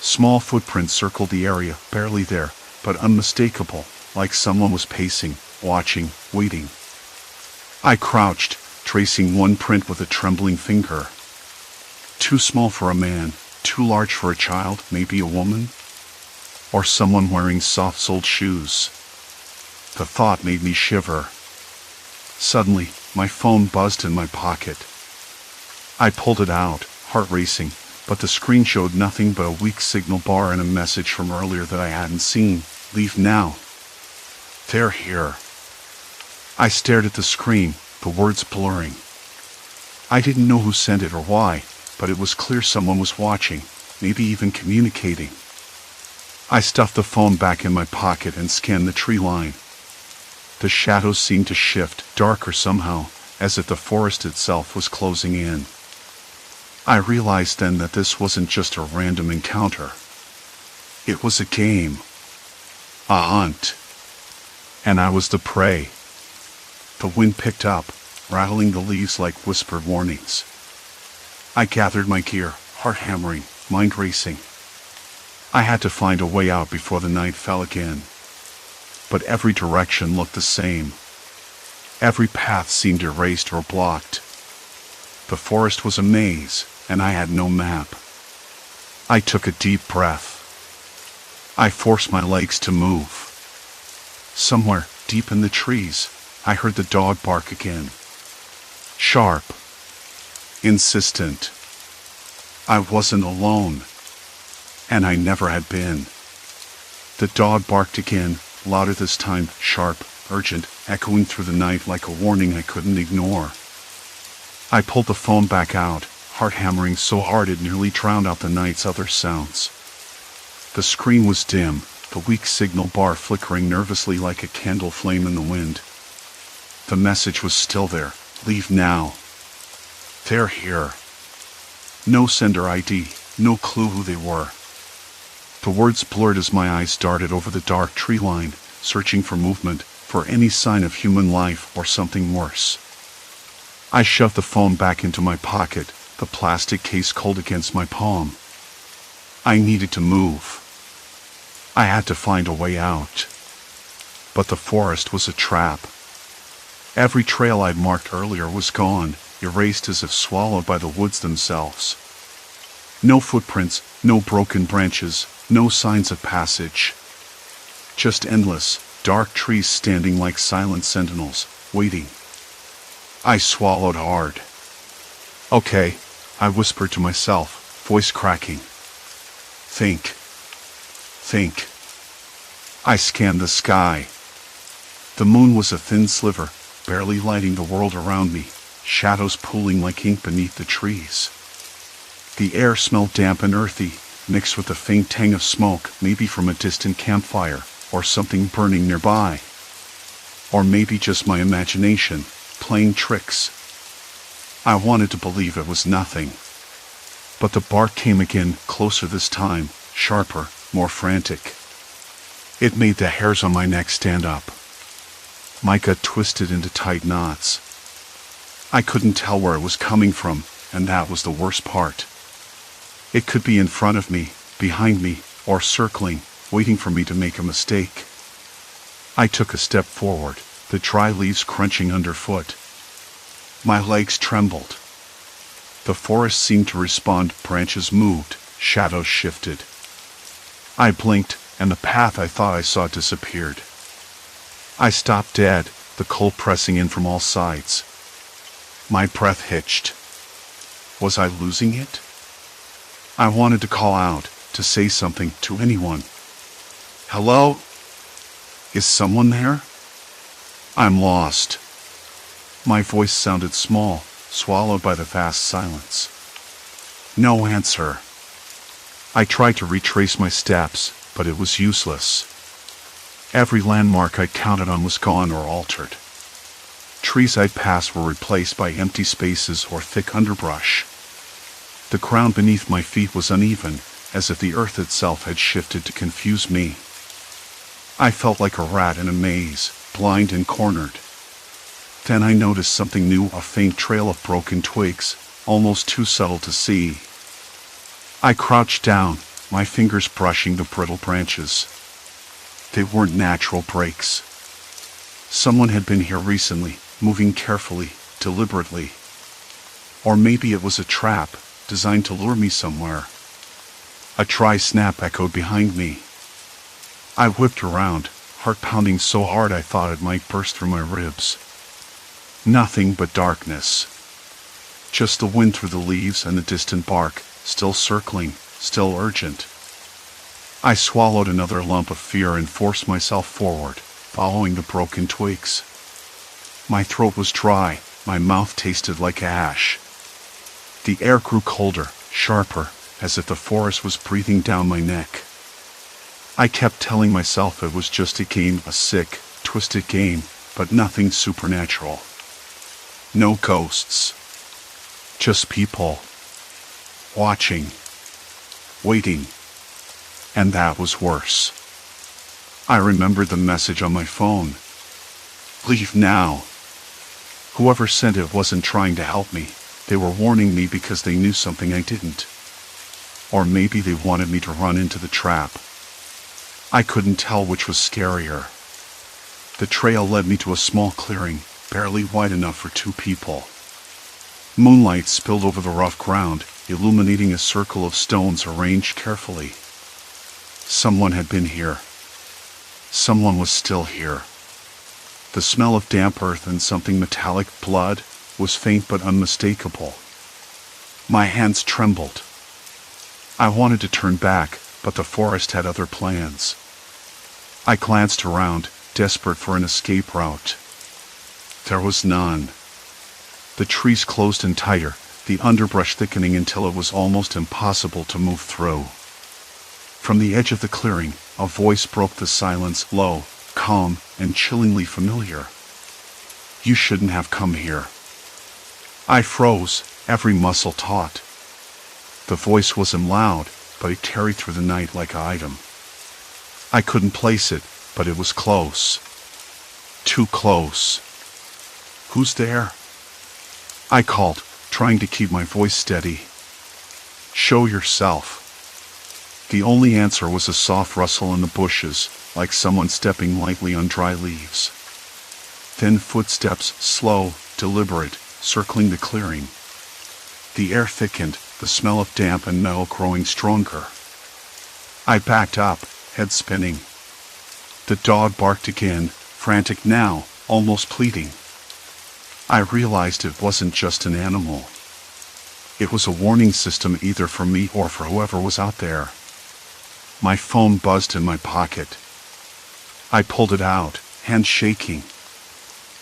Small footprints circled the area, barely there, but unmistakable, like someone was pacing, watching, waiting. I crouched, tracing one print with a trembling finger. Too small for a man, too large for a child, maybe a woman? Or someone wearing soft-soled shoes. The thought made me shiver. Suddenly, my phone buzzed in my pocket. I pulled it out, heart racing, but the screen showed nothing but a weak signal bar and a message from earlier that I hadn't seen. "Leave now. They're here." I stared at the screen, the words blurring. I didn't know who sent it or why, but it was clear someone was watching, maybe even communicating. I stuffed the phone back in my pocket and scanned the tree line. The shadows seemed to shift, darker somehow, as if the forest itself was closing in. I realized then that this wasn't just a random encounter. It was a game. A hunt. And I was the prey. The wind picked up, rattling the leaves like whispered warnings. I gathered my gear, heart hammering, mind racing. I had to find a way out before the night fell again. But every direction looked the same. Every path seemed erased or blocked. The forest was a maze, and I had no map. I took a deep breath. I forced my legs to move. Somewhere, deep in the trees, I heard the dog bark again. Sharp. Insistent. I wasn't alone. And I never had been. The dog barked again, louder this time, sharp, urgent, echoing through the night like a warning I couldn't ignore. I pulled the phone back out, heart hammering so hard it nearly drowned out the night's other sounds. The screen was dim, the weak signal bar flickering nervously like a candle flame in the wind. The message was still there. "Leave now. They're here." No sender ID, no clue who they were. The words blurred as my eyes darted over the dark tree line, searching for movement, for any sign of human life or something worse. I shoved the phone back into my pocket, the plastic case cold against my palm. I needed to move. I had to find a way out. But the forest was a trap. Every trail I'd marked earlier was gone, erased as if swallowed by the woods themselves. No footprints, no broken branches, no signs of passage. Just endless, dark trees standing like silent sentinels, waiting. I swallowed hard. "Okay," I whispered to myself, voice cracking. Think. Think. I scanned the sky. The moon was a thin sliver, barely lighting the world around me, shadows pooling like ink beneath the trees. The air smelled damp and earthy, mixed with a faint tang of smoke, maybe from a distant campfire, or something burning nearby. Or maybe just my imagination, playing tricks. I wanted to believe it was nothing. But the bark came again, closer this time, sharper, more frantic. It made the hairs on my neck stand up. My gut twisted into tight knots. I couldn't tell where it was coming from, and that was the worst part. It could be in front of me, behind me, or circling, waiting for me to make a mistake. I took a step forward, the dry leaves crunching underfoot. My legs trembled. The forest seemed to respond, branches moved, shadows shifted. I blinked, and the path I thought I saw disappeared. I stopped dead, the cold pressing in from all sides. My breath hitched. Was I losing it? I wanted to call out, to say something to anyone. Hello? Is someone there? I'm lost. My voice sounded small, swallowed by the vast silence. No answer. I tried to retrace my steps, but it was useless. Every landmark I'd counted on was gone or altered. Trees I'd passed were replaced by empty spaces or thick underbrush. The ground beneath my feet was uneven, as if the earth itself had shifted to confuse me. I felt like a rat in a maze, blind and cornered. Then I noticed something new, a faint trail of broken twigs, almost too subtle to see. I crouched down, my fingers brushing the brittle branches. They weren't natural breaks. Someone had been here recently, moving carefully, deliberately. Or maybe it was a trap, designed to lure me somewhere. A dry snap echoed behind me. I whipped around, heart pounding so hard I thought it might burst through my ribs. Nothing but darkness. Just the wind through the leaves and the distant bark, still circling, still urgent. I swallowed another lump of fear and forced myself forward, following the broken twigs. My throat was dry, my mouth tasted like ash. The air grew colder, sharper, as if the forest was breathing down my neck. I kept telling myself it was just a game, a sick, twisted game, but nothing supernatural. No ghosts. Just people. Watching. Waiting. And that was worse. I remembered the message on my phone. Leave now. Whoever sent it wasn't trying to help me. They were warning me because they knew something I didn't. Or maybe they wanted me to run into the trap. I couldn't tell which was scarier. The trail led me to a small clearing, barely wide enough for two people. Moonlight spilled over the rough ground, illuminating a circle of stones arranged carefully. Someone had been here. Someone was still here. The smell of damp earth and something metallic, blood, was faint but unmistakable. My hands trembled. I wanted to turn back, but the forest had other plans. I glanced around, desperate for an escape route. There was none. The trees closed in tighter, the underbrush thickening until it was almost impossible to move through. From the edge of the clearing, a voice broke the silence, low, calm, and chillingly familiar. You shouldn't have come here. I froze, every muscle taut. The voice wasn't loud, but it carried through the night like an item. I couldn't place it, but it was close. Too close. Who's there? I called, trying to keep my voice steady. Show yourself. The only answer was a soft rustle in the bushes, like someone stepping lightly on dry leaves. Then footsteps, slow, deliberate, circling the clearing. The air thickened, the smell of damp and metal growing stronger. I backed up, head spinning. The dog barked again, frantic now, almost pleading. I realized it wasn't just an animal. It was a warning system either for me or for whoever was out there. My phone buzzed in my pocket. I pulled it out, hands shaking.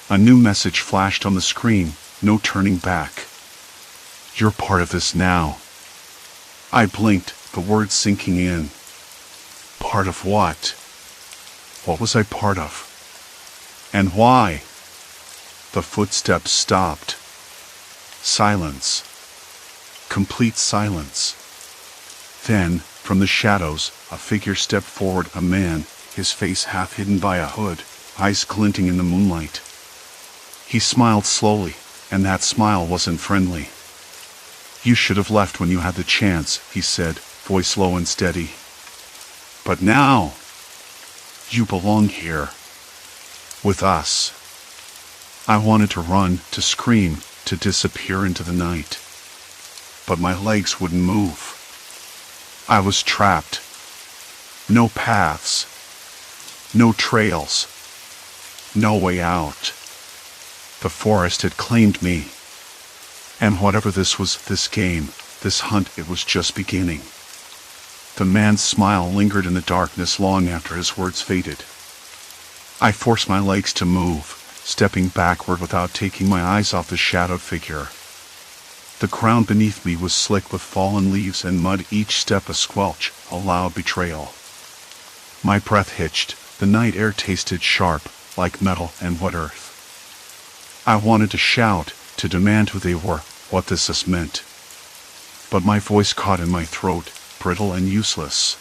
A new message flashed on the screen, no turning back. You're part of this now. I blinked, the words sinking in. Part of what? What was I part of? And why? The footsteps stopped. Silence. Complete silence. Then, from the shadows, a figure stepped forward, a man, his face half hidden by a hood, eyes glinting in the moonlight. He smiled slowly, and that smile wasn't friendly. You should have left when you had the chance, he said, voice low and steady. But now, you belong here. With us. I wanted to run, to scream, to disappear into the night. But my legs wouldn't move. I was trapped. No paths. No trails. No way out. The forest had claimed me. And whatever this was, this game, this hunt, it was just beginning. The man's smile lingered in the darkness long after his words faded. I forced my legs to move, stepping backward without taking my eyes off the shadowed figure. The ground beneath me was slick with fallen leaves and mud, each step a squelch, a loud betrayal. My breath hitched, the night air tasted sharp, like metal and wet earth. I wanted to shout, to demand who they were, what this meant. But my voice caught in my throat, brittle and useless.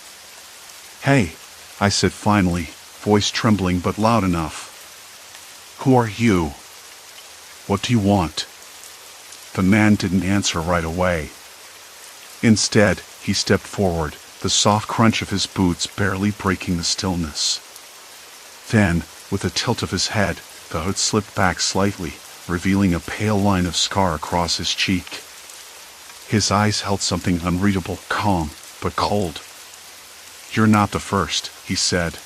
Hey, I said finally, voice trembling but loud enough. Who are you? What do you want? The man didn't answer right away. Instead, he stepped forward, the soft crunch of his boots barely breaking the stillness. Then, with a tilt of his head, the hood slipped back slightly, revealing a pale line of scar across his cheek. His eyes held something unreadable, calm, but cold. You're not the first, he said.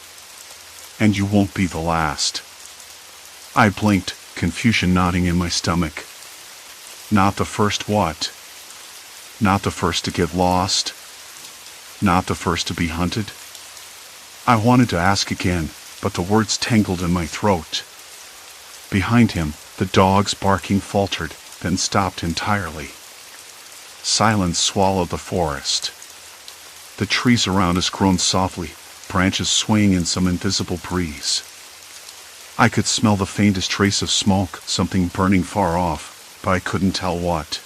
And you won't be the last. I blinked, confusion knotting in my stomach. Not the first what? Not the first to get lost? Not the first to be hunted? I wanted to ask again, but the words tangled in my throat. Behind him, the dogs barking faltered, then stopped entirely. Silence swallowed the forest. The trees around us groaned softly, branches swaying in some invisible breeze. I could smell the faintest trace of smoke, something burning far off, but I couldn't tell what.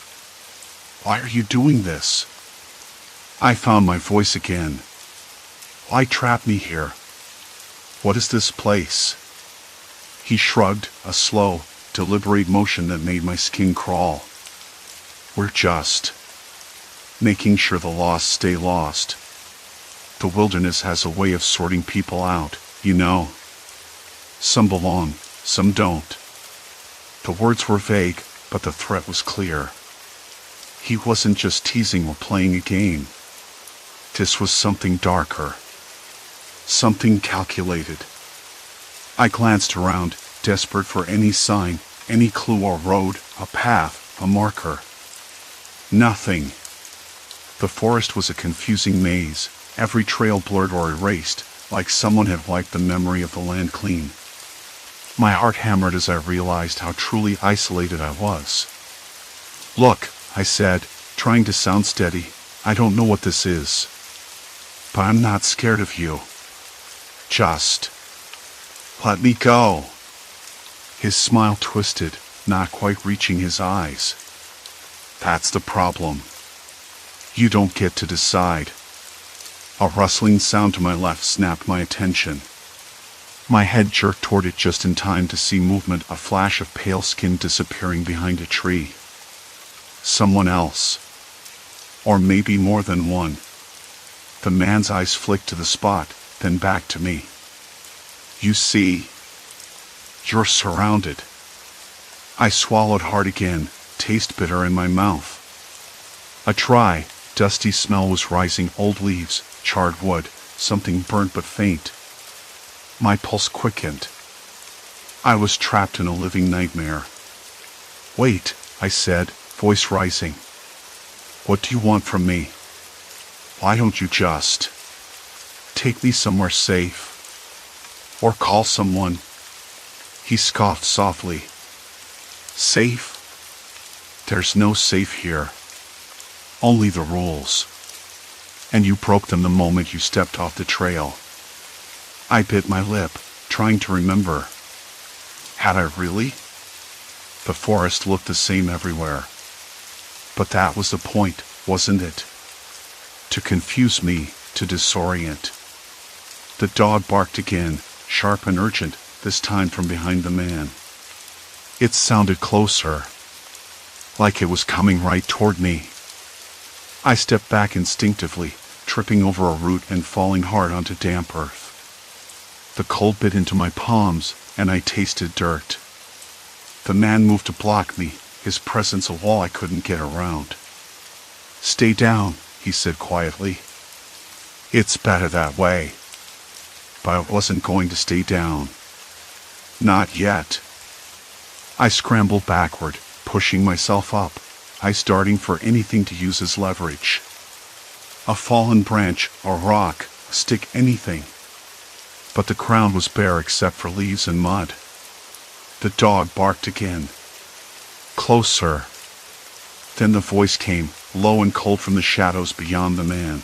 Why are you doing this? I found my voice again. Why trap me here? What is this place? He shrugged, a slow, deliberate motion that made my skin crawl. We're just making sure the lost stay lost. The wilderness has a way of sorting people out, you know. Some belong, some don't. The words were vague, but the threat was clear. He wasn't just teasing or playing a game. This was something darker. Something calculated. I glanced around, desperate for any sign, any clue or road, a path, a marker. Nothing. The forest was a confusing maze, every trail blurred or erased, like someone had wiped the memory of the land clean. My heart hammered as I realized how truly isolated I was. Look, I said, trying to sound steady, I don't know what this is. But I'm not scared of you. Just let me go. His smile twisted, not quite reaching his eyes. That's the problem. You don't get to decide. A rustling sound to my left snapped my attention. My head jerked toward it just in time to see movement, a flash of pale skin disappearing behind a tree. Someone else. Or maybe more than one. The man's eyes flicked to the spot, then back to me. You see, you're surrounded. I swallowed hard again, taste bitter in my mouth. A dry, dusty smell was rising, old leaves, charred wood, something burnt but faint. My pulse quickened. I was trapped in a living nightmare. Wait, I said, voice rising. What do you want from me? Why don't you just take me somewhere safe? Or call someone? He scoffed softly. Safe? There's no safe here. Only the rules. and you broke them the moment you stepped off the trail. I bit my lip, trying to remember. Had I really? The forest looked the same everywhere. But that was the point, wasn't it? To confuse me, to disorient. The dog barked again, sharp and urgent, this time from behind the man. It sounded closer, like it was coming right toward me. I stepped back instinctively, tripping over a root and falling hard onto damp earth. The cold bit into my palms, and I tasted dirt. The man moved to block me, his presence a wall I couldn't get around. "Stay down," he said quietly. "It's better that way." But I wasn't going to stay down. Not yet. I scrambled backward, pushing myself up, eyes darting for anything to use as leverage. A fallen branch, a rock, a stick, anything. But the ground was bare except for leaves and mud. The dog barked again. Closer. Then the voice came, low and cold from the shadows beyond the man.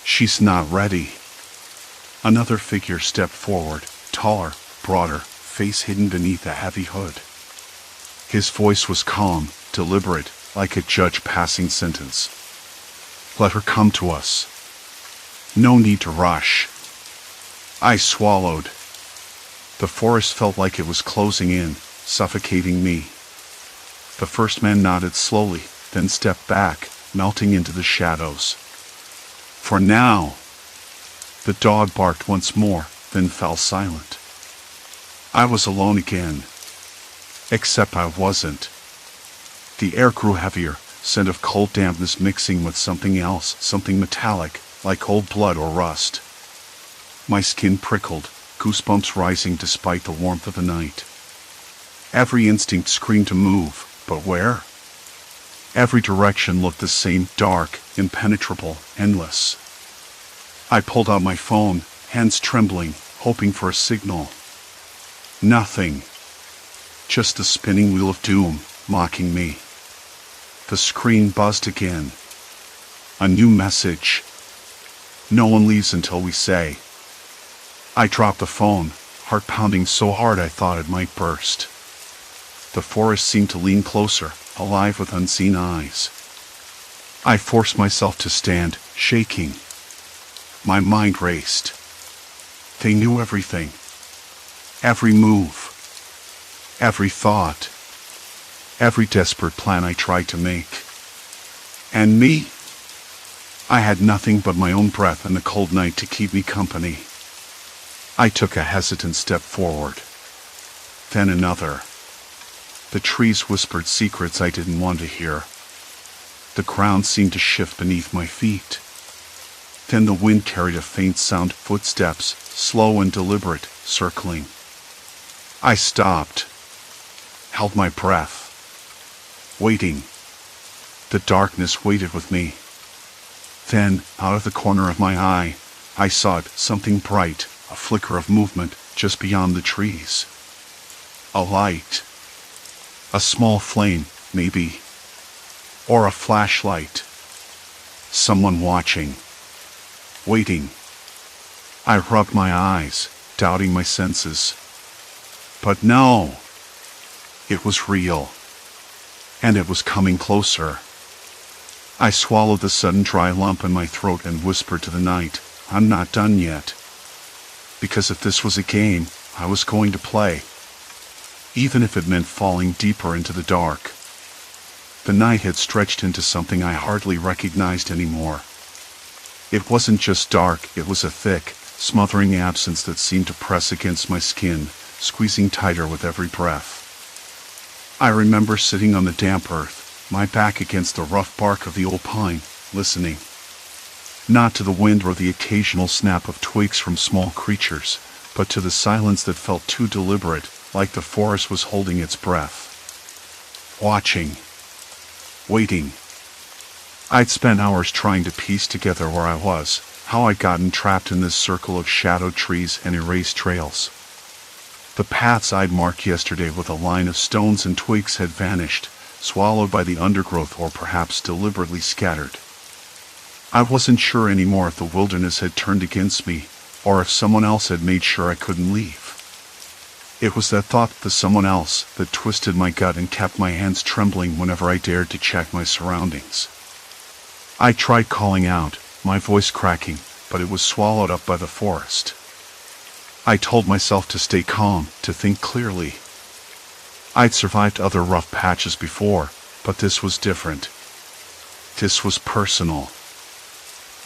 "She's not ready." Another figure stepped forward, taller, broader, face hidden beneath a heavy hood. His voice was calm, deliberate, like a judge passing sentence. "Let her come to us. No need to rush." I swallowed. The forest felt like it was closing in, suffocating me. The first man nodded slowly, then stepped back, melting into the shadows. "For now." The dog barked once more, then fell silent. I was alone again. Except I wasn't. The air grew heavier, scent of cold dampness mixing with something else, something metallic, like old blood or rust. My skin prickled, goosebumps rising despite the warmth of the night. Every instinct screamed to move, but where? Every direction looked the same, dark, impenetrable, endless. I pulled out my phone, hands trembling, hoping for a signal. Nothing. Just the spinning wheel of doom, mocking me. The screen buzzed again. A new message. "No one leaves until we say." I dropped the phone, heart pounding so hard I thought it might burst. The forest seemed to lean closer, alive with unseen eyes. I forced myself to stand, shaking. My mind raced. They knew everything. Every move. Every thought. Every desperate plan I tried to make. And me? I had nothing but my own breath and the cold night to keep me company. I took a hesitant step forward. Then another. The trees whispered secrets I didn't want to hear. The ground seemed to shift beneath my feet. Then the wind carried a faint sound, footsteps, slow and deliberate, circling. I stopped. Held my breath. Waiting. The darkness waited with me. Then, out of the corner of my eye, I saw it, something bright, a flicker of movement just beyond the trees. A light. A small flame, maybe. Or a flashlight. Someone watching. Waiting. I rubbed my eyes, doubting my senses. But no. It was real. And it was coming closer. I swallowed the sudden dry lump in my throat and whispered to the night, "I'm not done yet." Because if this was a game, I was going to play. Even if it meant falling deeper into the dark. The night had stretched into something I hardly recognized anymore. It wasn't just dark, it was a thick, smothering absence that seemed to press against my skin, squeezing tighter with every breath. I remember sitting on the damp earth, my back against the rough bark of the old pine, listening. Not to the wind or the occasional snap of twigs from small creatures, but to the silence that felt too deliberate, like the forest was holding its breath. Watching. Waiting. I'd spent hours trying to piece together where I was, how I'd gotten trapped in this circle of shadowed trees and erased trails. The paths I'd marked yesterday with a line of stones and twigs had vanished, swallowed by the undergrowth or perhaps deliberately scattered. I wasn't sure anymore if the wilderness had turned against me, or if someone else had made sure I couldn't leave. It was that thought, the someone else, that twisted my gut and kept my hands trembling whenever I dared to check my surroundings. I tried calling out, my voice cracking, but it was swallowed up by the forest. I told myself to stay calm, to think clearly. I'd survived other rough patches before, but this was different. This was personal.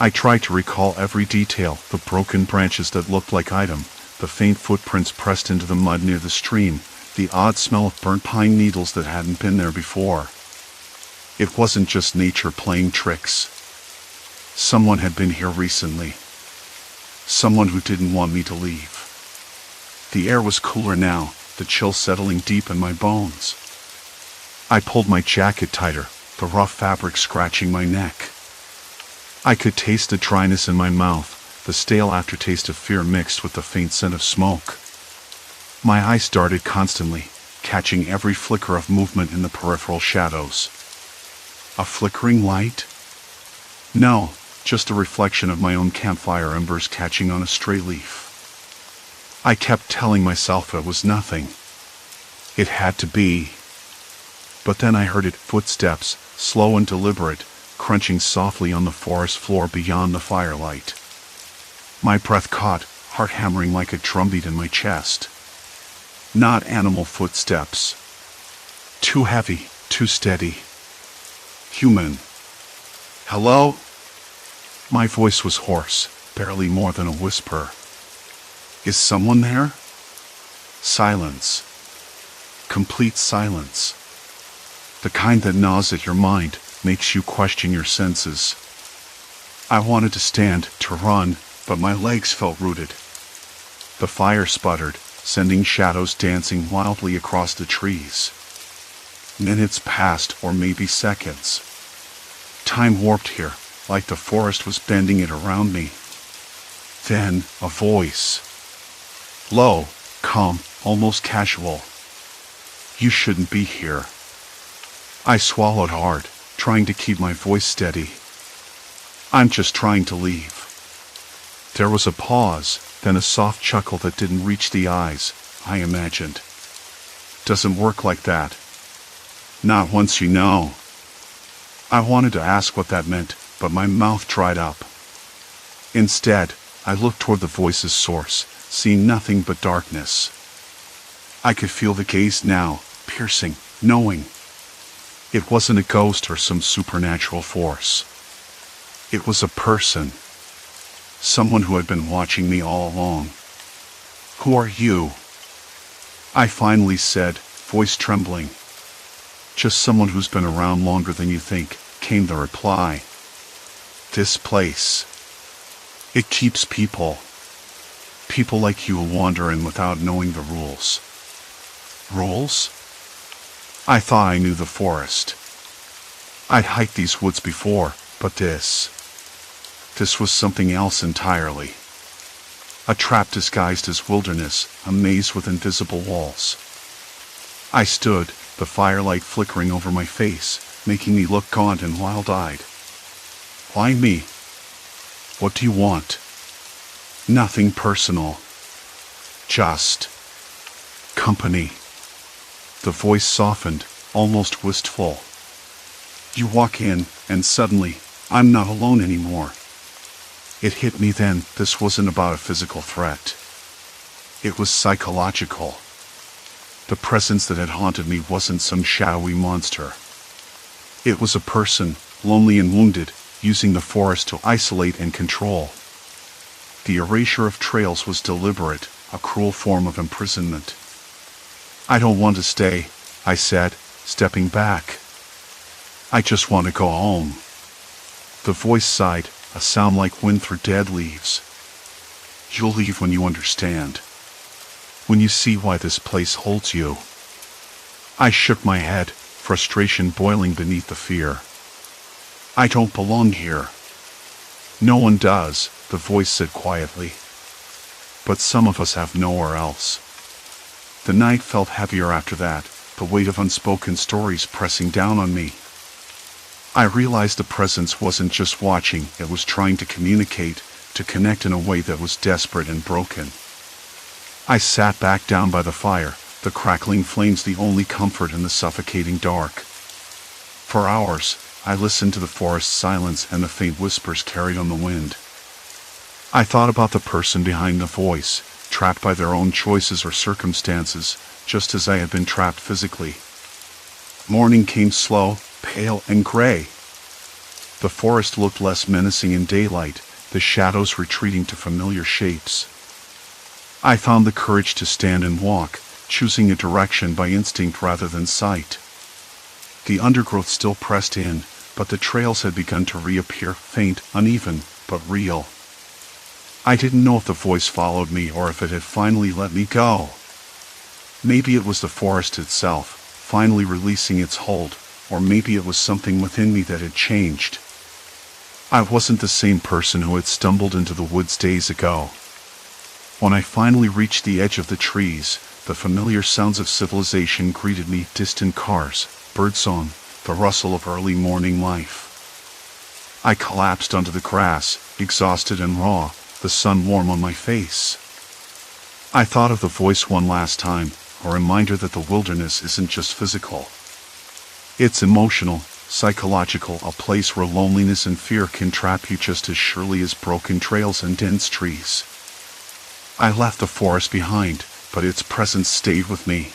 I tried to recall every detail, the broken branches that looked like item, the faint footprints pressed into the mud near the stream, the odd smell of burnt pine needles that hadn't been there before. It wasn't just nature playing tricks. Someone had been here recently. Someone who didn't want me to leave. The air was cooler now, the chill settling deep in my bones. I pulled my jacket tighter, the rough fabric scratching my neck. I could taste the dryness in my mouth, the stale aftertaste of fear mixed with the faint scent of smoke. My eyes darted constantly, catching every flicker of movement in the peripheral shadows. A flickering light? No, just a reflection of my own campfire embers catching on a stray leaf. I kept telling myself it was nothing. It had to be. But then I heard it, footsteps, slow and deliberate, crunching softly on the forest floor beyond the firelight. My breath caught, heart hammering like a drumbeat in my chest. Not animal footsteps. Too heavy, too steady. Human. Hello? My voice was hoarse, barely more than a whisper. Is someone there? Silence. Complete silence. The kind that gnaws at your mind, makes you question your senses. I wanted to stand, to run, but my legs felt rooted. The fire sputtered, sending shadows dancing wildly across the trees. Minutes passed, or maybe seconds. Time warped here, like the forest was bending it around me. Then, a voice. Low, calm, almost casual. You shouldn't be here. I swallowed hard, trying to keep my voice steady. I'm just trying to leave. There was a pause, then a soft chuckle that didn't reach the eyes, I imagined. Doesn't work like that. Not once you know. I wanted to ask what that meant, but my mouth dried up. Instead, I looked toward the voice's source, seeing nothing but darkness. I could feel the gaze now, piercing, knowing. It wasn't a ghost or some supernatural force. It was a person. Someone who had been watching me all along. Who are you? I finally said, voice trembling. Just someone who's been around longer than you think, came the reply. This place. It keeps people. People like you who wander in without knowing the rules. Rules? I thought I knew the forest. I'd hiked these woods before, but this was something else entirely. A trap disguised as wilderness, a maze with invisible walls. I stood, the firelight flickering over my face, making me look gaunt and wild-eyed. Why me? What do you want? Nothing personal. Just company. The voice softened, almost wistful. You walk in, and suddenly, I'm not alone anymore. It hit me then, this wasn't about a physical threat. It was psychological. The presence that had haunted me wasn't some shadowy monster. It was a person, lonely and wounded, using the forest to isolate and control. The erasure of trails was deliberate, a cruel form of imprisonment. I don't want to stay, I said, stepping back. I just want to go home. The voice sighed, a sound like wind through dead leaves. You'll leave when you understand. When you see why this place holds you. I shook my head, frustration boiling beneath the fear. I don't belong here. No one does, the voice said quietly. But some of us have nowhere else. The night felt heavier after that, the weight of unspoken stories pressing down on me. I realized the presence wasn't just watching, it was trying to communicate, to connect in a way that was desperate and broken. I sat back down by the fire, the crackling flames the only comfort in the suffocating dark. For hours, I listened to the forest's silence and the faint whispers carried on the wind. I thought about the person behind the voice, trapped by their own choices or circumstances, just as I had been trapped physically. Morning came slow, pale and gray. The forest looked less menacing in daylight, the shadows retreating to familiar shapes. I found the courage to stand and walk, choosing a direction by instinct rather than sight. The undergrowth still pressed in, but the trails had begun to reappear, faint, uneven, but real. I didn't know if the voice followed me or if it had finally let me go. Maybe it was the forest itself, finally releasing its hold, or maybe it was something within me that had changed. I wasn't the same person who had stumbled into the woods days ago. When I finally reached the edge of the trees, the familiar sounds of civilization greeted me: distant cars, birdsong, the rustle of early morning life. I collapsed onto the grass, exhausted and raw, the sun warm on my face. I thought of the voice one last time, a reminder that the wilderness isn't just physical. It's emotional, psychological, a place where loneliness and fear can trap you just as surely as broken trails and dense trees. I left the forest behind, but its presence stayed with me.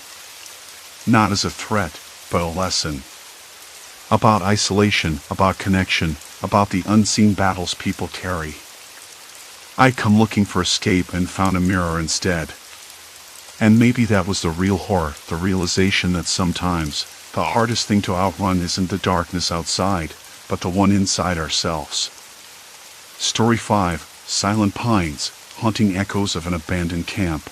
Not as a threat, but a lesson. About isolation, about connection, about the unseen battles people carry. I'd come looking for escape and found a mirror instead. And maybe that was the real horror, the realization that sometimes the hardest thing to outrun isn't the darkness outside, but the one inside ourselves. Story 5, Silent Pines, haunting echoes of an abandoned camp.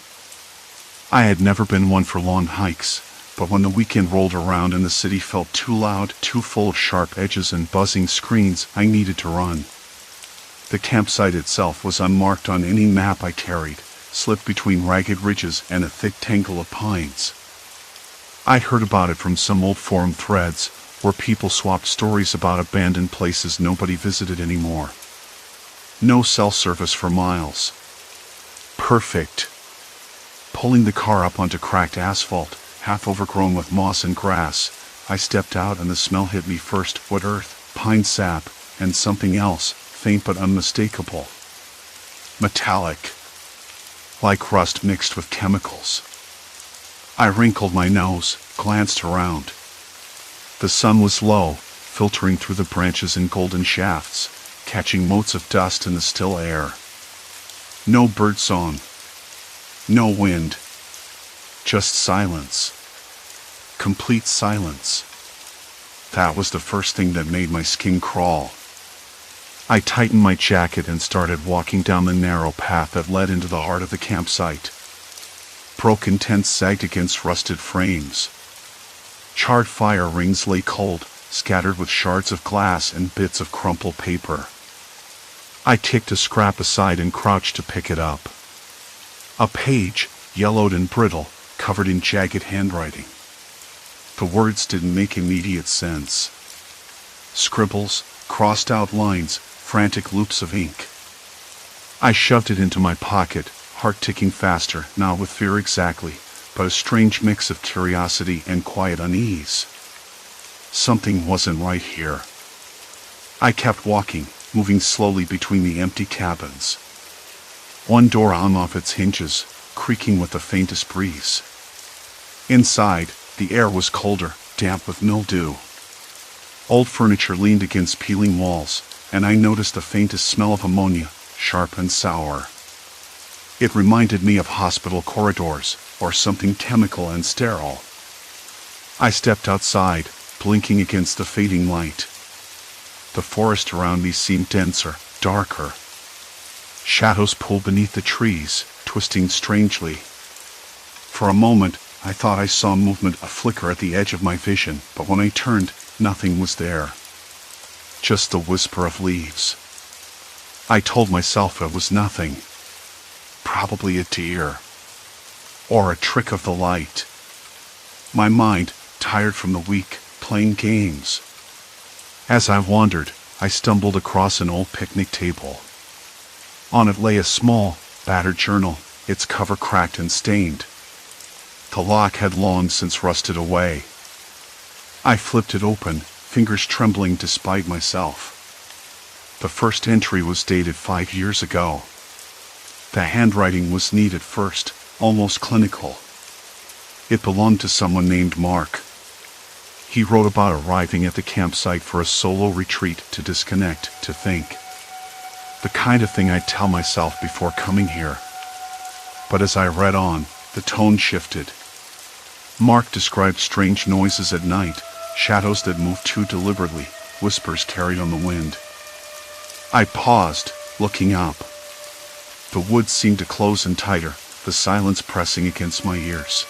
I had never been one for long hikes, but when the weekend rolled around and the city felt too loud, too full of sharp edges and buzzing screens, I needed to run. The campsite itself was unmarked on any map I carried, slipped between ragged ridges and a thick tangle of pines. I'd heard about it from some old forum threads, where people swapped stories about abandoned places nobody visited anymore. No cell service for miles. Perfect. Pulling the car up onto cracked asphalt, half overgrown with moss and grass, I stepped out and the smell hit me first: wood earth, pine sap, and something else, faint but unmistakable. Metallic. Like rust mixed with chemicals. I wrinkled my nose, glanced around. The sun was low, filtering through the branches in golden shafts, catching motes of dust in the still air. No birdsong. No wind. Just silence. Complete silence. That was the first thing that made my skin crawl. I tightened my jacket and started walking down the narrow path that led into the heart of the campsite. Broken tents sagged against rusted frames. Charred fire rings lay cold, scattered with shards of glass and bits of crumpled paper. I kicked a scrap aside and crouched to pick it up. A page, yellowed and brittle, covered in jagged handwriting. The words didn't make immediate sense. Scribbles, crossed out lines, frantic loops of ink. I shoved it into my pocket, heart ticking faster, not with fear exactly, but a strange mix of curiosity and quiet unease. Something wasn't right here. I kept walking, moving slowly between the empty cabins. One door hung off its hinges, creaking with the faintest breeze. Inside, the air was colder, damp with mildew. Old furniture leaned against peeling walls, and I noticed the faintest smell of ammonia, sharp and sour. It reminded me of hospital corridors, or something chemical and sterile. I stepped outside, blinking against the fading light. The forest around me seemed denser, darker. Shadows pulled beneath the trees, twisting strangely. For a moment, I thought I saw movement, a flicker at the edge of my vision, but when I turned, nothing was there. Just the whisper of leaves. I told myself it was nothing. Probably a deer. Or a trick of the light. My mind, tired from the week, playing games. As I wandered, I stumbled across an old picnic table. On it lay a small, battered journal, its cover cracked and stained. The lock had long since rusted away. I flipped it open, fingers trembling despite myself. The first entry was dated 5 years ago. The handwriting was neat at first, almost clinical. It belonged to someone named Mark. He wrote about arriving at the campsite for a solo retreat to disconnect, to think. The kind of thing I'd tell myself before coming here. But as I read on, the tone shifted. Mark described strange noises at night, shadows that moved too deliberately, whispers carried on the wind. I paused, looking up. The woods seemed to close in tighter, the silence pressing against my ears.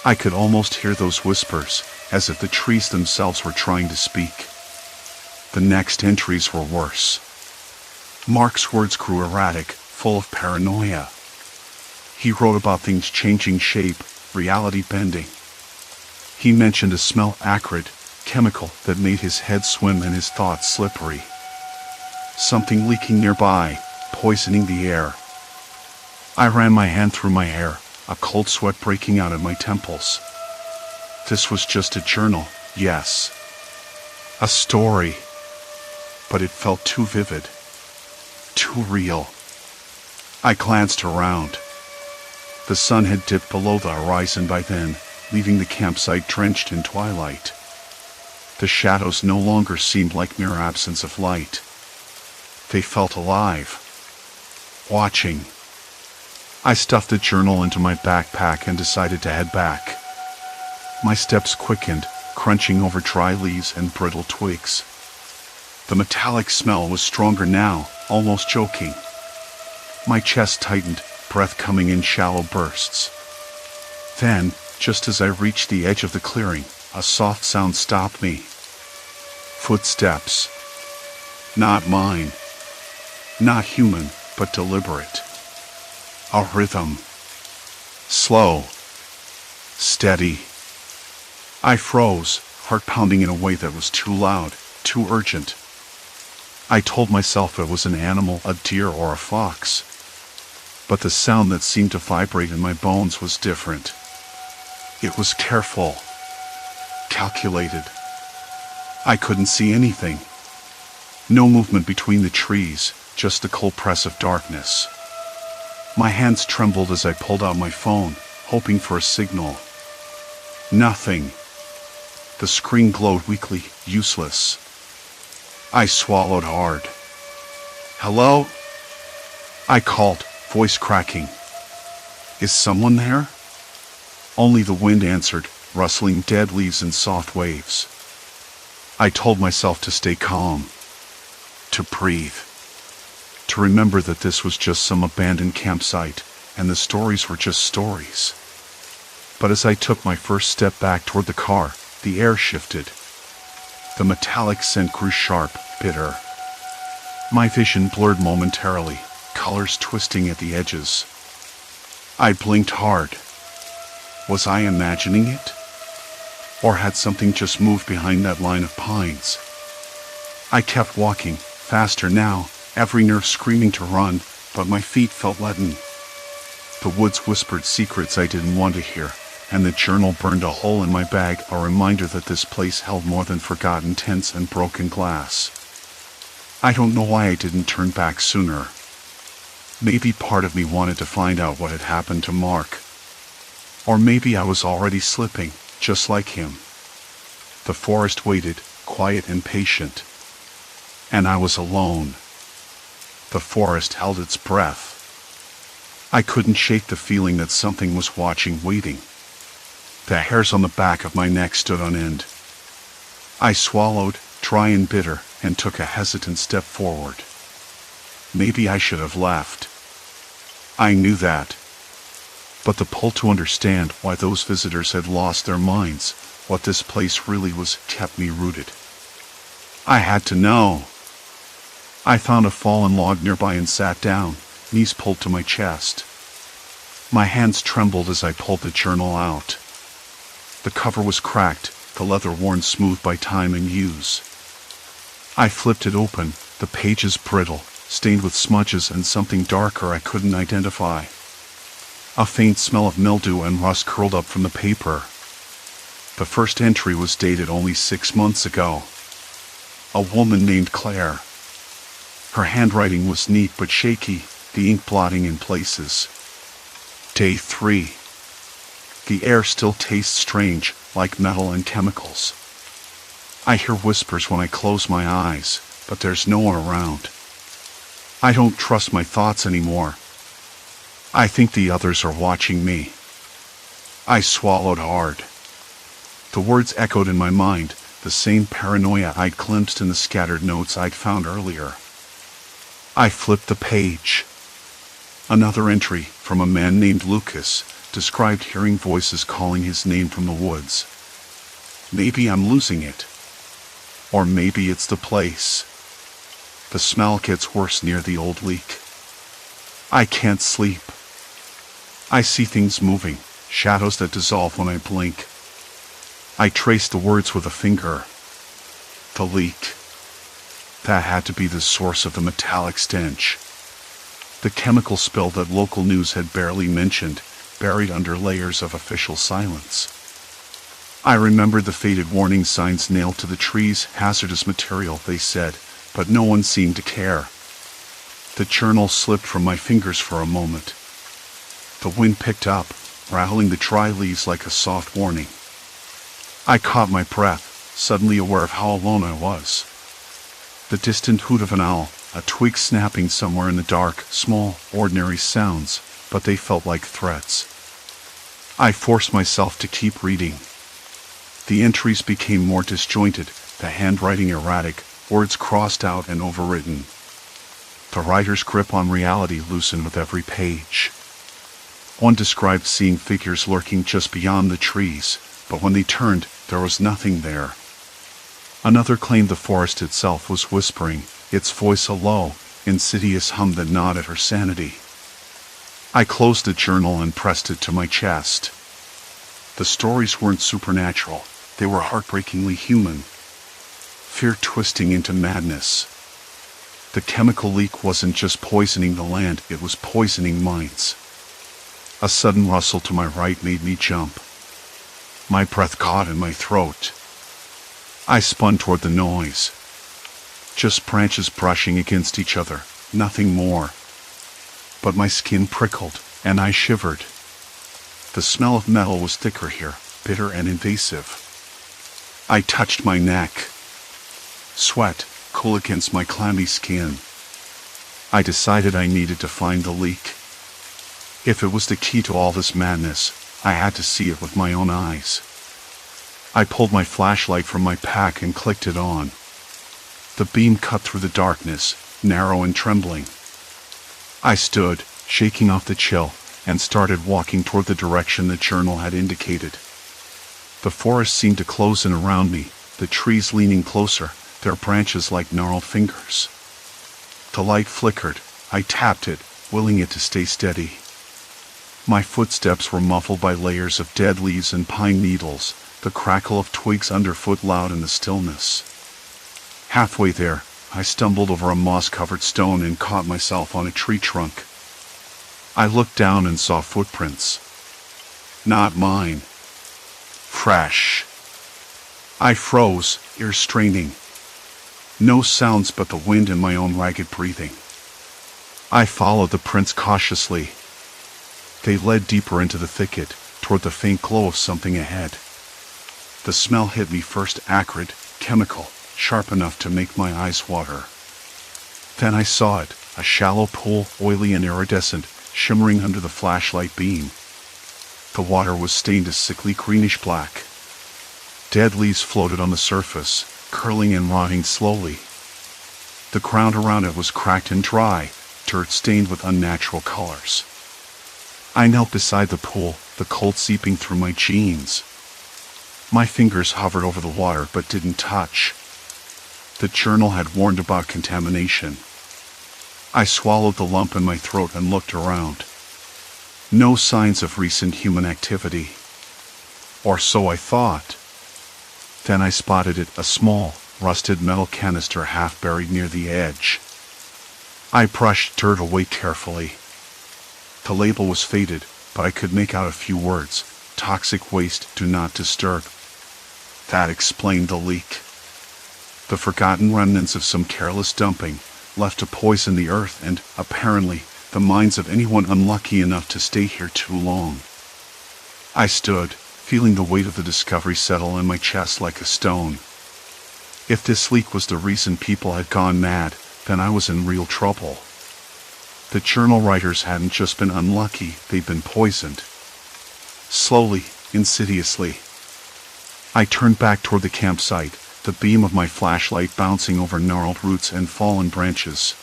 I could almost hear those whispers, as if the trees themselves were trying to speak. The next entries were worse. Mark's words grew erratic, full of paranoia. He wrote about things changing shape, reality bending. He mentioned a smell acrid, chemical that made his head swim and his thoughts slippery. Something leaking nearby, poisoning the air. I ran my hand through my hair, a cold sweat breaking out at my temples. This was just a journal, yes. A story. But it felt too vivid. Too real. I glanced around. The sun had dipped below the horizon by then, leaving the campsite drenched in twilight. The shadows no longer seemed like mere absence of light. They felt alive. Watching. I stuffed the journal into my backpack and decided to head back. My steps quickened, crunching over dry leaves and brittle twigs. The metallic smell was stronger now, almost choking. My chest tightened, breath coming in shallow bursts. Then, just as I reached the edge of the clearing, a soft sound stopped me. Footsteps. Not mine. Not human, but deliberate. A rhythm. Slow. Steady. I froze, heart pounding in a way that was too loud, too urgent. I told myself it was an animal, a deer or a fox. But the sound that seemed to vibrate in my bones was different. It was careful. Calculated. I couldn't see anything. No movement between the trees, just the cold press of darkness. My hands trembled as I pulled out my phone, hoping for a signal. Nothing. The screen glowed weakly, useless. I swallowed hard. Hello? I called, voice cracking. Is someone there? Only the wind answered, rustling dead leaves and soft waves. I told myself to stay calm. To breathe. To remember that this was just some abandoned campsite, and the stories were just stories. But as I took my first step back toward the car, the air shifted. The metallic scent grew sharp, bitter. My vision blurred momentarily, colors twisting at the edges. I blinked hard. Was I imagining it? Or had something just moved behind that line of pines? I kept walking, faster now, every nerve screaming to run, but my feet felt leaden. The woods whispered secrets I didn't want to hear, and the journal burned a hole in my bag, a reminder that this place held more than forgotten tents and broken glass. I don't know why I didn't turn back sooner. Maybe part of me wanted to find out what had happened to Mark. Or maybe I was already slipping, just like him. The forest waited, quiet and patient. And I was alone. The forest held its breath. I couldn't shake the feeling that something was watching, waiting. The hairs on the back of my neck stood on end. I swallowed, dry and bitter, and took a hesitant step forward. Maybe I should have left. I knew that. But the pull to understand why those visitors had lost their minds, what this place really was, kept me rooted. I had to know. I found a fallen log nearby and sat down, knees pulled to my chest. My hands trembled as I pulled the journal out. The cover was cracked, the leather worn smooth by time and use. I flipped it open, the pages brittle, stained with smudges and something darker I couldn't identify. A faint smell of mildew and rust curled up from the paper. The first entry was dated only 6 months ago. A woman named Claire. Her handwriting was neat but shaky, the ink blotting in places. Day 3. The air still tastes strange, like metal and chemicals. I hear whispers when I close my eyes, but there's no one around. I don't trust my thoughts anymore. I think the others are watching me. I swallowed hard. The words echoed in my mind, the same paranoia I'd glimpsed in the scattered notes I'd found earlier. I flipped the page. Another entry from a man named Lucas described hearing voices calling his name from the woods. Maybe I'm losing it. Or maybe it's the place. The smell gets worse near the old leak. I can't sleep. I see things moving, shadows that dissolve when I blink. I trace the words with a finger. The leak. That had to be the source of the metallic stench. The chemical spill that local news had barely mentioned, buried under layers of official silence. I remembered the faded warning signs nailed to the trees, hazardous material, they said, but no one seemed to care. The journal slipped from my fingers for a moment. The wind picked up, rattling the dry leaves like a soft warning. I caught my breath, suddenly aware of how alone I was. The distant hoot of an owl, a twig snapping somewhere in the dark, small, ordinary sounds, but they felt like threats. I forced myself to keep reading. The entries became more disjointed, the handwriting erratic, words crossed out and overwritten. The writer's grip on reality loosened with every page. One described seeing figures lurking just beyond the trees, but when they turned, there was nothing there. Another claimed the forest itself was whispering, its voice a low, insidious hum that gnawed at her sanity. I closed the journal and pressed it to my chest. The stories weren't supernatural, they were heartbreakingly human. Fear twisting into madness. The chemical leak wasn't just poisoning the land, it was poisoning minds. A sudden rustle to my right made me jump. My breath caught in my throat. I spun toward the noise. Just branches brushing against each other, nothing more. But my skin prickled, and I shivered. The smell of metal was thicker here, bitter and invasive. I touched my neck. Sweat, cool against my clammy skin. I decided I needed to find the leak. If it was the key to all this madness, I had to see it with my own eyes. I pulled my flashlight from my pack and clicked it on. The beam cut through the darkness, narrow and trembling. I stood, shaking off the chill, and started walking toward the direction the journal had indicated. The forest seemed to close in around me, the trees leaning closer, their branches like gnarled fingers. The light flickered. I tapped it, willing it to stay steady. My footsteps were muffled by layers of dead leaves and pine needles, the crackle of twigs underfoot loud in the stillness. Halfway there, I stumbled over a moss-covered stone and caught myself on a tree trunk. I looked down and saw footprints. Not mine. Fresh. I froze, ears straining. No sounds but the wind and my own ragged breathing. I followed the prints cautiously. They led deeper into the thicket, toward the faint glow of something ahead. The smell hit me first, acrid, chemical, sharp enough to make my eyes water. Then I saw it, a shallow pool, oily and iridescent, shimmering under the flashlight beam. The water was stained a sickly greenish black. Dead leaves floated on the surface, curling and rotting slowly. The ground around it was cracked and dry, dirt stained with unnatural colors. I knelt beside the pool, the cold seeping through my jeans. My fingers hovered over the water but didn't touch. The journal had warned about contamination. I swallowed the lump in my throat and looked around. No signs of recent human activity. Or so I thought. Then I spotted it, a small, rusted metal canister half buried near the edge. I brushed dirt away carefully. The label was faded, but I could make out a few words. Toxic waste, do not disturb. That explained the leak. The forgotten remnants of some careless dumping, left to poison the earth and, apparently, the minds of anyone unlucky enough to stay here too long. I stood, feeling the weight of the discovery settle in my chest like a stone. If this leak was the reason people had gone mad, then I was in real trouble. The journal writers hadn't just been unlucky, they'd been poisoned. Slowly, insidiously. I turned back toward the campsite, the beam of my flashlight bouncing over gnarled roots and fallen branches.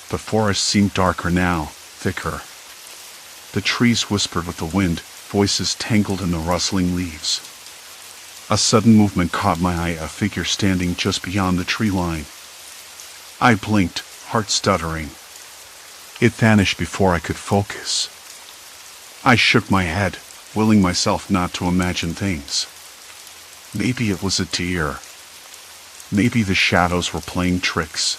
The forest seemed darker now, thicker. The trees whispered with the wind, voices tangled in the rustling leaves. A sudden movement caught my eye, a figure standing just beyond the tree line. I blinked, heart stuttering. It vanished before I could focus. I shook my head, willing myself not to imagine things. Maybe it was a deer. Maybe the shadows were playing tricks.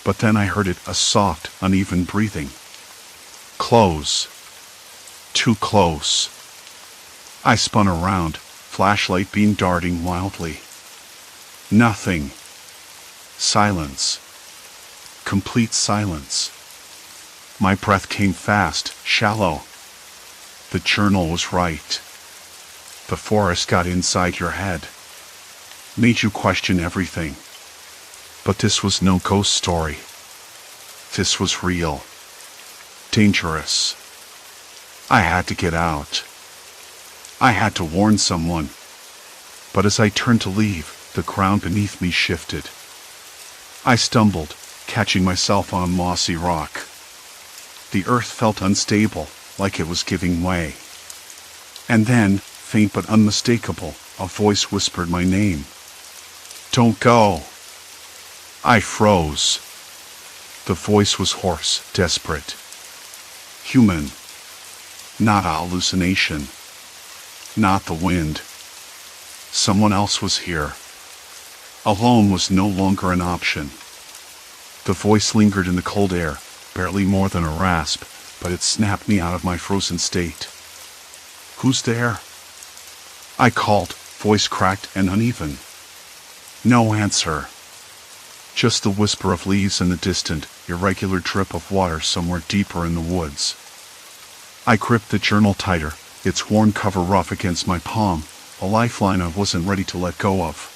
But then I heard it, a soft, uneven breathing. Close. Too close. I spun around, flashlight beam darting wildly. Nothing. Silence. Complete silence. My breath came fast, shallow. The journal was right. The forest got inside your head. Made you question everything. But this was no ghost story. This was real. Dangerous. I had to get out. I had to warn someone. But as I turned to leave, the ground beneath me shifted. I stumbled, catching myself on mossy rock. The earth felt unstable, like it was giving way. And then, faint but unmistakable, a voice whispered my name. Don't go. I froze. The voice was hoarse, desperate. Human. Not a hallucination. Not the wind. Someone else was here. Alone was no longer an option. The voice lingered in the cold air, barely more than a rasp, but it snapped me out of my frozen state. Who's there? I called, voice cracked and uneven. No answer. Just the whisper of leaves and the distant, irregular drip of water somewhere deeper in the woods. I gripped the journal tighter, its worn cover rough against my palm, a lifeline I wasn't ready to let go of.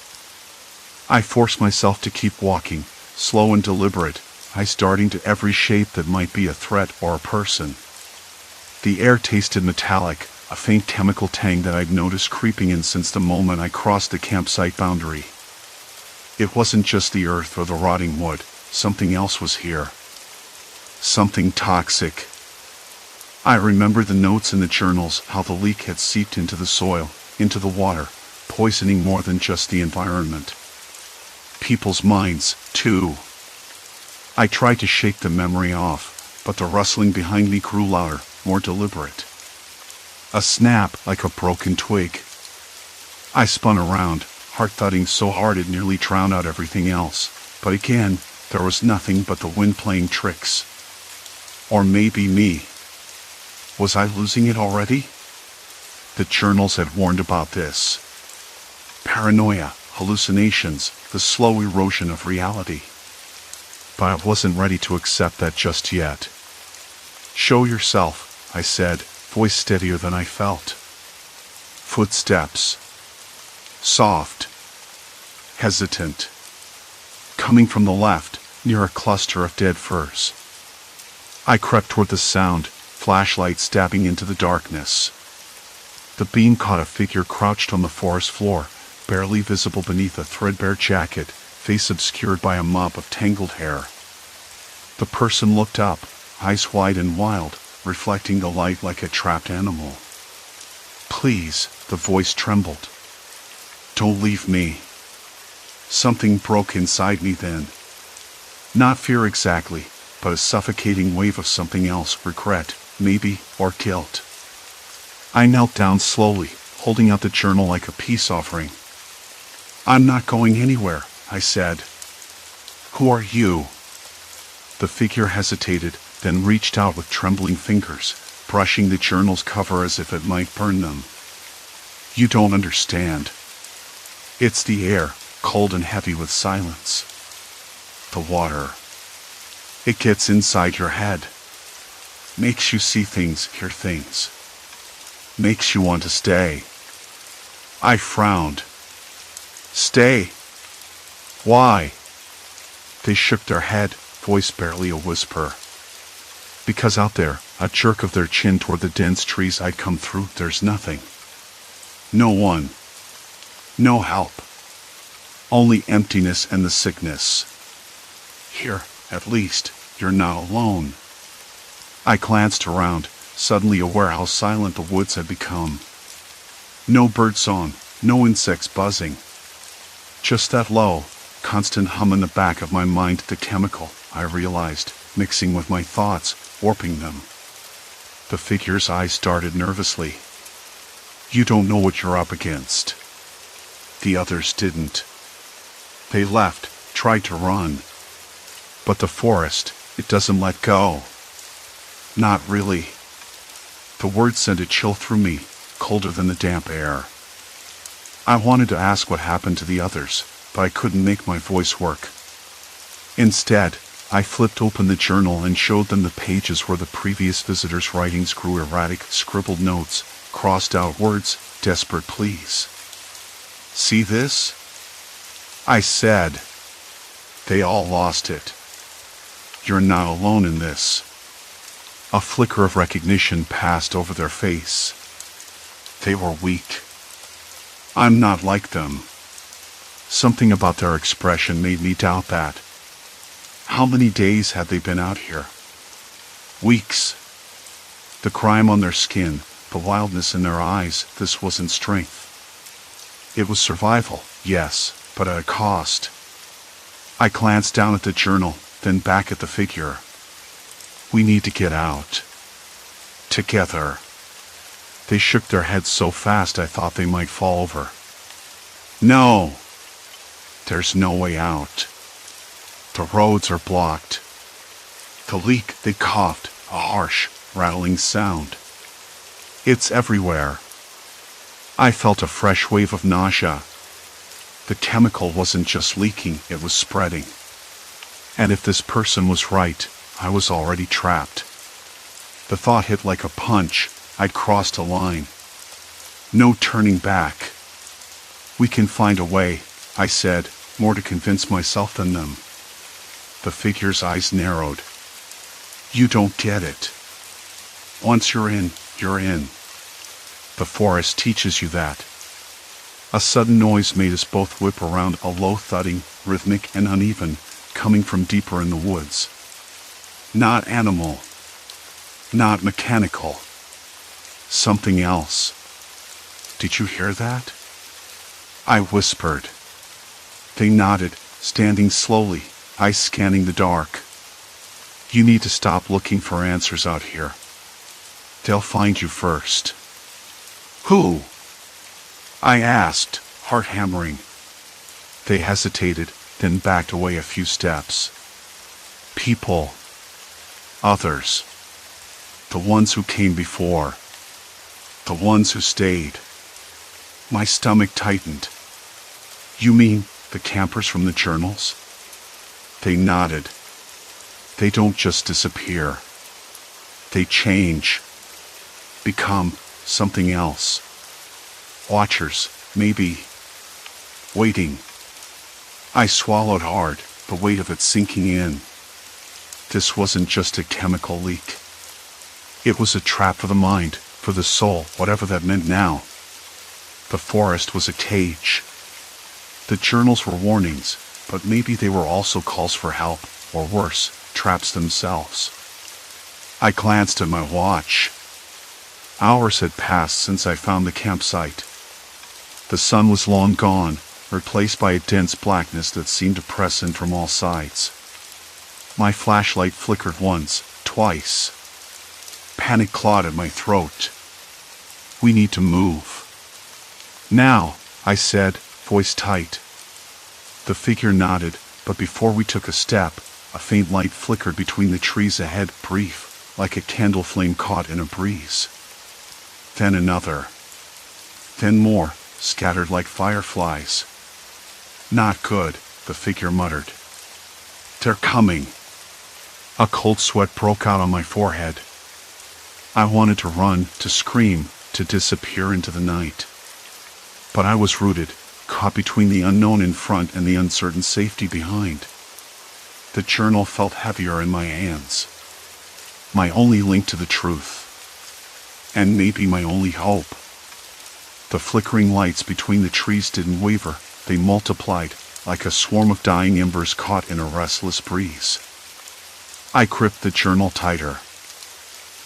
I forced myself to keep walking, slow and deliberate, eyes darting to every shape that might be a threat or a person. The air tasted metallic, a faint chemical tang that I'd noticed creeping in since the moment I crossed the campsite boundary. It wasn't just the earth or the rotting wood, something else was here. Something toxic. I remembered the notes in the journals, how the leak had seeped into the soil, into the water, poisoning more than just the environment. People's minds, too. I tried to shake the memory off, but the rustling behind me grew louder, more deliberate. A snap like a broken twig. I spun around, heart thudding so hard it nearly drowned out everything else, but again, there was nothing but the wind playing tricks. Or maybe me. Was I losing it already? The journals had warned about this. Paranoia, hallucinations, the slow erosion of reality. But I wasn't ready to accept that just yet. Show yourself, I said, voice steadier than I felt. Footsteps. Soft. Hesitant. Coming from the left, near a cluster of dead firs. I crept toward the sound, flashlight stabbing into the darkness. The beam caught a figure crouched on the forest floor, barely visible beneath a threadbare jacket, face obscured by a mop of tangled hair. The person looked up, eyes wide and wild, reflecting the light like a trapped animal. Please, the voice trembled. Don't leave me. Something broke inside me then. Not fear exactly, but a suffocating wave of something else, regret, maybe, or guilt. I knelt down slowly, holding out the journal like a peace offering. I'm not going anywhere, I said. Who are you? The figure hesitated, then reached out with trembling fingers, brushing the journal's cover as if it might burn them. You don't understand. It's the air, cold and heavy with silence. The water. It gets inside your head. Makes you see things, hear things. Makes you want to stay. I frowned. Stay? Why? They shook their head, voice barely a whisper. Because out there, a jerk of their chin toward the dense trees I'd come through, there's nothing. No one. No help. Only emptiness and the sickness. Here, at least, you're not alone. I glanced around, suddenly aware how silent the woods had become. No birdsong, no insects buzzing. Just that low, constant hum in the back of my mind, the chemical, I realized, mixing with my thoughts, warping them. The figure's eyes darted nervously. You don't know what you're up against. The others didn't. They left, tried to run. But the forest, it doesn't let go. Not really. The words sent a chill through me, colder than the damp air. I wanted to ask what happened to the others, but I couldn't make my voice work. Instead, I flipped open the journal and showed them the pages where the previous visitor's writings grew erratic, scribbled notes, crossed out words, desperate pleas. See this? I said. They all lost it. You're not alone in this. A flicker of recognition passed over their face. They were weak. I'm not like them. Something about their expression made me doubt that. How many days had they been out here? Weeks. The crime on their skin, the wildness in their eyes, this wasn't strength. It was survival, yes, but at a cost. I glanced down at the journal, then back at the figure. We need to get out. Together. They shook their heads so fast I thought they might fall over. No! There's no way out. The roads are blocked. The leak, they coughed, a harsh, rattling sound. It's everywhere. I felt a fresh wave of nausea. The chemical wasn't just leaking, it was spreading. And if this person was right, I was already trapped. The thought hit like a punch. I'd crossed a line. No turning back. We can find a way, I said, more to convince myself than them. The figure's eyes narrowed. You don't get it. Once you're in, you're in. The forest teaches you that. A sudden noise made us both whip around, a low thudding, rhythmic and uneven, coming from deeper in the woods. Not animal. Not mechanical. Something else. Did you hear that? I whispered. They nodded, standing slowly, eyes scanning the dark. You need to stop looking for answers out here. They'll find you first. Who? I asked, heart hammering. They hesitated, then backed away a few steps. People. Others. The ones who came before. The ones who stayed. My stomach tightened. You mean the campers from the journals? They nodded. They don't just disappear. They change. Become something else. Watchers, maybe. Waiting. I swallowed hard, the weight of it sinking in. This wasn't just a chemical leak. It was a trap for the mind, for the soul, whatever that meant now. The forest was a cage. The journals were warnings, but maybe they were also calls for help, or worse, traps themselves. I glanced at my watch. Hours had passed since I found the campsite. The sun was long gone, replaced by a dense blackness that seemed to press in from all sides. My flashlight flickered once, twice. Panic clawed at my throat. We need to move. Now, I said, voice tight, The figure nodded, but before we took a step, a faint light flickered between the trees ahead, brief, like a candle flame caught in a breeze. Then another. Then more, scattered like fireflies. Not good, the figure muttered. They're coming. A cold sweat broke out on my forehead. I wanted to run, to scream, to disappear into the night. But I was rooted, caught between the unknown in front and the uncertain safety behind. The journal felt heavier in my hands. My only link to the truth. And maybe my only hope. The flickering lights between the trees didn't waver, they multiplied, like a swarm of dying embers caught in a restless breeze. I gripped the journal tighter.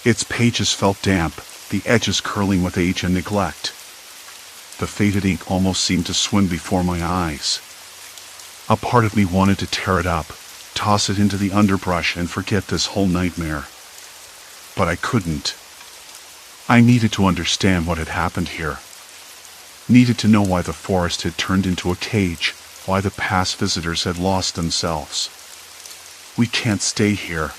Its pages felt damp, the edges curling with age and neglect. The faded ink almost seemed to swim before my eyes. A part of me wanted to tear it up, toss it into the underbrush and forget this whole nightmare. But I couldn't. I needed to understand what had happened here. Needed to know why the forest had turned into a cage, why the past visitors had lost themselves. We can't stay here.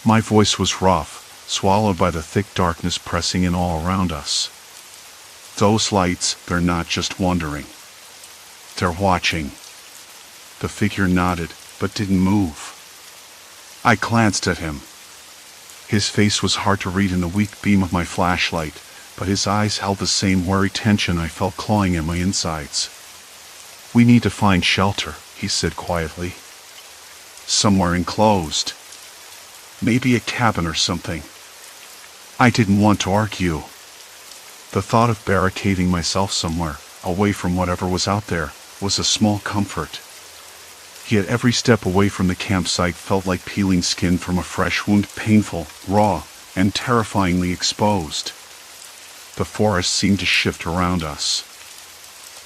My voice was rough, swallowed by the thick darkness pressing in all around us. Those lights, they're not just wandering. They're watching. The figure nodded, but didn't move. I glanced at him. His face was hard to read in the weak beam of my flashlight, but his eyes held the same wary tension I felt clawing at my insides. We need to find shelter, he said quietly. Somewhere enclosed. Maybe a cabin or something. I didn't want to argue. The thought of barricading myself somewhere, away from whatever was out there, was a small comfort. Yet every step away from the campsite felt like peeling skin from a fresh wound, painful, raw, and terrifyingly exposed. The forest seemed to shift around us.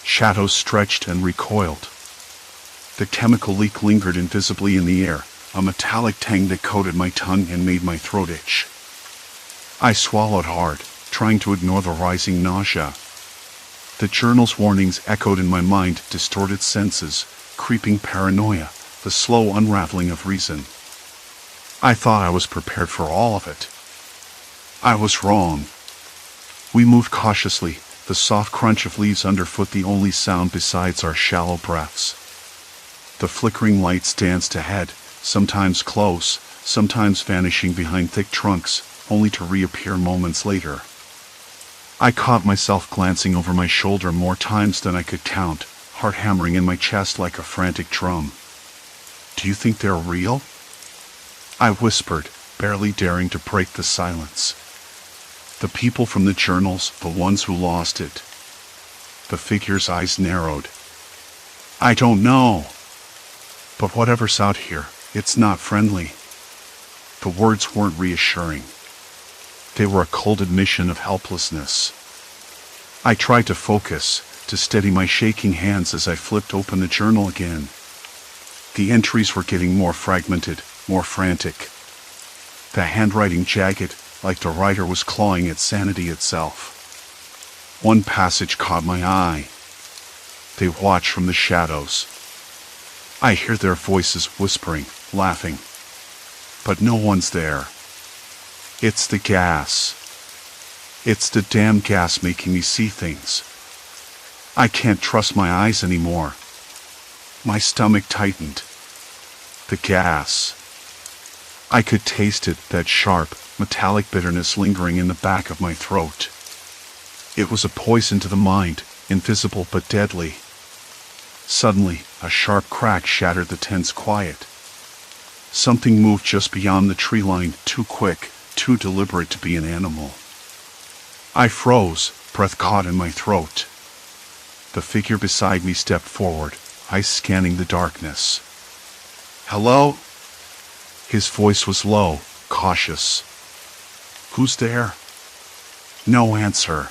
Shadows stretched and recoiled. The chemical leak lingered invisibly in the air, a metallic tang that coated my tongue and made my throat itch. I swallowed hard, trying to ignore the rising nausea. The journal's warnings echoed in my mind, distorted senses, creeping paranoia, the slow unraveling of reason. I thought I was prepared for all of it. I was wrong. We moved cautiously, the soft crunch of leaves underfoot the only sound besides our shallow breaths. The flickering lights danced ahead, sometimes close, sometimes vanishing behind thick trunks, only to reappear moments later. I caught myself glancing over my shoulder more times than I could count, heart hammering in my chest like a frantic drum. Do you think they're real? I whispered, barely daring to break the silence. The people from the journals, the ones who lost it. The figure's eyes narrowed. I don't know. But whatever's out here, it's not friendly. The words weren't reassuring. They were a cold admission of helplessness. I tried to focus, to steady my shaking hands as I flipped open the journal again. The entries were getting more fragmented, more frantic. The handwriting jagged, like the writer was clawing at sanity itself. One passage caught my eye. They watch from the shadows. I hear their voices whispering, laughing. But no one's there. It's the gas. It's the damn gas making me see things. I can't trust my eyes anymore. My stomach tightened. The gas. I could taste it, that sharp, metallic bitterness lingering in the back of my throat. It was a poison to the mind, invisible but deadly. Suddenly, a sharp crack shattered the tense quiet. Something moved just beyond the tree line, too quick, too deliberate to be an animal. I froze, breath caught in my throat. The figure beside me stepped forward, eyes scanning the darkness. Hello? His voice was low, cautious. Who's there? No answer.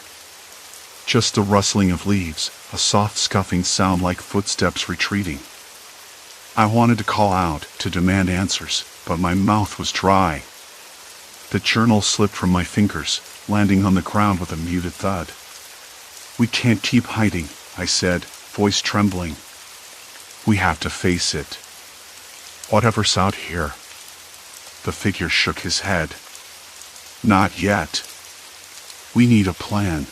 Just the rustling of leaves, a soft scuffing sound like footsteps retreating. I wanted to call out, to demand answers, but my mouth was dry. The journal slipped from my fingers, landing on the ground with a muted thud. We can't keep hiding, I said, voice trembling. We have to face it. Whatever's out here. The figure shook his head. Not yet. We need a plan.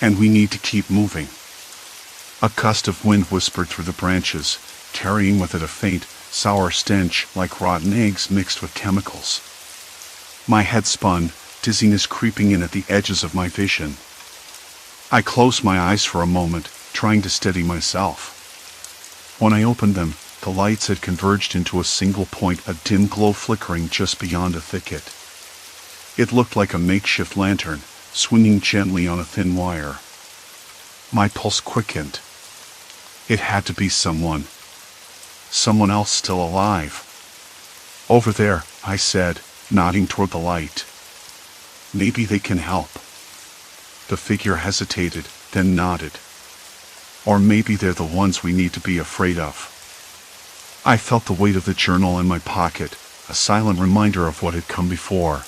And we need to keep moving. A gust of wind whispered through the branches, carrying with it a faint, sour stench like rotten eggs mixed with chemicals. My head spun, dizziness creeping in at the edges of my vision. I closed my eyes for a moment, trying to steady myself. When I opened them, the lights had converged into a single point, a dim glow flickering just beyond a thicket. It looked like a makeshift lantern, swinging gently on a thin wire. My pulse quickened. It had to be someone. Someone else still alive. Over there, I said, nodding toward the light. Maybe they can help. The figure hesitated, then nodded. Or maybe they're the ones we need to be afraid of. I felt the weight of the journal in my pocket, a silent reminder of what had come before.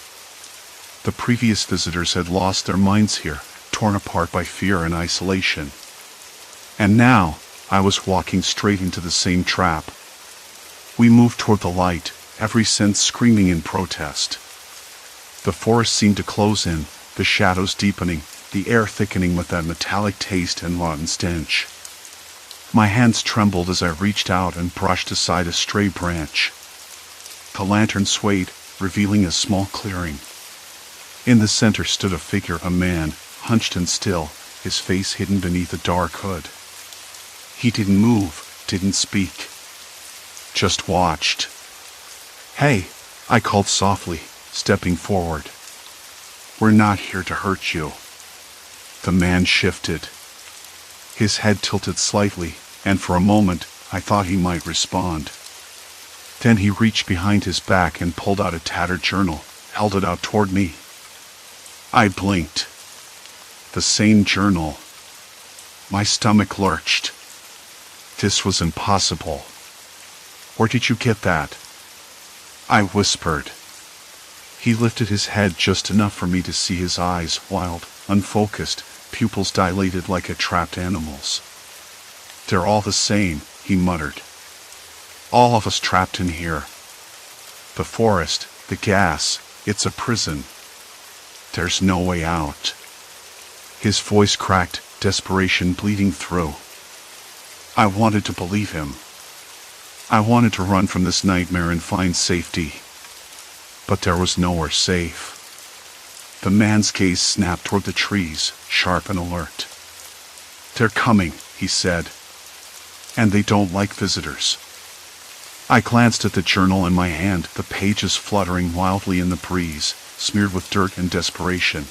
The previous visitors had lost their minds here, torn apart by fear and isolation. And now, I was walking straight into the same trap. We moved toward the light, every sense screaming in protest. The forest seemed to close in, the shadows deepening, the air thickening with that metallic taste and rotten stench. My hands trembled as I reached out and brushed aside a stray branch. The lantern swayed, revealing a small clearing. In the center stood a figure, a man, hunched and still, his face hidden beneath a dark hood. He didn't move, didn't speak. Just watched. "Hey," I called softly, stepping forward. "We're not here to hurt you." The man shifted. His head tilted slightly, and for a moment, I thought he might respond. Then he reached behind his back and pulled out a tattered journal, held it out toward me. I blinked. The same journal. My stomach lurched. This was impossible. "Where did you get that?" I whispered. He lifted his head just enough for me to see his eyes, wild, unfocused, pupils dilated like a trapped animal's. "They're all the same," he muttered. "All of us trapped in here. The forest, the gas, it's a prison. There's no way out." His voice cracked, desperation bleeding through. I wanted to believe him. I wanted to run from this nightmare and find safety. But there was nowhere safe. The man's gaze snapped toward the trees, sharp and alert. "They're coming," he said. "And they don't like visitors." I glanced at the journal in my hand, the pages fluttering wildly in the breeze, smeared with dirt and desperation.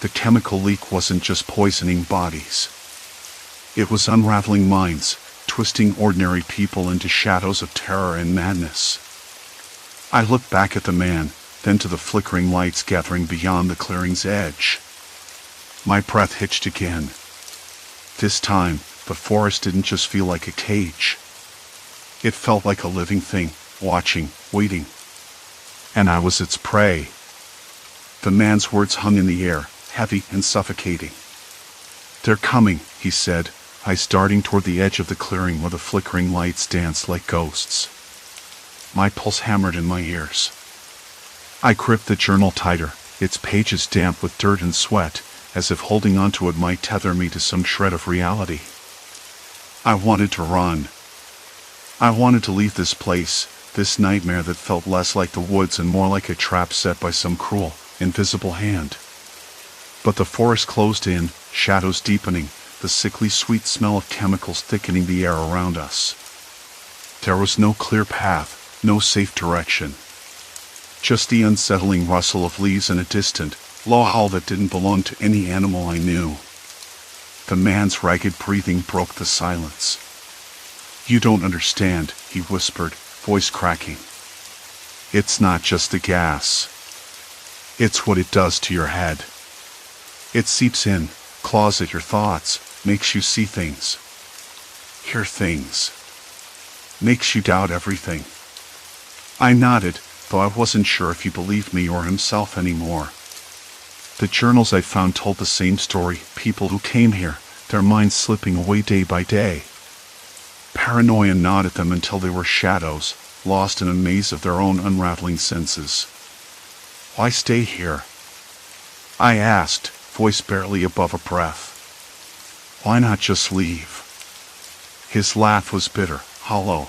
The chemical leak wasn't just poisoning bodies. It was unraveling minds, twisting ordinary people into shadows of terror and madness. I looked back at the man, then to the flickering lights gathering beyond the clearing's edge. My breath hitched again. This time, the forest didn't just feel like a cage. It felt like a living thing, watching, waiting. And I was its prey. The man's words hung in the air, heavy and suffocating. "They're coming," he said, eyes darting toward the edge of the clearing where the flickering lights danced like ghosts. My pulse hammered in my ears. I gripped the journal tighter, its pages damp with dirt and sweat, as if holding onto it might tether me to some shred of reality. I wanted to run. I wanted to leave this place, this nightmare that felt less like the woods and more like a trap set by some cruel, invisible hand. But the forest closed in, shadows deepening, the sickly sweet smell of chemicals thickening the air around us. There was no clear path, no safe direction. Just the unsettling rustle of leaves and a distant, low howl that didn't belong to any animal I knew. The man's ragged breathing broke the silence. "You don't understand," he whispered, voice cracking. "It's not just the gas. It's what it does to your head. It seeps in, claws at your thoughts, makes you see things, hear things, makes you doubt everything." I nodded, though I wasn't sure if he believed me or himself anymore. The journals I found told the same story, people who came here, their minds slipping away day by day. Paranoia gnawed at them until they were shadows, lost in a maze of their own unraveling senses. Why stay here? I asked, voice barely above a breath. Why not just leave? His laugh was bitter, hollow.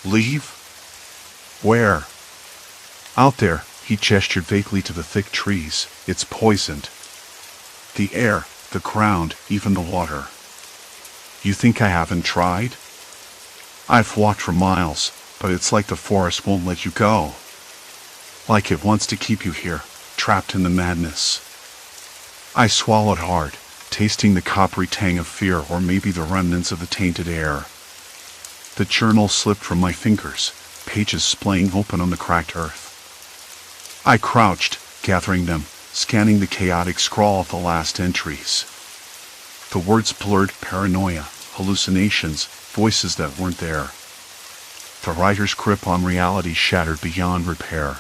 Leave? Where? Out there, he gestured vaguely to the thick trees. It's poisoned. The air, the ground, even the water. You think I haven't tried? I've walked for miles, but it's like the forest won't let you go. Like it wants to keep you here, trapped in the madness. I swallowed hard, tasting the coppery tang of fear or maybe the remnants of the tainted air. The journal slipped from my fingers, pages splaying open on the cracked earth. I crouched, gathering them, scanning the chaotic scrawl of the last entries. The words blurred: paranoia, hallucinations, voices that weren't there. The writer's grip on reality shattered beyond repair.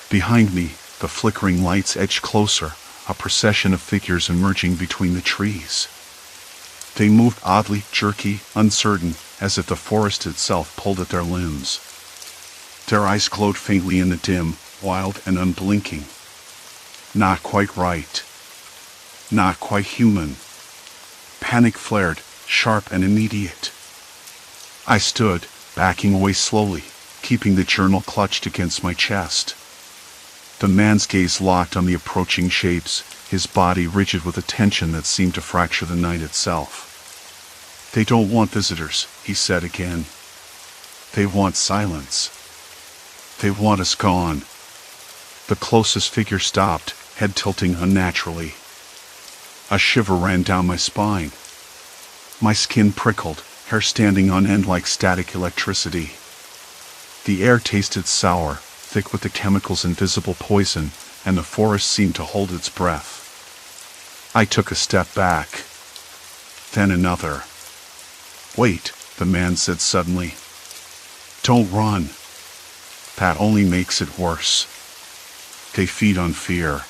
Behind me, the flickering lights edged closer, a procession of figures emerging between the trees. They moved oddly, jerky, uncertain, as if the forest itself pulled at their limbs. Their eyes glowed faintly in the dim, wild and unblinking. Not quite right. Not quite human. Panic flared, sharp and immediate. I stood, backing away slowly, keeping the journal clutched against my chest. The man's gaze locked on the approaching shapes, his body rigid with a tension that seemed to fracture the night itself. They don't want visitors, he said again. They want silence. They want us gone. The closest figure stopped, head tilting unnaturally. A shiver ran down my spine. My skin prickled, hair standing on end like static electricity. The air tasted sour, thick with the chemical's invisible poison, and the forest seemed to hold its breath. I took a step back. Then another. Wait, the man said suddenly. Don't run. That only makes it worse. They feed on fear.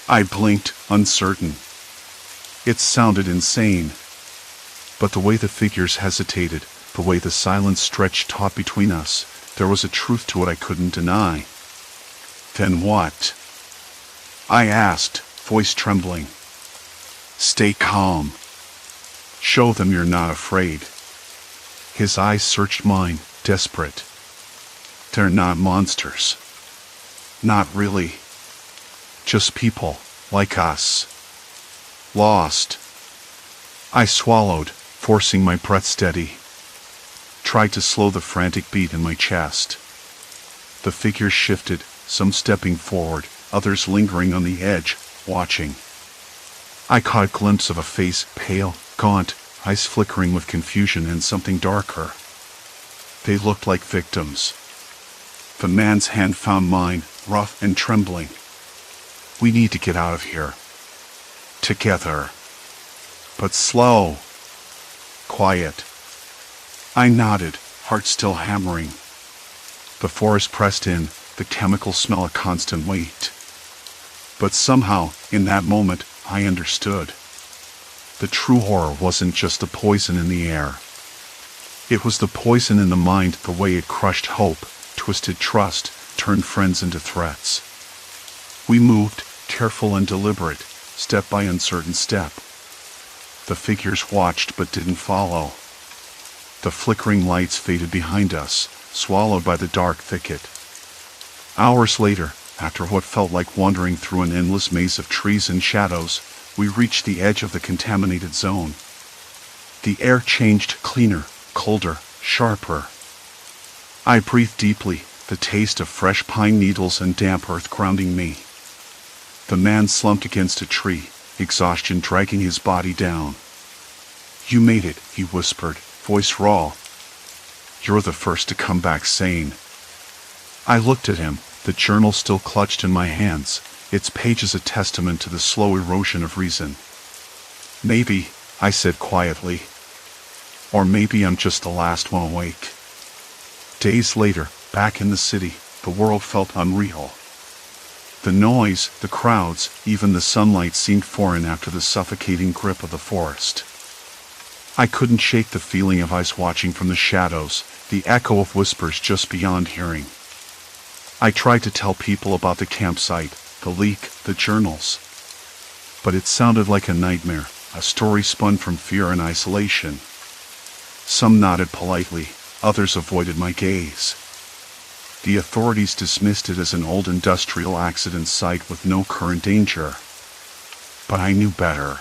I blinked, uncertain. It sounded insane. But the way the figures hesitated, the way the silence stretched taut between us, there was a truth to it I couldn't deny. Then what? I asked, voice trembling. Stay calm. Show them you're not afraid. His eyes searched mine, desperate. They're not monsters. Not really. Just people, like us. Lost. I swallowed, forcing my breath steady. Tried to slow the frantic beat in my chest. The figures shifted, some stepping forward, others lingering on the edge, watching. I caught a glimpse of a face, pale, gaunt, eyes flickering with confusion and something darker. They looked like victims. The man's hand found mine, rough and trembling. We need to get out of here. Together. But slow. Quiet. I nodded, heart still hammering. The forest pressed in, the chemical smell a constant weight. But somehow, in that moment, I understood. The true horror wasn't just the poison in the air. It was the poison in the mind, the way it crushed hope, twisted trust, turned friends into threats. We moved, careful and deliberate, step by uncertain step. The figures watched but didn't follow. The flickering lights faded behind us, swallowed by the dark thicket. Hours later, after what felt like wandering through an endless maze of trees and shadows, we reached the edge of the contaminated zone. The air changed, cleaner, colder, sharper. I breathed deeply, the taste of fresh pine needles and damp earth grounding me. The man slumped against a tree, exhaustion dragging his body down. You made it, he whispered, voice raw. You're the first to come back sane. I looked at him, the journal still clutched in my hands, its pages a testament to the slow erosion of reason. Maybe, I said quietly. Or maybe I'm just the last one awake. Days later, back in the city, the world felt unreal. The noise, the crowds, even the sunlight seemed foreign after the suffocating grip of the forest. I couldn't shake the feeling of eyes watching from the shadows, the echo of whispers just beyond hearing. I tried to tell people about the campsite, the leak, the journals. But it sounded like a nightmare, a story spun from fear and isolation. Some nodded politely, others avoided my gaze. The authorities dismissed it as an old industrial accident site with no current danger. But I knew better.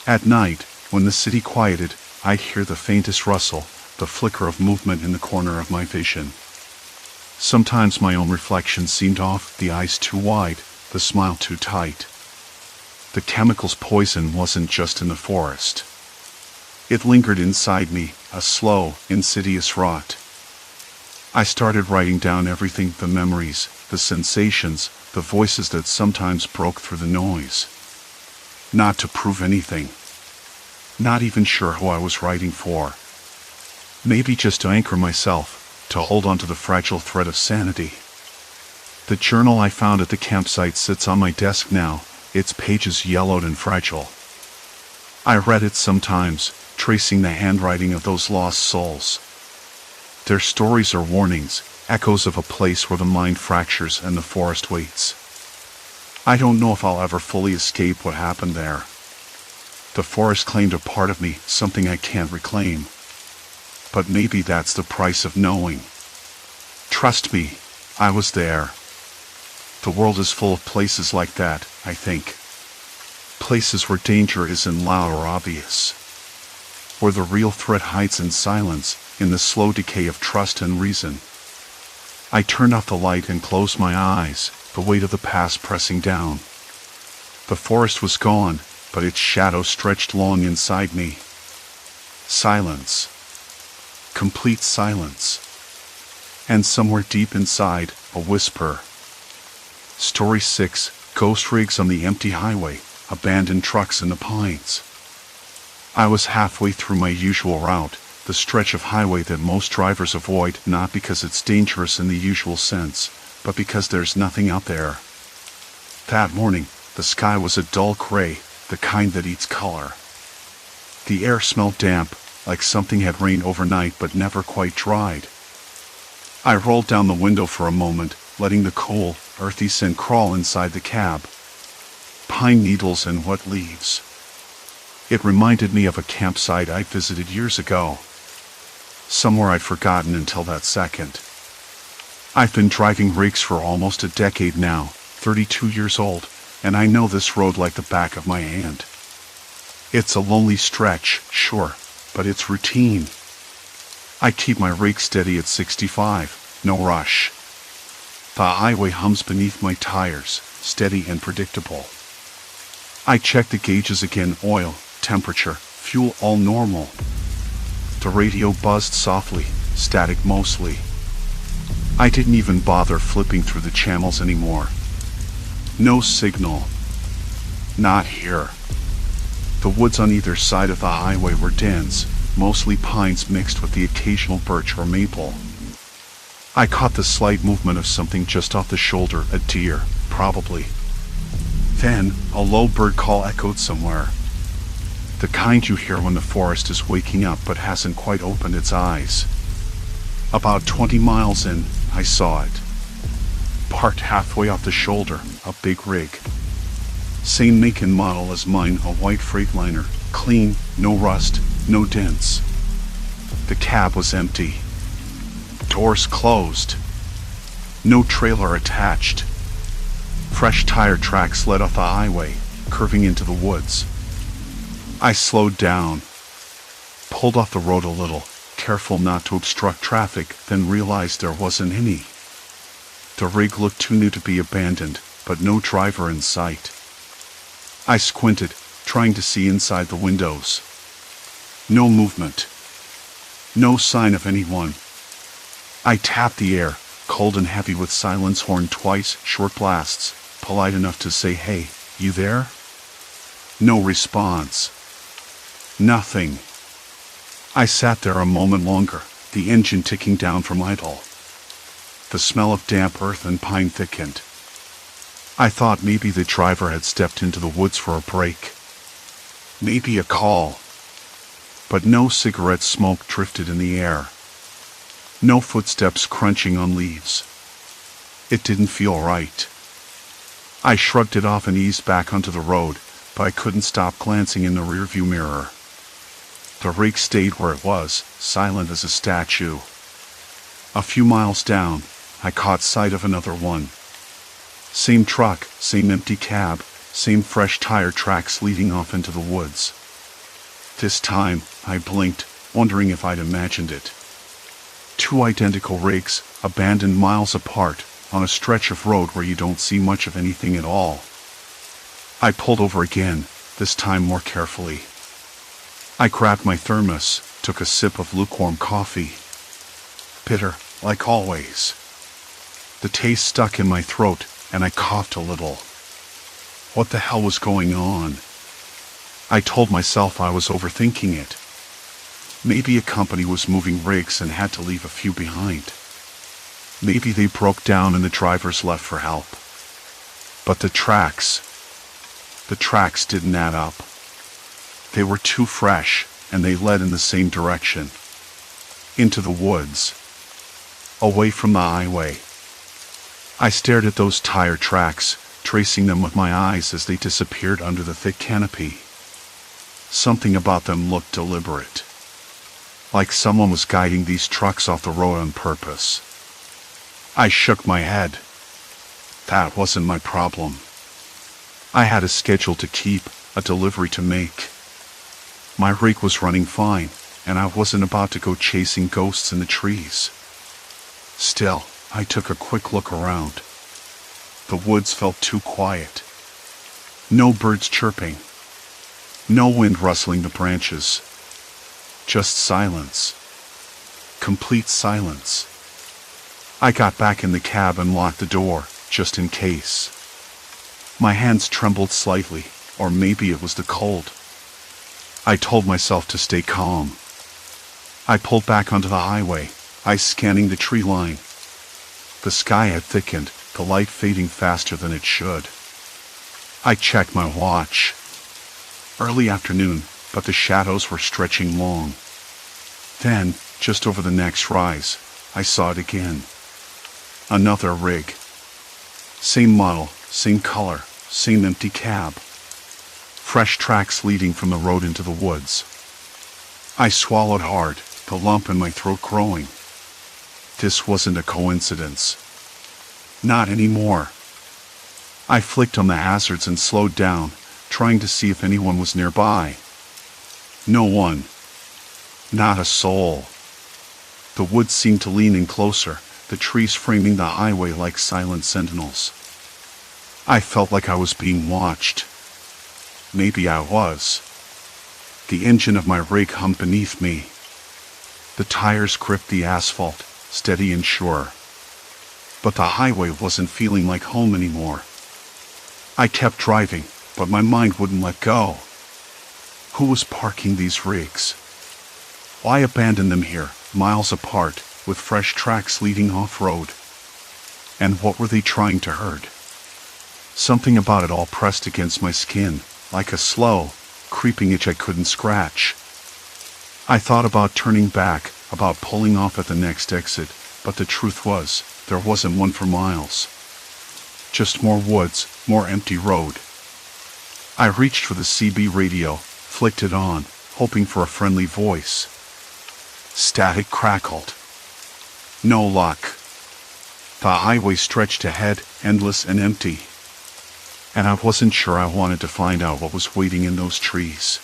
At night, when the city quieted, I'd hear the faintest rustle, the flicker of movement in the corner of my vision. Sometimes my own reflection seemed off, the eyes too wide, the smile too tight. The chemical's poison wasn't just in the forest. It lingered inside me, a slow, insidious rot. I started writing down everything, the memories, the sensations, the voices that sometimes broke through the noise. Not to prove anything. Not even sure who I was writing for. Maybe just to anchor myself, to hold on to the fragile thread of sanity. The journal I found at the campsite sits on my desk now, its pages yellowed and fragile. I read it sometimes, tracing the handwriting of those lost souls. Their stories are warnings, echoes of a place where the mind fractures and the forest waits. I don't know if I'll ever fully escape what happened there. The forest claimed a part of me, something I can't reclaim. But maybe that's the price of knowing. Trust me, I was there. The world is full of places like that, I think. Places where danger isn't loud or obvious. Where the real threat hides in silence, in the slow decay of trust and reason. I turned off the light and closed my eyes, the weight of the past pressing down. The forest was gone, but its shadow stretched long inside me. Silence. Complete silence. And somewhere deep inside, a whisper. Story 6, Ghost rigs on the empty highway, abandoned trucks in the pines. I was halfway through my usual route, the stretch of highway that most drivers avoid, not because it's dangerous in the usual sense, but because there's nothing out there. That morning, the sky was a dull gray, the kind that eats color. The air smelled damp, like something had rained overnight but never quite dried. I rolled down the window for a moment, letting the cool, earthy scent crawl inside the cab. Pine needles and wet leaves. It reminded me of a campsite I'd visited years ago. Somewhere I'd forgotten until that second. I've been driving rigs for almost a decade now, 32 years old, and I know this road like the back of my hand. It's a lonely stretch, sure, but it's routine. I keep my rig steady at 65, no rush. The highway hums beneath my tires, steady and predictable. I check the gauges again, oil, temperature, fuel all normal. The radio buzzed softly, static mostly. I didn't even bother flipping through the channels anymore. No signal. Not here. The woods on either side of the highway were dense, mostly pines mixed with the occasional birch or maple. I caught the slight movement of something just off the shoulder, a deer, probably. Then, a low bird call echoed somewhere. The kind you hear when the forest is waking up but hasn't quite opened its eyes. About 20 miles in, I saw it. Parked halfway off the shoulder, a big rig. Same make and model as mine, a white Freightliner, clean, no rust, no dents. The cab was empty. Doors closed. No trailer attached. Fresh tire tracks led off the highway, curving into the woods. I slowed down, pulled off the road a little, careful not to obstruct traffic, then realized there wasn't any. The rig looked too new to be abandoned, but no driver in sight. I squinted, trying to see inside the windows. No movement. No sign of anyone. I tapped the air, cold and heavy with silence horn twice, short blasts, polite enough to say, "Hey, you there?" No response. Nothing. I sat there a moment longer, the engine ticking down from idle. The smell of damp earth and pine thickened. I thought maybe the driver had stepped into the woods for a break. Maybe a call. but no cigarette smoke drifted in the air. No footsteps crunching on leaves. It didn't feel right. I shrugged it off and eased back onto the road, but I couldn't stop glancing in the rearview mirror. The rig stayed where it was, silent as a statue. A few miles down, I caught sight of another one. Same truck, same empty cab, same fresh tire tracks leading off into the woods. This time, I blinked, wondering if I'd imagined it. Two identical rigs, abandoned miles apart, on a stretch of road where you don't see much of anything at all. I pulled over again, this time more carefully. I grabbed my thermos, took a sip of lukewarm coffee. Bitter, like always. The taste stuck in my throat, and I coughed a little. What the hell was going on? I told myself I was overthinking it. Maybe a company was moving rigs and had to leave a few behind. Maybe they broke down and the drivers left for help. But the tracks didn't add up. They were too fresh, and they led in the same direction. Into the woods. Away from the highway. I stared at those tire tracks, tracing them with my eyes as they disappeared under the thick canopy. Something about them looked deliberate. Like someone was guiding these trucks off the road on purpose. I shook my head. That wasn't my problem. I had a schedule to keep, a delivery to make. My rig was running fine, and I wasn't about to go chasing ghosts in the trees. Still, I took a quick look around. The woods felt too quiet. No birds chirping. No wind rustling the branches. Just silence. Complete silence. I got back in the cab and locked the door, just in case. My hands trembled slightly, or maybe it was the cold. I told myself to stay calm. I pulled back onto the highway, eyes scanning the tree line. The sky had thickened, the light fading faster than it should. I checked my watch. Early afternoon, but the shadows were stretching long. Then, just over the next rise, I saw it again. Another rig. Same model, same color, same empty cab. Fresh tracks leading from the road into the woods. I swallowed hard, the lump in my throat growing. This wasn't a coincidence. Not anymore. I flicked on the hazards and slowed down, trying to see if anyone was nearby. No one. Not a soul. The woods seemed to lean in closer, the trees framing the highway like silent sentinels. I felt like I was being watched. Maybe I was. The engine of my rig hummed beneath me. The tires gripped the asphalt, steady and sure. But the highway wasn't feeling like home anymore. I kept driving, but my mind wouldn't let go. Who was parking these rigs? Why abandon them here, miles apart, with fresh tracks leading off-road? And what were they trying to herd? Something about it all pressed against my skin, like a slow, creeping itch I couldn't scratch. I thought about turning back, about pulling off at the next exit, but the truth was, there wasn't one for miles. Just more woods, more empty road. I reached for the CB radio, flicked it on, hoping for a friendly voice. Static crackled. No luck. The highway stretched ahead, endless and empty. And I wasn't sure I wanted to find out what was waiting in those trees.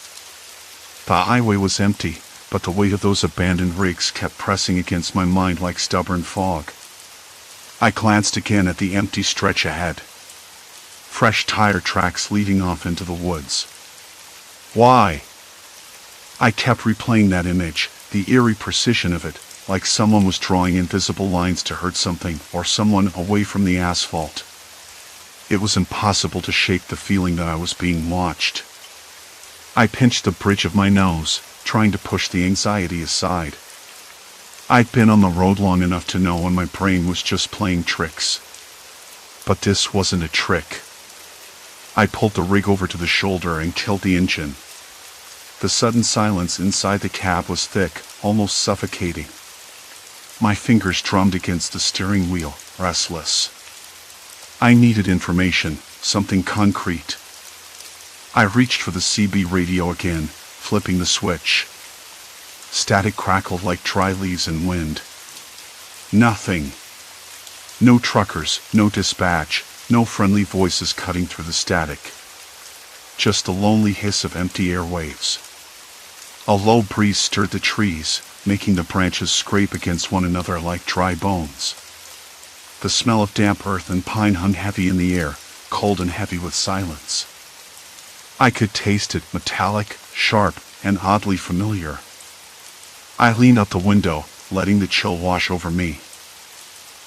The highway was empty, but the weight of those abandoned rigs kept pressing against my mind like stubborn fog. I glanced again at the empty stretch ahead. Fresh tire tracks leading off into the woods. Why? I kept replaying that image, the eerie precision of it, like someone was drawing invisible lines to hurt something or someone away from the asphalt. It was impossible to shake the feeling that I was being watched. I pinched the bridge of my nose, trying to push the anxiety aside. I'd been on the road long enough to know when my brain was just playing tricks. But this wasn't a trick. I pulled the rig over to the shoulder and killed the engine. The sudden silence inside the cab was thick, almost suffocating. My fingers drummed against the steering wheel, restless. I needed information, something concrete. I reached for the CB radio again, flipping the switch. Static crackled like dry leaves in wind. Nothing. No truckers, no dispatch, no friendly voices cutting through the static. Just the lonely hiss of empty airwaves. A low breeze stirred the trees, making the branches scrape against one another like dry bones. The smell of damp earth and pine hung heavy in the air, cold and heavy with silence. I could taste it, metallic, sharp, and oddly familiar. I leaned out the window, letting the chill wash over me.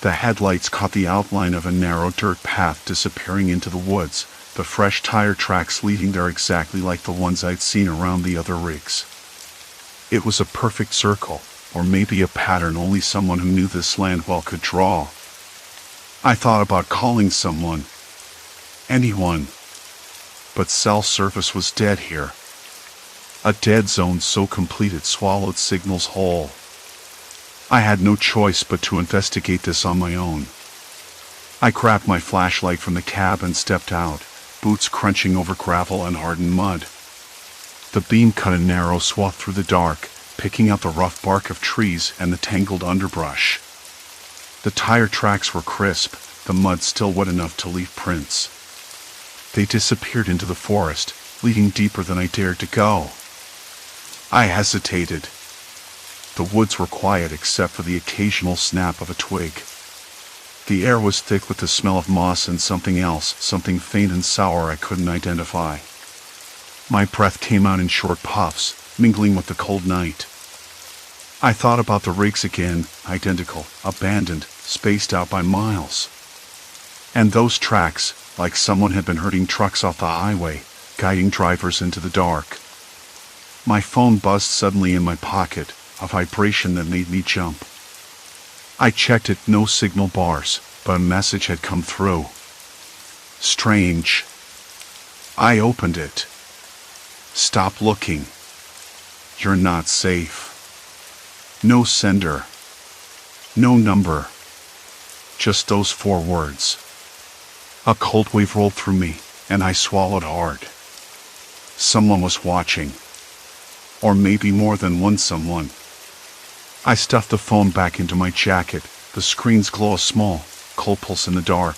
The headlights caught the outline of a narrow dirt path disappearing into the woods, the fresh tire tracks leading there exactly like the ones I'd seen around the other rigs. It was a perfect circle, or maybe a pattern only someone who knew this land well could draw. I thought about calling someone. Anyone. But cell service was dead here. A dead zone so complete it swallowed signals whole. I had no choice but to investigate this on my own. I grabbed my flashlight from the cab and stepped out, boots crunching over gravel and hardened mud. The beam cut a narrow swath through the dark, picking out the rough bark of trees and the tangled underbrush. The tire tracks were crisp, the mud still wet enough to leave prints. They disappeared into the forest, leading deeper than I dared to go. I hesitated. The woods were quiet except for the occasional snap of a twig. The air was thick with the smell of moss and something else, something faint and sour I couldn't identify. My breath came out in short puffs, mingling with the cold night. I thought about the rigs again, identical, abandoned, spaced out by miles. And those tracks, like someone had been herding trucks off the highway, guiding drivers into the dark. My phone buzzed suddenly in my pocket, a vibration that made me jump. I checked it, no signal bars, but a message had come through. Strange. I opened it. Stop looking. You're not safe. No sender. No number. Just those 4 words. A cold wave rolled through me, and I swallowed hard. Someone was watching. Or maybe more than one someone. I stuffed the phone back into my jacket, the screen's glow a small, cold pulse in the dark.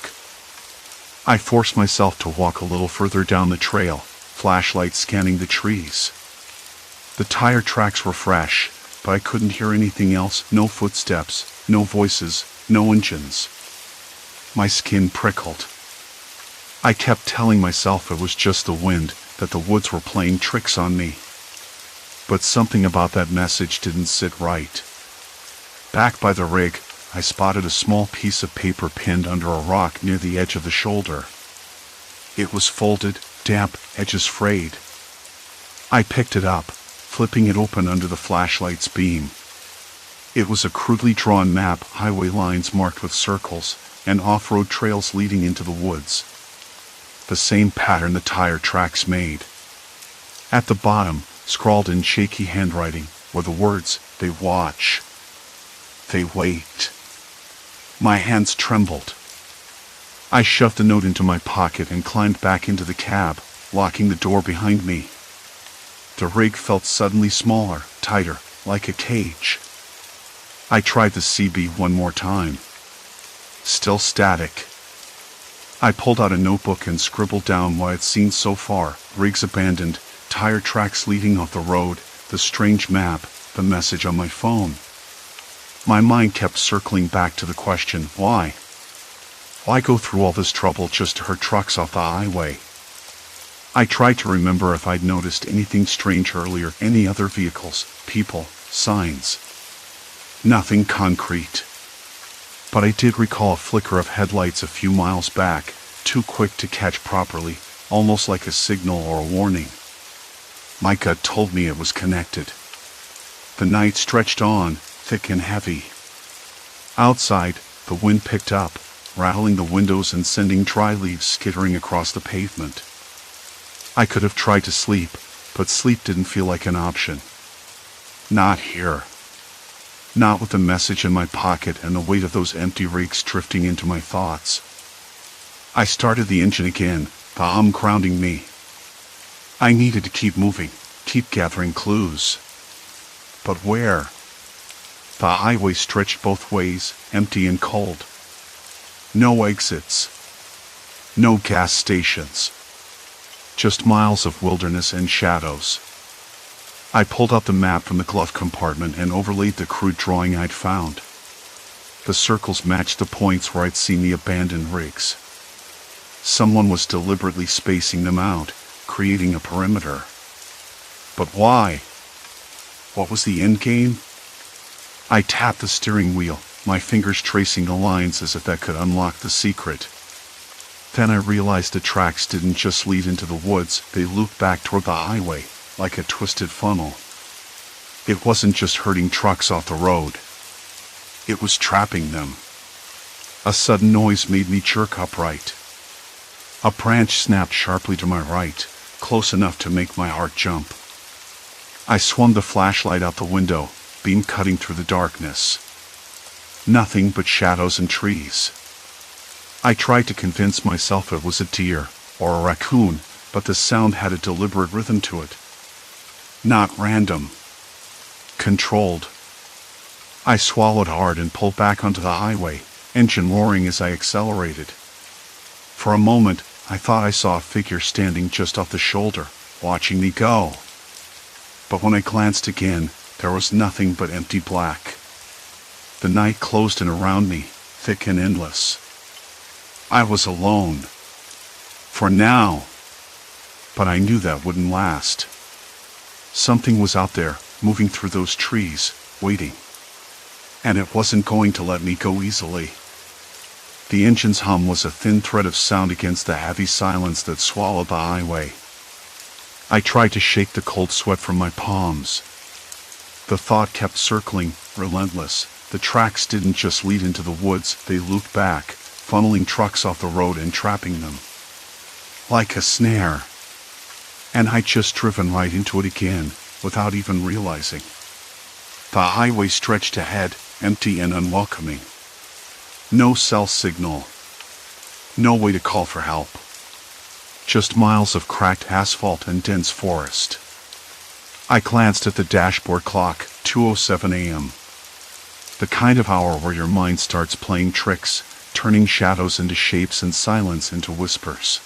I forced myself to walk a little further down the trail, flashlight scanning the trees. The tire tracks were fresh, but I couldn't hear anything else, no footsteps, no voices, no engines. My skin prickled. I kept telling myself it was just the wind, that the woods were playing tricks on me. But something about that message didn't sit right. Back by the rig, I spotted a small piece of paper pinned under a rock near the edge of the shoulder. It was folded, damp, edges frayed. I picked it up, flipping it open under the flashlight's beam. It was a crudely drawn map, highway lines marked with circles, and off-road trails leading into the woods. The same pattern the tire tracks made. At the bottom, scrawled in shaky handwriting, were the words, "They watch. They wait." My hands trembled. I shoved the note into my pocket and climbed back into the cab, locking the door behind me. The rig felt suddenly smaller, tighter, like a cage. I tried the CB one more time. Still static. I pulled out a notebook and scribbled down what I'd seen so far: rigs abandoned, tire tracks leading off the road, the strange map, the message on my phone. My mind kept circling back to the question, why? Why go through all this trouble just to herd trucks off the highway? I tried to remember if I'd noticed anything strange earlier, any other vehicles, people, signs. Nothing concrete. But I did recall a flicker of headlights a few miles back, too quick to catch properly, almost like a signal or a warning. My gut told me it was connected. The night stretched on, thick and heavy. Outside, the wind picked up, rattling the windows and sending dry leaves skittering across the pavement. I could have tried to sleep, but sleep didn't feel like an option. Not here. Not with the message in my pocket and the weight of those empty rigs drifting into my thoughts. I started the engine again, the hum grounding me. I needed to keep moving, keep gathering clues. But where? The highway stretched both ways, empty and cold. No exits. No gas stations. Just miles of wilderness and shadows. I pulled out the map from the glove compartment and overlaid the crude drawing I'd found. The circles matched the points where I'd seen the abandoned rigs. Someone was deliberately spacing them out, creating a perimeter. But why? What was the end game? I tapped the steering wheel, my fingers tracing the lines as if that could unlock the secret. Then I realized the tracks didn't just lead into the woods, they looped back toward the highway, like a twisted funnel. It wasn't just herding trucks off the road. It was trapping them. A sudden noise made me jerk upright. A branch snapped sharply to my right, close enough to make my heart jump. I swung the flashlight out the window, beam cutting through the darkness. Nothing but shadows and trees. I tried to convince myself it was a deer or a raccoon, but the sound had a deliberate rhythm to it. Not random. Controlled. I swallowed hard and pulled back onto the highway, engine roaring as I accelerated. For a moment, I thought I saw a figure standing just off the shoulder, watching me go. But when I glanced again, there was nothing but empty black. The night closed in around me, thick and endless. I was alone. For now. But I knew that wouldn't last. Something was out there, moving through those trees, waiting. And it wasn't going to let me go easily. The engine's hum was a thin thread of sound against the heavy silence that swallowed the highway. I tried to shake the cold sweat from my palms. The thought kept circling, relentless. The tracks didn't just lead into the woods, they looped back, funneling trucks off the road and trapping them. Like a snare. And I'd just driven right into it again, without even realizing. The highway stretched ahead, empty and unwelcoming. No cell signal. No way to call for help. Just miles of cracked asphalt and dense forest. I glanced at the dashboard clock, 2:07 a.m. The kind of hour where your mind starts playing tricks, turning shadows into shapes and silence into whispers.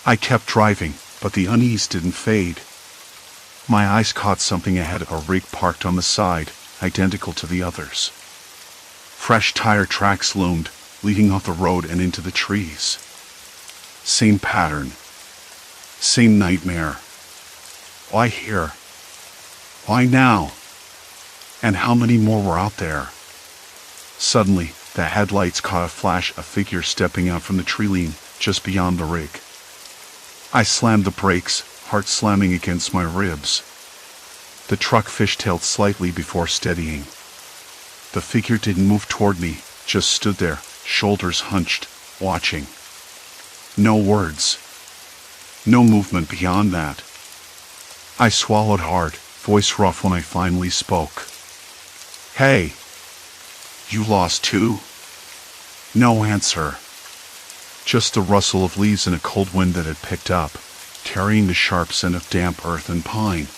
I kept driving, but the unease didn't fade. My eyes caught something ahead of a rig parked on the side, identical to the others. Fresh tire tracks loomed, leading off the road and into the trees. Same pattern. Same nightmare. Why here? Why now? And how many more were out there? Suddenly, the headlights caught a flash, a figure stepping out from the tree line just beyond the rig. I slammed the brakes, heart slamming against my ribs. The truck fishtailed slightly before steadying. The figure didn't move toward me, just stood there, shoulders hunched, watching. No words. No movement beyond that. I swallowed hard, voice rough when I finally spoke. Hey! You lost too? No answer. Just the rustle of leaves in a cold wind that had picked up, carrying the sharp scent of damp earth and pine.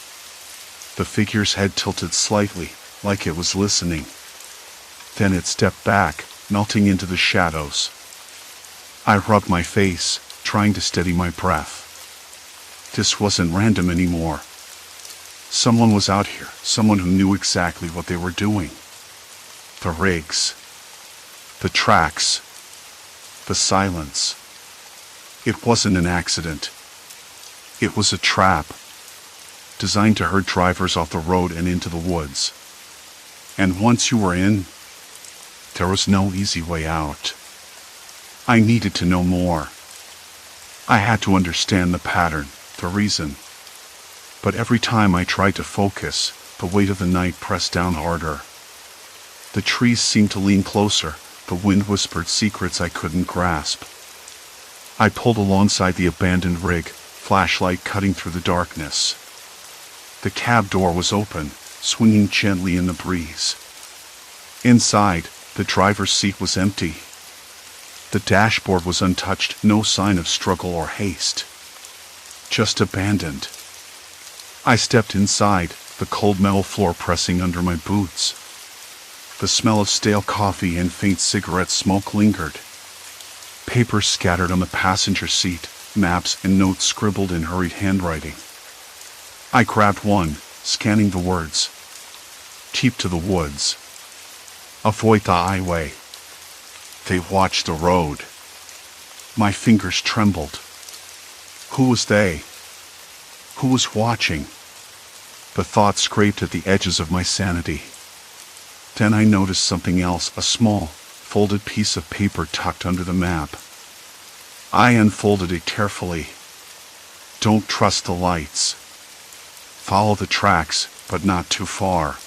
The figure's head tilted slightly, like it was listening. Then it stepped back, melting into the shadows. I rubbed my face, trying to steady my breath. This wasn't random anymore. Someone was out here, someone who knew exactly what they were doing. The rigs. The tracks. The silence. It wasn't an accident. It was a trap, designed to herd drivers off the road and into the woods. And once you were in, there was no easy way out. I needed to know more. I had to understand the pattern, the reason. But every time I tried to focus, the weight of the night pressed down harder. The trees seemed to lean closer, the wind whispered secrets I couldn't grasp. I pulled alongside the abandoned rig, flashlight cutting through the darkness. The cab door was open, swinging gently in the breeze. Inside, the driver's seat was empty. The dashboard was untouched, no sign of struggle or haste. Just abandoned. I stepped inside, the cold metal floor pressing under my boots. The smell of stale coffee and faint cigarette smoke lingered. Papers scattered on the passenger seat, maps and notes scribbled in hurried handwriting. I grabbed one, scanning the words. Keep to the woods. Avoid the highway. They watched the road. My fingers trembled. Who was they? Who was watching? The thought scraped at the edges of my sanity. Then I noticed something else, a small, folded piece of paper tucked under the map. I unfolded it carefully. Don't trust the lights. Follow the tracks, but not too far.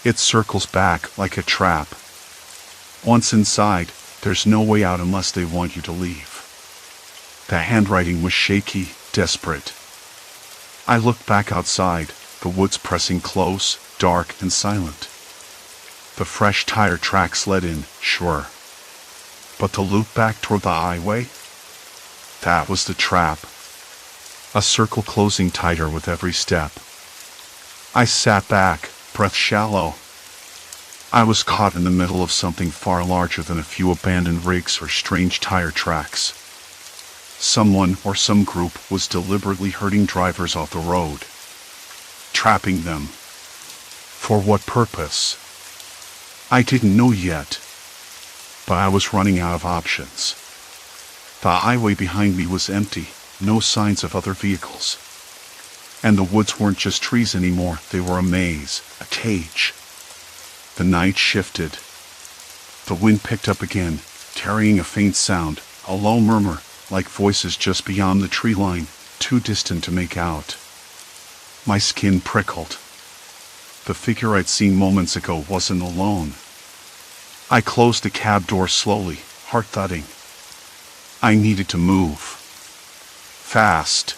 It circles back like a trap. Once inside, there's no way out unless they want you to leave. The handwriting was shaky, desperate. I looked back outside, the woods pressing close, dark and silent. The fresh tire tracks led in, sure. But the loop back toward the highway? That was the trap. A circle closing tighter with every step. I sat back, breath shallow. I was caught in the middle of something far larger than a few abandoned rigs or strange tire tracks. Someone or some group was deliberately herding drivers off the road. Trapping them. For what purpose? I didn't know yet. But I was running out of options. The highway behind me was empty, no signs of other vehicles. And the woods weren't just trees anymore, they were a maze, a cage. The night shifted. The wind picked up again, carrying a faint sound, a low murmur, like voices just beyond the tree line, too distant to make out. My skin prickled. The figure I'd seen moments ago wasn't alone. I closed the cab door slowly, heart thudding. I needed to move. Fast.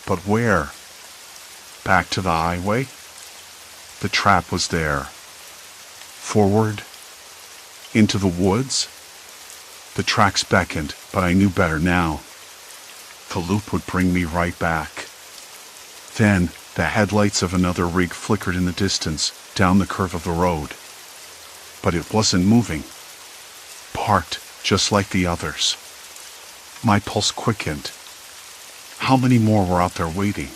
But where? Back to the highway? The trap was there. Forward? Into the woods? The tracks beckoned, but I knew better now. The loop would bring me right back. Then, the headlights of another rig flickered in the distance, down the curve of the road. But it wasn't moving. Parked, just like the others. My pulse quickened. How many more were out there waiting?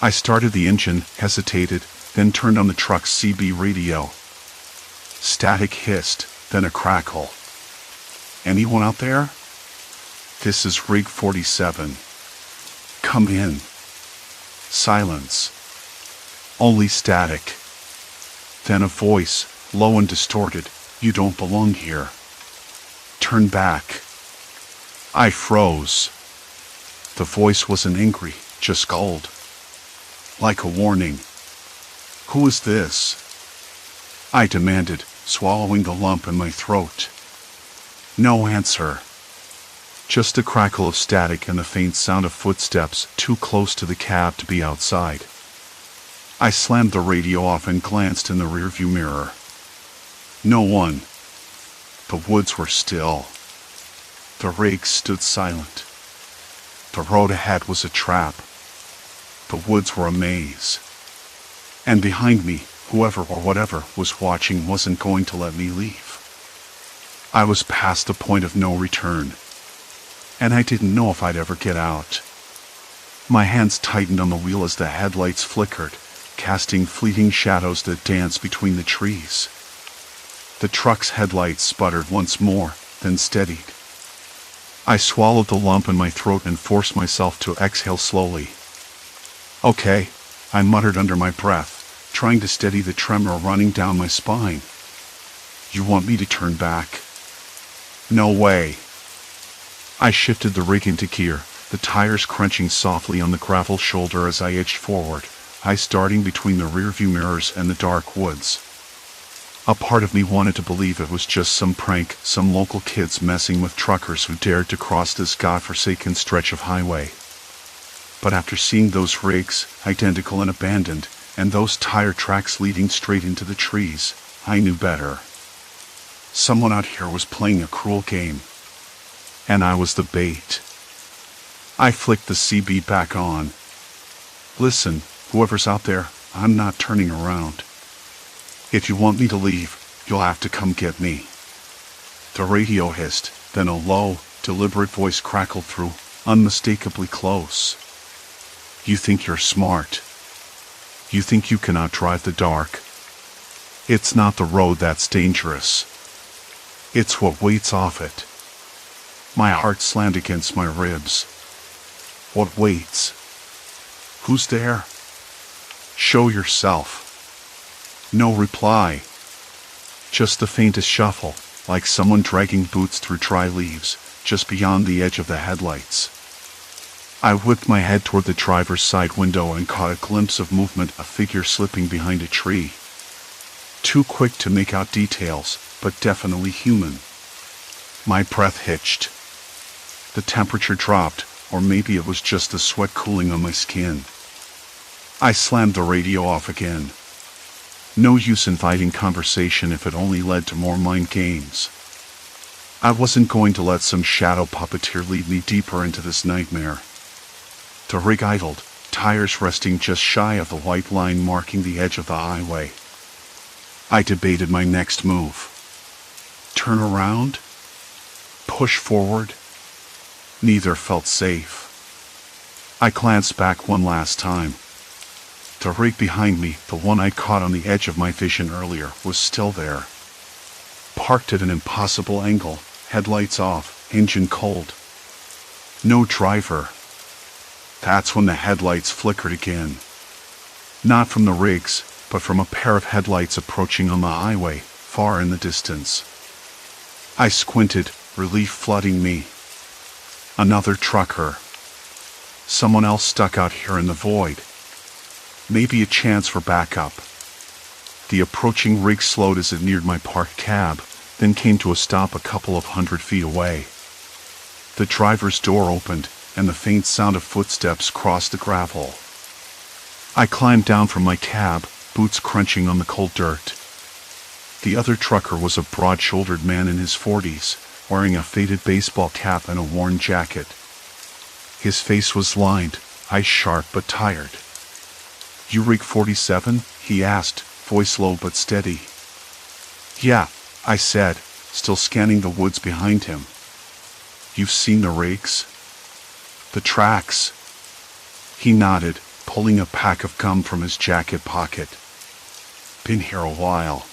I started the engine, hesitated, then turned on the truck's CB radio. Static hissed, then a crackle. Anyone out there? This is Rig 47. Come in. Silence. Only static. Then a voice, low and distorted. You don't belong here. Turn back. I froze. The voice wasn't angry, just cold. Like a warning. Who is this? I demanded, swallowing the lump in my throat. No answer. Just a crackle of static and the faint sound of footsteps too close to the cab to be outside. I slammed the radio off and glanced in the rearview mirror. No one. The woods were still. The rigs stood silent. The road ahead was a trap. The woods were a maze. And behind me, whoever or whatever was watching wasn't going to let me leave. I was past the point of no return. And I didn't know if I'd ever get out. My hands tightened on the wheel as the headlights flickered, casting fleeting shadows that danced between the trees. The truck's headlights sputtered once more, then steadied. I swallowed the lump in my throat and forced myself to exhale slowly. Okay, I muttered under my breath, trying to steady the tremor running down my spine. You want me to turn back? No way. I shifted the rig into gear, the tires crunching softly on the gravel shoulder as I edged forward, eyes darting between the rearview mirrors and the dark woods. A part of me wanted to believe it was just some prank, some local kids messing with truckers who dared to cross this godforsaken stretch of highway. But after seeing those rigs, identical and abandoned, and those tire tracks leading straight into the trees, I knew better. Someone out here was playing a cruel game. And I was the bait. I flicked the CB back on. Listen, whoever's out there, I'm not turning around. If you want me to leave, you'll have to come get me. The radio hissed, then a low, deliberate voice crackled through, unmistakably close. You think you're smart. You think you can outdrive the dark. It's not the road that's dangerous. It's what waits off it. My heart slammed against my ribs. What waits? Who's there? Show yourself. No reply. Just the faintest shuffle, like someone dragging boots through dry leaves, just beyond the edge of the headlights. I whipped my head toward the driver's side window and caught a glimpse of movement, a figure slipping behind a tree. Too quick to make out details, but definitely human. My breath hitched. The temperature dropped, or maybe it was just the sweat cooling on my skin. I slammed the radio off again. No use inviting conversation if it only led to more mind games. I wasn't going to let some shadow puppeteer lead me deeper into this nightmare. The rig idled, tires resting just shy of the white line marking the edge of the highway. I debated my next move. Turn around? Push forward? Neither felt safe. I glanced back one last time. The rig behind me, the one I'd caught on the edge of my vision earlier, was still there. Parked at an impossible angle, headlights off, engine cold. No driver. That's when the headlights flickered again. Not from the rigs, but from a pair of headlights approaching on the highway, far in the distance. I squinted, relief flooding me. Another trucker. Someone else stuck out here in the void. Maybe a chance for backup. The approaching rig slowed as it neared my parked cab, then came to a stop a couple of 100 feet away. The driver's door opened, and the faint sound of footsteps crossed the gravel. I climbed down from my cab, boots crunching on the cold dirt. The other trucker was a broad-shouldered man in his 40s, wearing a faded baseball cap and a worn jacket. His face was lined, eyes sharp but tired. You rig 47? He asked, voice low but steady. Yeah, I said, still scanning the woods behind him. You've seen the rigs? The tracks? He nodded, pulling a pack of gum from his jacket pocket. Been here a while.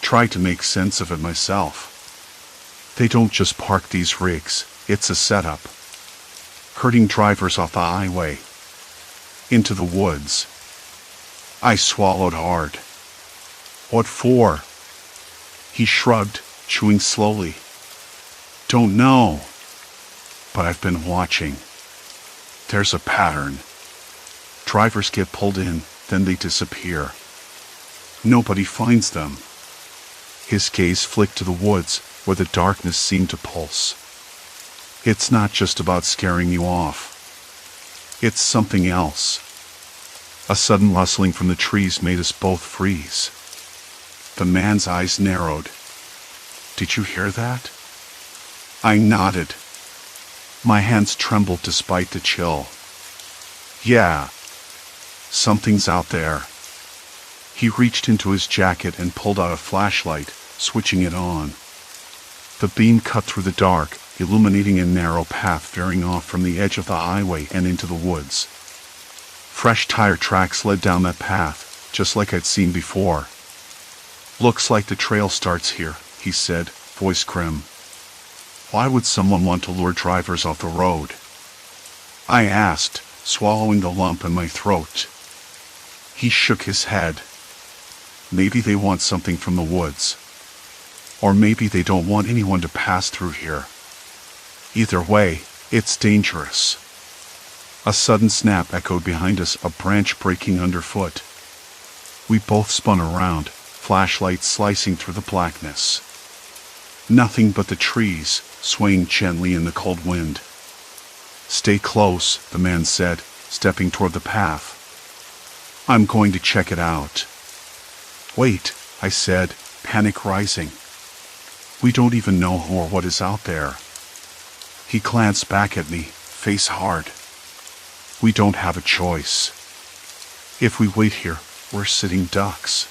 Tried to make sense of it myself. They don't just park these rigs, it's a setup. Herding drivers off the highway. Into the woods. I swallowed hard. What for? He shrugged, chewing slowly. Don't know. But I've been watching. There's a pattern. Drivers get pulled in, then they disappear. Nobody finds them. His gaze flicked to the woods, where the darkness seemed to pulse. It's not just about scaring you off. It's something else. A sudden rustling from the trees made us both freeze. The man's eyes narrowed. Did you hear that? I nodded. My hands trembled despite the chill. Yeah. Something's out there. He reached into his jacket and pulled out a flashlight, switching it on. The beam cut through the dark, illuminating a narrow path veering off from the edge of the highway and into the woods. Fresh tire tracks led down that path, just like I'd seen before. Looks like the trail starts here, he said, voice grim. Why would someone want to lure drivers off the road? I asked, swallowing the lump in my throat. He shook his head. Maybe they want something from the woods. Or maybe they don't want anyone to pass through here. Either way, it's dangerous. A sudden snap echoed behind us, a branch breaking underfoot. We both spun around, flashlight slicing through the blackness. Nothing but the trees, swaying gently in the cold wind. "Stay close," the man said, stepping toward the path. "I'm going to check it out." "Wait," I said, panic rising. "We don't even know who or what is out there." He glanced back at me, face hard. "We don't have a choice. If we wait here, we're sitting ducks."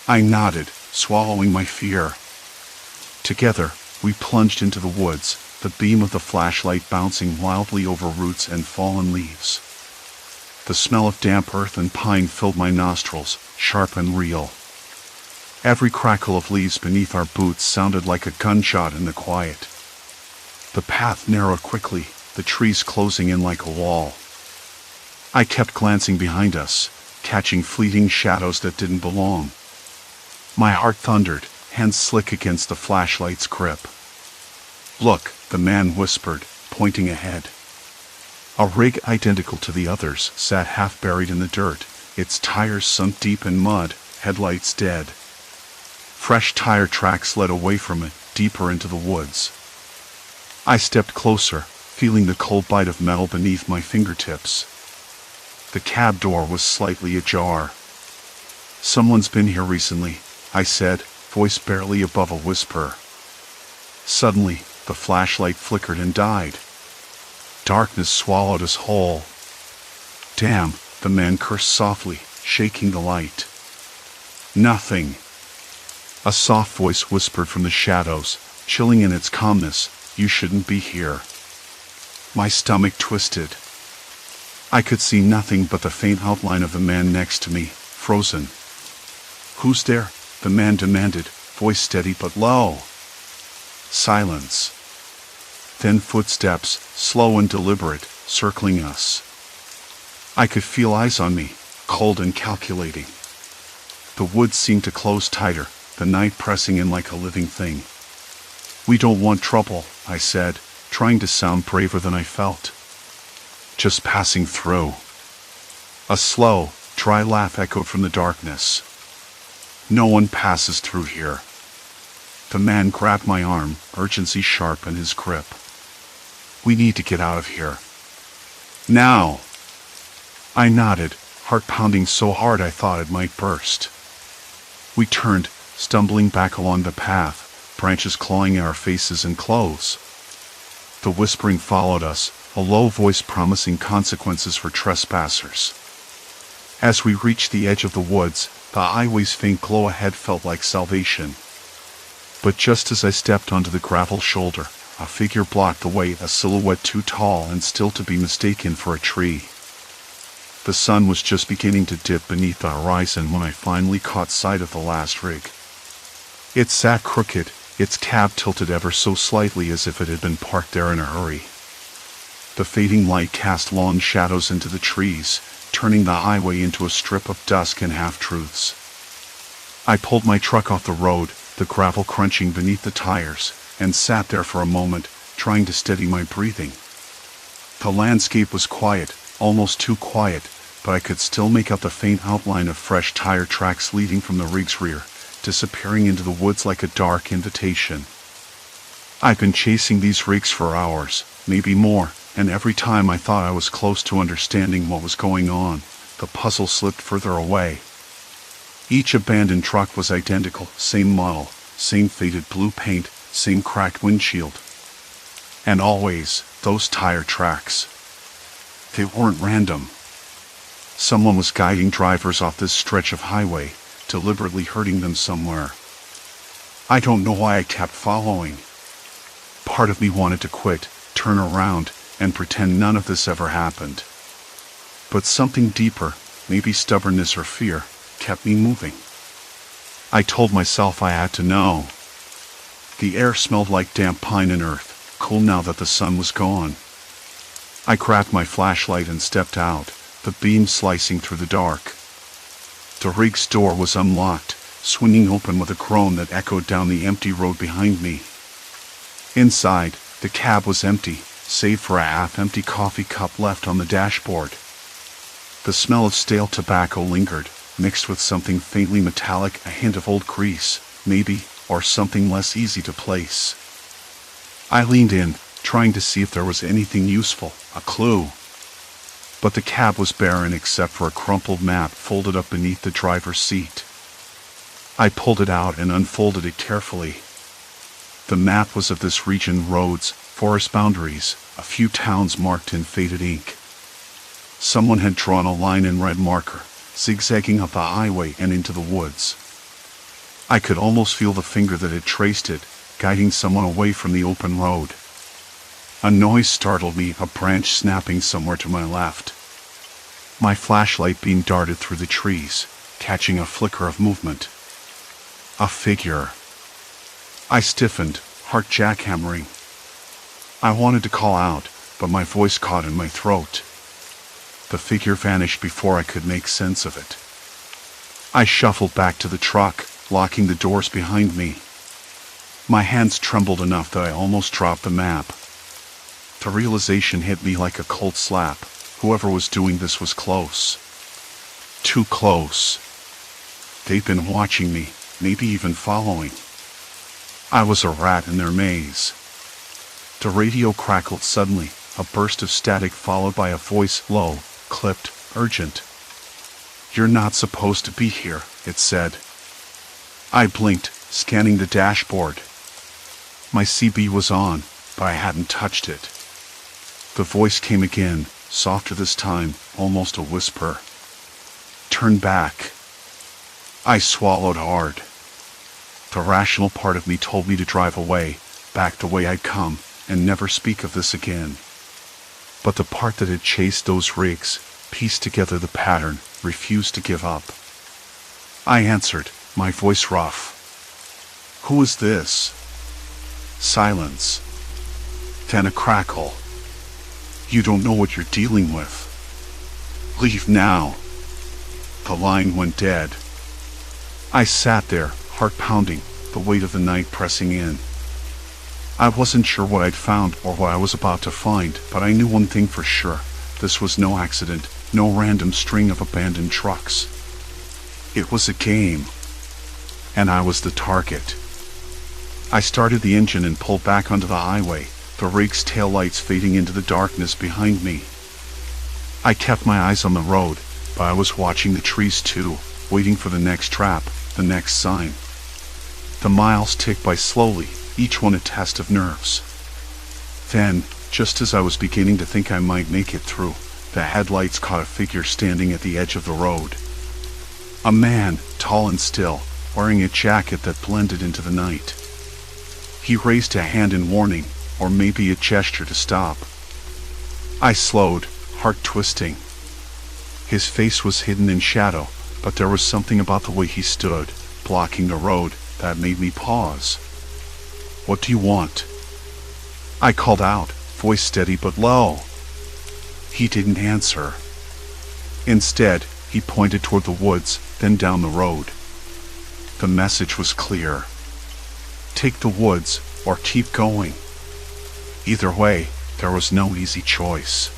I nodded, swallowing my fear. Together, we plunged into the woods, the beam of the flashlight bouncing wildly over roots and fallen leaves. The smell of damp earth and pine filled my nostrils, sharp and real. Every crackle of leaves beneath our boots sounded like a gunshot in the quiet. The path narrowed quickly, the trees closing in like a wall. I kept glancing behind us, catching fleeting shadows that didn't belong. My heart thundered, hands slick against the flashlight's grip. "Look," the man whispered, pointing ahead. A rig identical to the others sat half buried in the dirt, its tires sunk deep in mud, headlights dead. Fresh tire tracks led away from it, deeper into the woods. I stepped closer, feeling the cold bite of metal beneath my fingertips. The cab door was slightly ajar. "Someone's been here recently," I said, voice barely above a whisper. Suddenly, the flashlight flickered and died. Darkness swallowed us whole. "Damn," the man cursed softly, shaking the light. "Nothing." A soft voice whispered from the shadows, chilling in its calmness, "You shouldn't be here." My stomach twisted. I could see nothing but the faint outline of the man next to me, frozen. "Who's there?" the man demanded, voice steady but low. Silence. Then footsteps, slow and deliberate, circling us. I could feel eyes on me, cold and calculating. The woods seemed to close tighter, the night pressing in like a living thing. "We don't want trouble," I said, trying to sound braver than I felt. "Just passing through." A slow, dry laugh echoed from the darkness. "No one passes through here." The man grabbed my arm, urgency sharp in his grip. "We need to get out of here. Now!" I nodded, heart pounding so hard I thought it might burst. We turned, stumbling back along the path, branches clawing at our faces and clothes. The whispering followed us, a low voice promising consequences for trespassers. As we reached the edge of the woods, the highway's faint glow ahead felt like salvation. But just as I stepped onto the gravel shoulder, a figure blocked the way, a silhouette too tall and still to be mistaken for a tree. The sun was just beginning to dip beneath the horizon when I finally caught sight of the last rig. It sat crooked, its cab tilted ever so slightly as if it had been parked there in a hurry. The fading light cast long shadows into the trees, turning the highway into a strip of dusk and half-truths. I pulled my truck off the road, the gravel crunching beneath the tires, and sat there for a moment, trying to steady my breathing. The landscape was quiet, almost too quiet, but I could still make out the faint outline of fresh tire tracks leading from the rig's rear, disappearing into the woods like a dark invitation. I've been chasing these rigs for hours, maybe more, and every time I thought I was close to understanding what was going on, the puzzle slipped further away. Each abandoned truck was identical, same model, same faded blue paint, same cracked windshield. And always, those tire tracks. They weren't random. Someone was guiding drivers off this stretch of highway, deliberately hurting them somewhere. I don't know why I kept following. Part of me wanted to quit, turn around, and pretend none of this ever happened. But something deeper, maybe stubbornness or fear, kept me moving. I told myself I had to know. The air smelled like damp pine and earth, cool now that the sun was gone. I grabbed my flashlight and stepped out, the beam slicing through the dark. The rig's door was unlocked, swinging open with a groan that echoed down the empty road behind me. Inside, the cab was empty, save for a half-empty coffee cup left on the dashboard. The smell of stale tobacco lingered, mixed with something faintly metallic, a hint of old grease, maybe, or something less easy to place. I leaned in, trying to see if there was anything useful, a clue. But the cab was barren except for a crumpled map folded up beneath the driver's seat. I pulled it out and unfolded it carefully. The map was of this region: roads, forest boundaries, a few towns marked in faded ink. Someone had drawn a line in red marker, zigzagging up the highway and into the woods. I could almost feel the finger that had traced it, guiding someone away from the open road. A noise startled me, a branch snapping somewhere to my left. My flashlight beam darted through the trees, catching a flicker of movement. A figure. I stiffened, heart jackhammering. I wanted to call out, but my voice caught in my throat. The figure vanished before I could make sense of it. I shuffled back to the truck, locking the doors behind me. My hands trembled enough that I almost dropped the map. The realization hit me like a cold slap. Whoever was doing this was close. Too close. They'd been watching me, maybe even following. I was a rat in their maze. The radio crackled suddenly, a burst of static followed by a voice, low, clipped, urgent. "You're not supposed to be here," it said. I blinked, scanning the dashboard. My CB was on, but I hadn't touched it. The voice came again, softer this time, almost a whisper. "Turn back." I swallowed hard. The rational part of me told me to drive away, back the way I'd come, and never speak of this again. But the part that had chased those rigs, pieced together the pattern, refused to give up. I answered, my voice rough. "Who is this?" Silence. Then a crackle. "You don't know what you're dealing with. Leave now." The line went dead. I sat there, heart pounding, the weight of the night pressing in. I wasn't sure what I'd found or what I was about to find, but I knew one thing for sure. This was no accident, no random string of abandoned trucks. It was a game, and I was the target. I started the engine and pulled back onto the highway, the rig's taillights fading into the darkness behind me. I kept my eyes on the road, but I was watching the trees too, waiting for the next trap, the next sign. The miles ticked by slowly, each one a test of nerves. Then, just as I was beginning to think I might make it through, the headlights caught a figure standing at the edge of the road. A man, tall and still, wearing a jacket that blended into the night. He raised a hand in warning, or maybe a gesture to stop. I slowed, heart twisting. His face was hidden in shadow, but there was something about the way he stood, blocking the road, that made me pause. "What do you want?" I called out, voice steady but low. He didn't answer. Instead, he pointed toward the woods, then down the road. The message was clear. Take the woods, or keep going. Either way, there was no easy choice.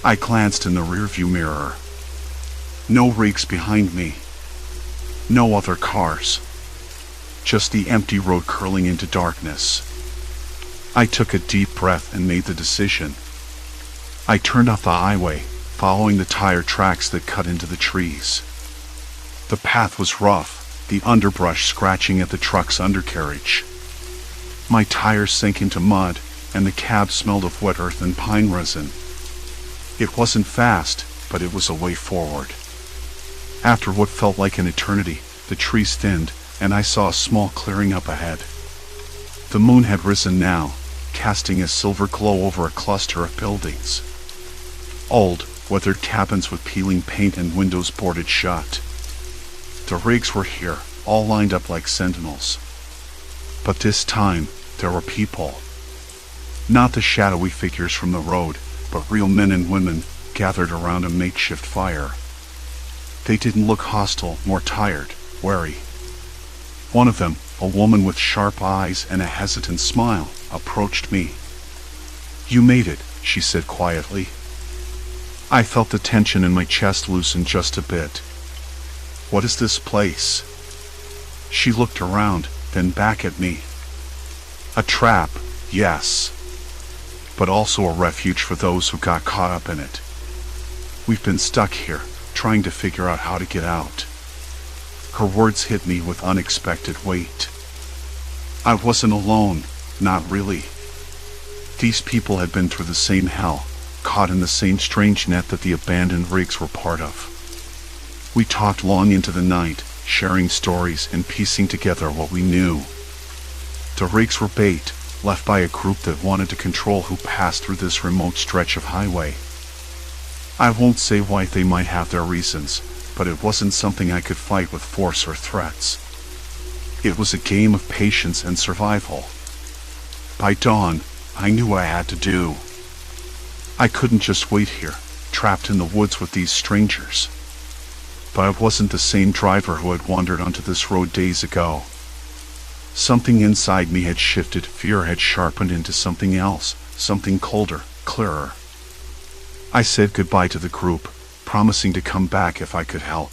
I glanced in the rearview mirror. No rigs behind me. No other cars. Just the empty road curling into darkness. I took a deep breath and made the decision. I turned off the highway, following the tire tracks that cut into the trees. The path was rough, the underbrush scratching at the truck's undercarriage. My tires sank into mud, and the cab smelled of wet earth and pine resin. It wasn't fast, but it was a way forward. After what felt like an eternity, the trees thinned, and I saw a small clearing up ahead. The moon had risen now, casting a silver glow over a cluster of buildings. Old, weathered cabins with peeling paint and windows boarded shut. The rigs were here, all lined up like sentinels. But this time, there were people. Not the shadowy figures from the road, but real men and women gathered around a makeshift fire. They didn't look hostile, nor tired, wary. One of them, a woman with sharp eyes and a hesitant smile, approached me. "You made it," she said quietly. I felt the tension in my chest loosen just a bit. What is this place? She looked around, then back at me. A trap, yes, but also a refuge for those who got caught up in it. We've been stuck here, trying to figure out how to get out. Her words hit me with unexpected weight. I wasn't alone, not really. These people had been through the same hell, caught in the same strange net that the abandoned rigs were part of. We talked long into the night, sharing stories and piecing together what we knew. The rigs were bait, left by a group that wanted to control who passed through this remote stretch of highway. I won't say why they might have their reasons, but it wasn't something I could fight with force or threats. It was a game of patience and survival. By dawn, I knew what I had to do. I couldn't just wait here, trapped in the woods with these strangers. But I wasn't the same driver who had wandered onto this road days ago. Something inside me had shifted, fear had sharpened into something else, something colder, clearer. I said goodbye to the group, promising to come back if I could help.